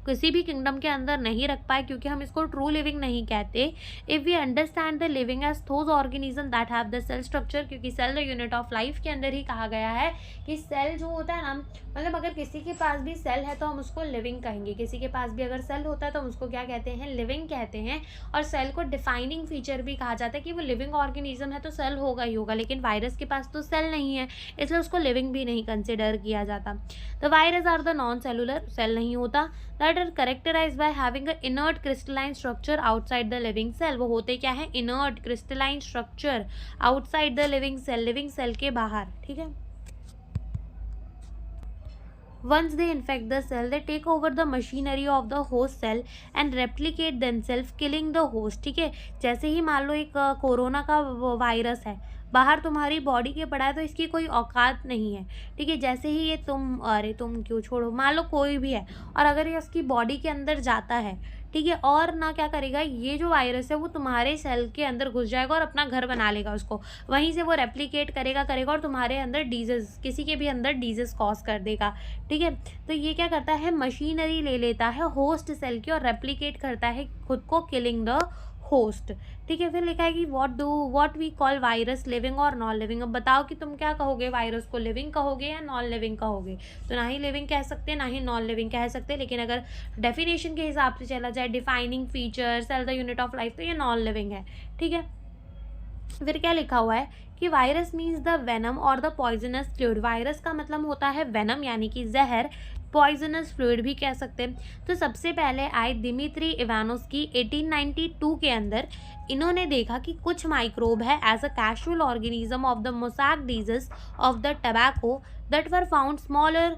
किसी भी किंगडम के अंदर नहीं रख पाए क्योंकि हम इसको ट्रू लिविंग नहीं कहते। If we understand the living as those organism that have the cell structure, क्योंकि cell the unit of life के अंदर ही कहा गया है कि सेल जो होता है ना, मतलब अगर किसी के पास भी सेल है तो हम उसको लिविंग कहेंगे, किसी के पास भी अगर सेल होता है तो हम उसको क्या कहते हैं, लिविंग कहते हैं। और सेल को डिफाइनिंग फीचर भी कहा जाता है कि वो लिविंग ऑर्गेनिज्म है तो सेल होगा ही होगा, लेकिन वायरस के पास तो सेल नहीं है, इसलिए उसको लिविंग भी नहीं कंसिडर किया जाता। The virus are the non cellular, cell नहीं होता, that are characterized by having a inert crystalline structure outside the living cell. वो होते क्या है, inert crystalline structure outside the living cell के बाहर, ठीक है। Once they infect the cell, they take over the machinery of the host cell and replicate themselves, killing the host, ठीक है। जैसे ही मान लो एक कोरोना का वायरस है, बाहर तुम्हारी बॉडी के पड़ा है तो इसकी कोई औकात नहीं है, ठीक है। जैसे ही ये तुम क्यों छोड़ो, मान लो कोई भी है और अगर ये उसकी बॉडी के अंदर जाता है, ठीक है, और ना क्या करेगा, ये जो वायरस है वो तुम्हारे सेल के अंदर घुस जाएगा और अपना घर बना लेगा उसको, वहीं से वो रेप्लिकेट करेगा और तुम्हारे अंदर डिजीज, किसी के भी अंदर डिजीज कॉज कर देगा, ठीक है। तो ये क्या करता है, मशीनरी ले लेता है होस्ट सेल की और रेप्लिकेट करता है खुद को, किलिंग द होस्ट, ठीक है। फिर लिखा है कि what we call virus living और नॉन लिविंग। अब बताओ कि तुम क्या कहोगे, वायरस को लिविंग कहोगे या नॉन लिविंग कहोगे। तो ना ही लिविंग कह सकते ना ही नॉन लिविंग कह सकते, लेकिन अगर डेफिनेशन के हिसाब से चला जाए, defining feature, cell the unit of life, तो ये नॉन लिविंग है, ठीक है। फिर क्या लिखा हुआ है कि वायरस मीन्स द वेनम और द पॉइजनस फ्लूइड। वायरस का मतलब होता है वेनम यानी कि जहर, पॉइजनस फ्लूइड भी कह सकते हैं। तो सबसे पहले आए दिमित्री इवानोस्की 1892 के अंदर। इन्होंने देखा कि कुछ माइक्रोब है as a casual organism of the mosaic disease of the tobacco that were found smaller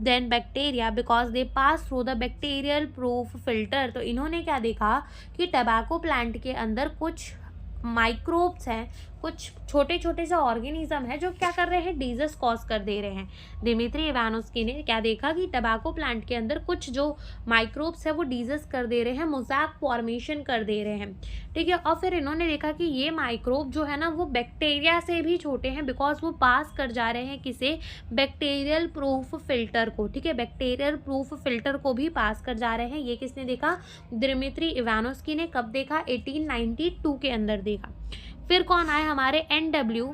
than bacteria because they pass through the bacterial proof filter. तो इन्होंने क्या देखा कि टबैको प्लांट के अंदर कुछ माइक्रोब्स हैं, कुछ छोटे छोटे से ऑर्गेनिज्म है जो क्या कर रहे हैं, डिजीज कॉज कर दे रहे हैं। दिमित्री इवानोस्की ने क्या देखा कि टबैको प्लांट के अंदर कुछ जो माइक्रोब्स है वो डिजीज कर दे रहे हैं, मोज़ैक फॉर्मेशन कर दे रहे हैं, ठीक है। और फिर इन्होंने देखा कि ये माइक्रोब जो है ना वो बैक्टीरिया से भी छोटे हैं बिकॉज वो पास कर जा रहे हैं किसे, बैक्टीरियल प्रूफ फिल्टर को, ठीक है। बैक्टीरियल प्रूफ फिल्टर को भी पास कर जा रहे हैं। ये किसने देखा, दिमित्री इवानोस्की ने। कब देखा, 1892 के अंदर देखा। फिर कौन आए हमारे, NW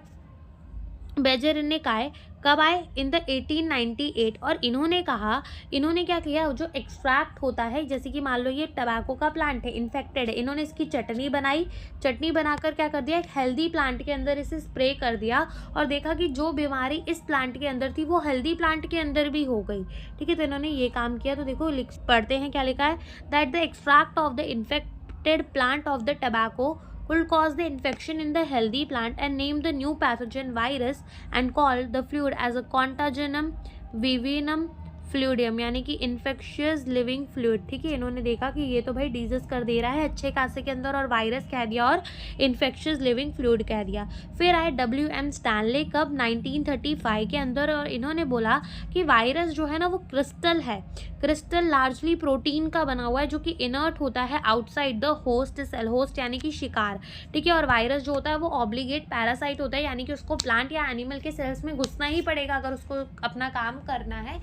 बेजेरिनिकाय। कब आए, इन द 1898। और इन्होंने कहा, इन्होंने क्या किया, जो एक्सट्रैक्ट होता है, जैसे कि मान लो ये टबैको का प्लांट है, इन्फेक्टेड है, इन्होंने इसकी चटनी बनाई, चटनी बनाकर क्या कर दिया, एक हेल्दी प्लांट के अंदर इसे स्प्रे कर दिया और देखा कि जो बीमारी इस प्लांट के अंदर थी वो हेल्दी प्लांट के अंदर भी हो गई, ठीक है। तो इन्होंने ये काम किया। तो देखो पढ़ते हैं क्या लिखा है, that the extract of the infected plant of the tobacco will cause the infection in the healthy plant and name the new pathogen virus and called the fluid as a contagious vivinum फ्लूडियम यानी कि इन्फेक्शियस लिविंग फ्लूइड, ठीक है। इन्होंने देखा कि ये तो भाई डिजीज कर दे रहा है अच्छे खासे के अंदर और वायरस कह दिया और इन्फेक्शियस लिविंग फ्लूइड कह दिया। फिर आए WM स्टैनले, कब, 1935 के अंदर। और इन्होंने बोला कि वायरस जो है ना वो क्रिस्टल है, क्रिस्टल लार्जली प्रोटीन का बना हुआ है जो कि इनर्ट होता है outside the host cell, host यानी कि शिकार, ठीक है। और वायरस जो होता है वो ऑब्लिगेट पैरासाइट होता है यानी कि उसको प्लांट या एनिमल के सेल्स में घुसना ही पड़ेगा अगर उसको अपना काम करना है,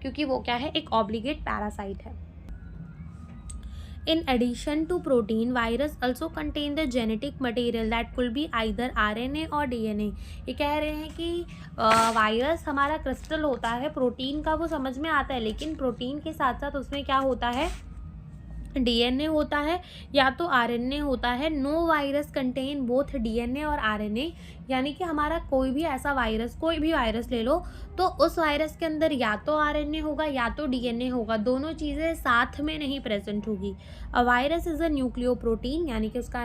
क्योंकि वो क्या है, एक ऑब्लिगेट पैरासाइट है। In addition to protein, virus also contain the genetic material that could be either RNA और DNA। ये कह रहे हैं कि वायरस हमारा क्रिस्टल होता है, प्रोटीन का वो समझ में आता है, लेकिन प्रोटीन के साथ साथ उसमें क्या होता है, DNA होता है या तो RNA होता है। No virus contain both DNA और RNA, यानी कि हमारा कोई भी ऐसा वायरस, कोई भी वायरस ले लो तो उस वायरस के अंदर या तो RNA होगा या तो DNA होगा, दोनों चीज़ें साथ में नहीं प्रेजेंट होगी। A virus is a nucleoprotein यानी कि उसका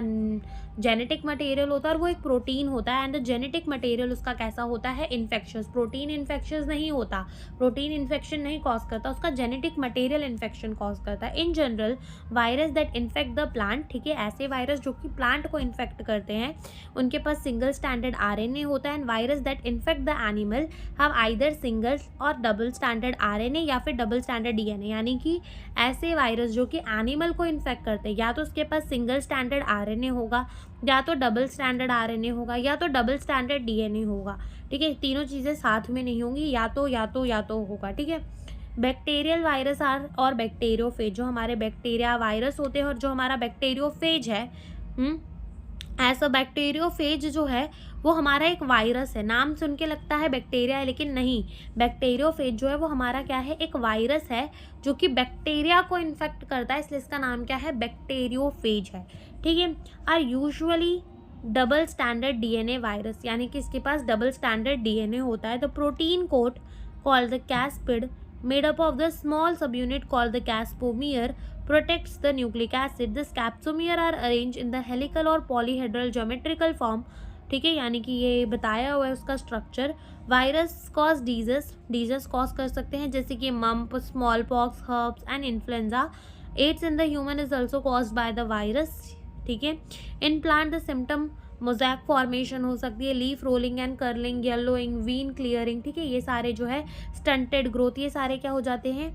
जेनेटिक मटेरियल होता है और वो एक प्रोटीन होता है। एंड द जेनेटिक मटेरियल उसका कैसा होता है, इन्फेक्शियस। प्रोटीन इन्फेक्शियस नहीं होता, प्रोटीन इन्फेक्शन नहीं कॉज करता, उसका जेनेटिक मटेरियल इन्फेक्शन कॉज करता है। In general virus that infect the plant, ठीक है, ऐसे वायरस जो कि प्लांट को इन्फेक्ट करते हैं उनके पास सिंगल स्टैंडर्ड RNA होता है। And virus that infect the animal have either single और डबल स्टैंडर्ड RNA या फिर डबल स्टैंडर्ड DNA, यानी कि ऐसे वायरस जो कि एनिमल को इन्फेक्ट करते हैं या तो उसके पास सिंगल स्टैंडर्ड RNA होगा या तो डबल स्टैंडर्ड RNA होगा या तो डबल स्टैंडर्ड DNA होगा, ठीक है। तीनों चीज़ें साथ में नहीं होंगी, या तो होगा, ठीक है। बैक्टीरियल वायरस आर और बैक्टीरियोफेज, जो हमारे बैक्टीरिया वायरस होते हैं और जो हमारा बैक्टीरियोफेज है, ऐसा बैक्टीरियोफेज जो है वो हमारा एक वायरस है। नाम सुन के लगता है बैक्टीरिया है, लेकिन नहीं, बैक्टीरियोफेज जो है वो हमारा क्या है, एक वायरस है जो कि बैक्टीरिया को इन्फेक्ट करता है, इसलिए इसका नाम क्या है, बैक्टीरियोफेज है, ठीक है। Are usually double standard DNA virus, यानी कि इसके पास डबल स्टैंडर्ड DNA होता है। The protein coat called the capsid made up of the small subunit called the caspomere protects the nucleic acid. The capsomere are arranged in the helical or polyhedral geometrical form, ठीक है, यानी कि ये बताया हुआ है उसका structure. Virus cause disease cause कर सकते हैं जैसे कि mump, smallpox, herpes and influenza. AIDS in the human is also caused by the virus, ठीक है। In plant the symptom mosaic formation हो सकती है, leaf rolling and curling, yellowing, vein clearing, ठीक है। ये सारे जो है स्टंटेड ग्रोथ, ये सारे क्या हो जाते हैं,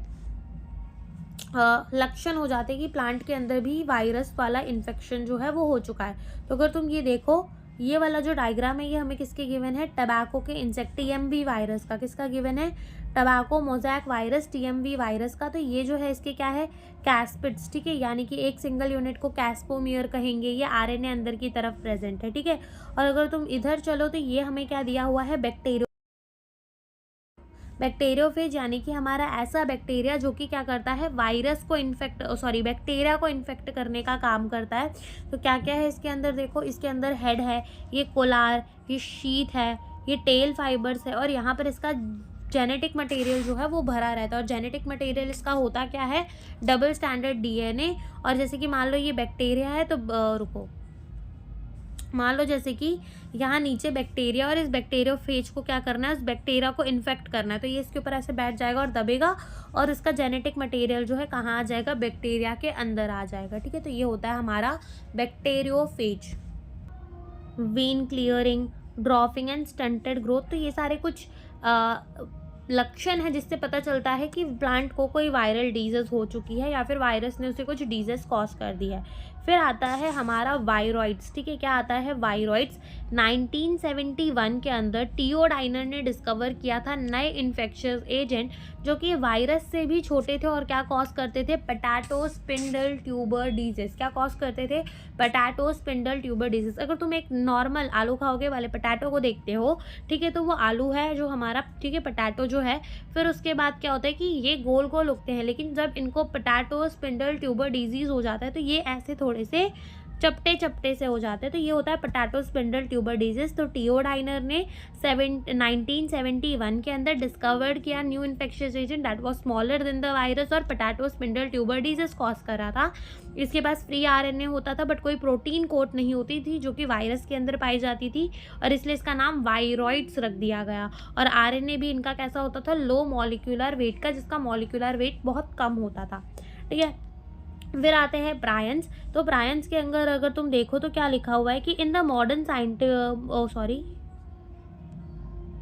लक्षण हो जाते हैं कि प्लांट के अंदर भी वायरस वाला इन्फेक्शन जो है वो हो चुका है। तो अगर तुम ये देखो, ये वाला जो डायग्राम है ये हमें किसके गिवन है, टबैको के इंसेक्ट TMV वायरस का। किसका गिवन है, tobacco mosaic virus TMV virus का। तो ये जो है इसके क्या है, कैस्पिड्स, ठीक है, यानी कि एक सिंगल यूनिट को कैस्पोमियर कहेंगे। ये RNA अंदर की तरफ प्रेजेंट है, ठीक है। और अगर तुम इधर चलो तो ये हमें क्या दिया हुआ है, बैक्टीरियोफेज यानी कि हमारा ऐसा बैक्टीरिया जो कि क्या करता है, वायरस को बैक्टीरिया को इन्फेक्ट करने का काम करता है। तो क्या क्या है इसके अंदर, देखो इसके अंदर हेड है, ये कोलार, ये शीथ है, ये टेल फाइबर्स है, और यहाँ पर इसका जेनेटिक मटेरियल जो है वो भरा रहता है। और जेनेटिक मटेरियल इसका होता क्या है, डबल स्टैंडर्ड डीएनए। और जैसे कि मान लो ये बैक्टीरिया है, तो रुको, मान लो जैसे कि यहाँ नीचे बैक्टीरिया, और इस बैक्टीरियोफेज को क्या करना है, उस बैक्टीरिया को इन्फेक्ट करना है। तो ये इसके ऊपर ऐसे बैठ जाएगा और दबेगा, और इसका जेनेटिक मटेरियल जो है कहाँ आ जाएगा, बैक्टीरिया के अंदर आ जाएगा। ठीक है, तो ये होता है हमारा bacteriophage. When clearing, dropping and stunted growth, तो ये सारे कुछ लक्षण है जिससे पता चलता है कि प्लांट को कोई वायरल डिजीज हो चुकी है या फिर वायरस ने उसे कुछ डिजीज कॉज कर दी है। फिर आता है हमारा वायरॉइड्स। ठीक है, क्या आता है, वायरॉइड्स। 1971 के अंदर टीओ डाइनर ने डिस्कवर किया था नए इन्फेक्शियस एजेंट जो कि वायरस से भी छोटे थे और क्या कॉज करते थे, पोटैटो स्पिंडल ट्यूबर डिजीज। क्या कॉज करते थे, पोटैटो स्पिंडल ट्यूबर डिजीज। अगर तुम एक नॉर्मल आलू खाओगे वाले पोटैटो को देखते हो, ठीक है, तो वो आलू है जो हमारा, ठीक है, पोटैटो जो है। फिर उसके बाद क्या होता है कि ये गोल गोल उगते हैं, लेकिन जब इनको पोटैटो स्पिंडल ट्यूबर डिजीज हो जाता है तो ये ऐसे थोड़े से चपटे चपटे से हो जाते हैं। तो ये होता है पोटैटो स्पिंडल ट्यूबर डिजीज। तो टीओ डाइनर ने 1971 के अंदर डिस्कवर्ड किया new infectious agent that was smaller than the virus, और potato spindle tuber disease cause कर रहा था। इसके पास फ्री आरएनए होता था बट कोई प्रोटीन कोट नहीं होती थी जो कि वायरस के अंदर पाई जाती थी, और इसलिए इसका नाम वायरॉइड्स रख दिया गया। और आरएनए भी इनका कैसा होता था, लो मॉलिक्यूलर वेट का, जिसका मॉलिक्यूलर वेट बहुत कम होता था। ठीक है, फिर आते हैं प्रायंस। तो प्रायंस के अंदर अगर तुम देखो तो क्या लिखा हुआ है कि in the modern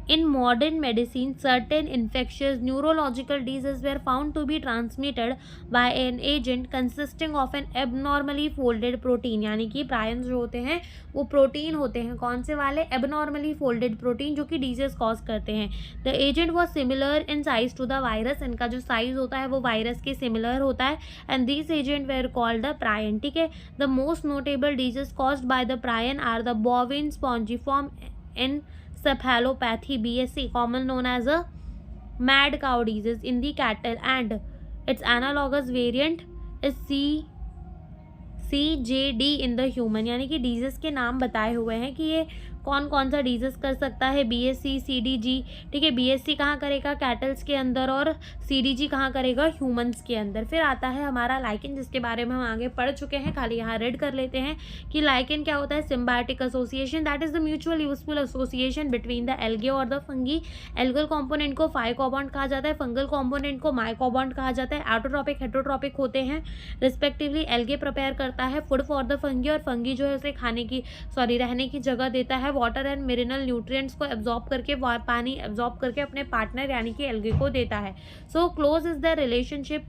In modern medicine, certain infectious neurological diseases were found to be transmitted by an agent consisting of an abnormally folded protein। यानी कि प्रायंस जो होते हैं वो प्रोटीन होते हैं, कौन से वाले, abnormally folded protein, जो कि डिजीज कॉज करते हैं। The agent was similar in size to the virus. इनका जो साइज होता है वो वायरस के सिमिलर होता है, and this agent were called the prion. ठीक है, the most notable disease caused by the prion are the bovine spongiform encephalopathy BSC, common known as a mad cow disease in the cattle, and its analogous variant is CJD in the human। यानी कि डिजीज के नाम बताए हुए हैं कि ये कौन कौन सा डिजीज कर सकता है, BSC CDG। ठीक है, BSC कहाँ करेगा, कैटल्स के अंदर, और CDG कहाँ करेगा, ह्यूमंस के अंदर। फिर आता है हमारा लाइकेन, जिसके बारे में हम आगे पढ़ चुके हैं, खाली यहाँ रेड कर लेते हैं कि लाइकेन क्या होता है, symbiotic association, that is the mutual useful association between the algae और द फंगी। एल्गल कॉम्पोनेंट को फाइकोबॉन्ड कहा जाता है, फंगल कॉम्पोनेंट को माइकोबॉन्ड कहा जाता है। ऑटोट्रॉपिक हेटरोट्रॉपिक होते हैं रिस्पेक्टिवली। एल्गे प्रिपेयर करता है फूड फॉर द फंगी, और फंगी जो है उसे रहने की जगह देता है। वाटर एंड मिनरल न्यूट्रिएंट्स को एब्जॉर्ब करके, पानी एब्जॉर्ब करके अपने पार्टनर यानी कि एल्गे को देता है। So close is the relationship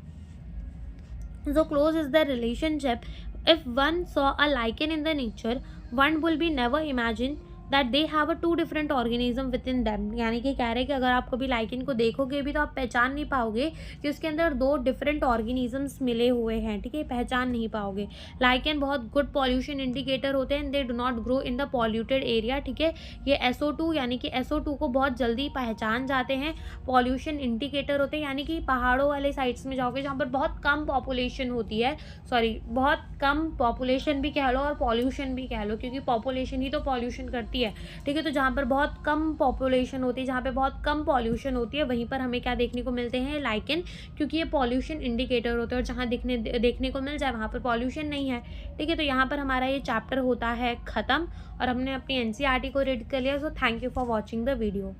if one saw a lichen in the nature, one will be never imagine that they have a two different organism within them। यानी कि कह रहे हैं कि अगर आप कभी लाइकेन को देखोगे भी तो आप पहचान नहीं पाओगे कि उसके अंदर दो डिफरेंट ऑर्गेनिजम्स मिले हुए हैं। ठीक है, पहचान नहीं पाओगे। लाइकेन बहुत गुड पॉल्यूशन इंडिकेटर होते हैं, they do not grow in the polluted area. ठीक है, ये SO2 यानी कि SO2 को बहुत जल्दी पहचान जाते हैं। पॉल्यूशन इंडिकेटर होते हैं, यानी कि पहाड़ों वाले साइड्स में जाओगे जहाँ पर बहुत कम पॉपुलेशन होती है, बहुत कम पॉपुलेशन भी कह लो और पॉल्यूशन भी कह लो, क्योंकि पॉपुलेशन ही तो पॉल्यूशन करती है। ठीक है, तो जहाँ पर बहुत कम पॉपुलेशन होती है, जहाँ पे बहुत कम पॉल्यूशन होती है, वहीं पर हमें क्या देखने को मिलते हैं, लाइकेन, क्योंकि ये पॉल्यूशन इंडिकेटर होते हैं। और जहाँ देखने को मिल जाए वहाँ पर पॉल्यूशन नहीं है। ठीक है, तो यहाँ पर हमारा ये चैप्टर होता है ख़त्म, और हमने अपनी NCERT को रीड कर लिया। So thank you for watching the video.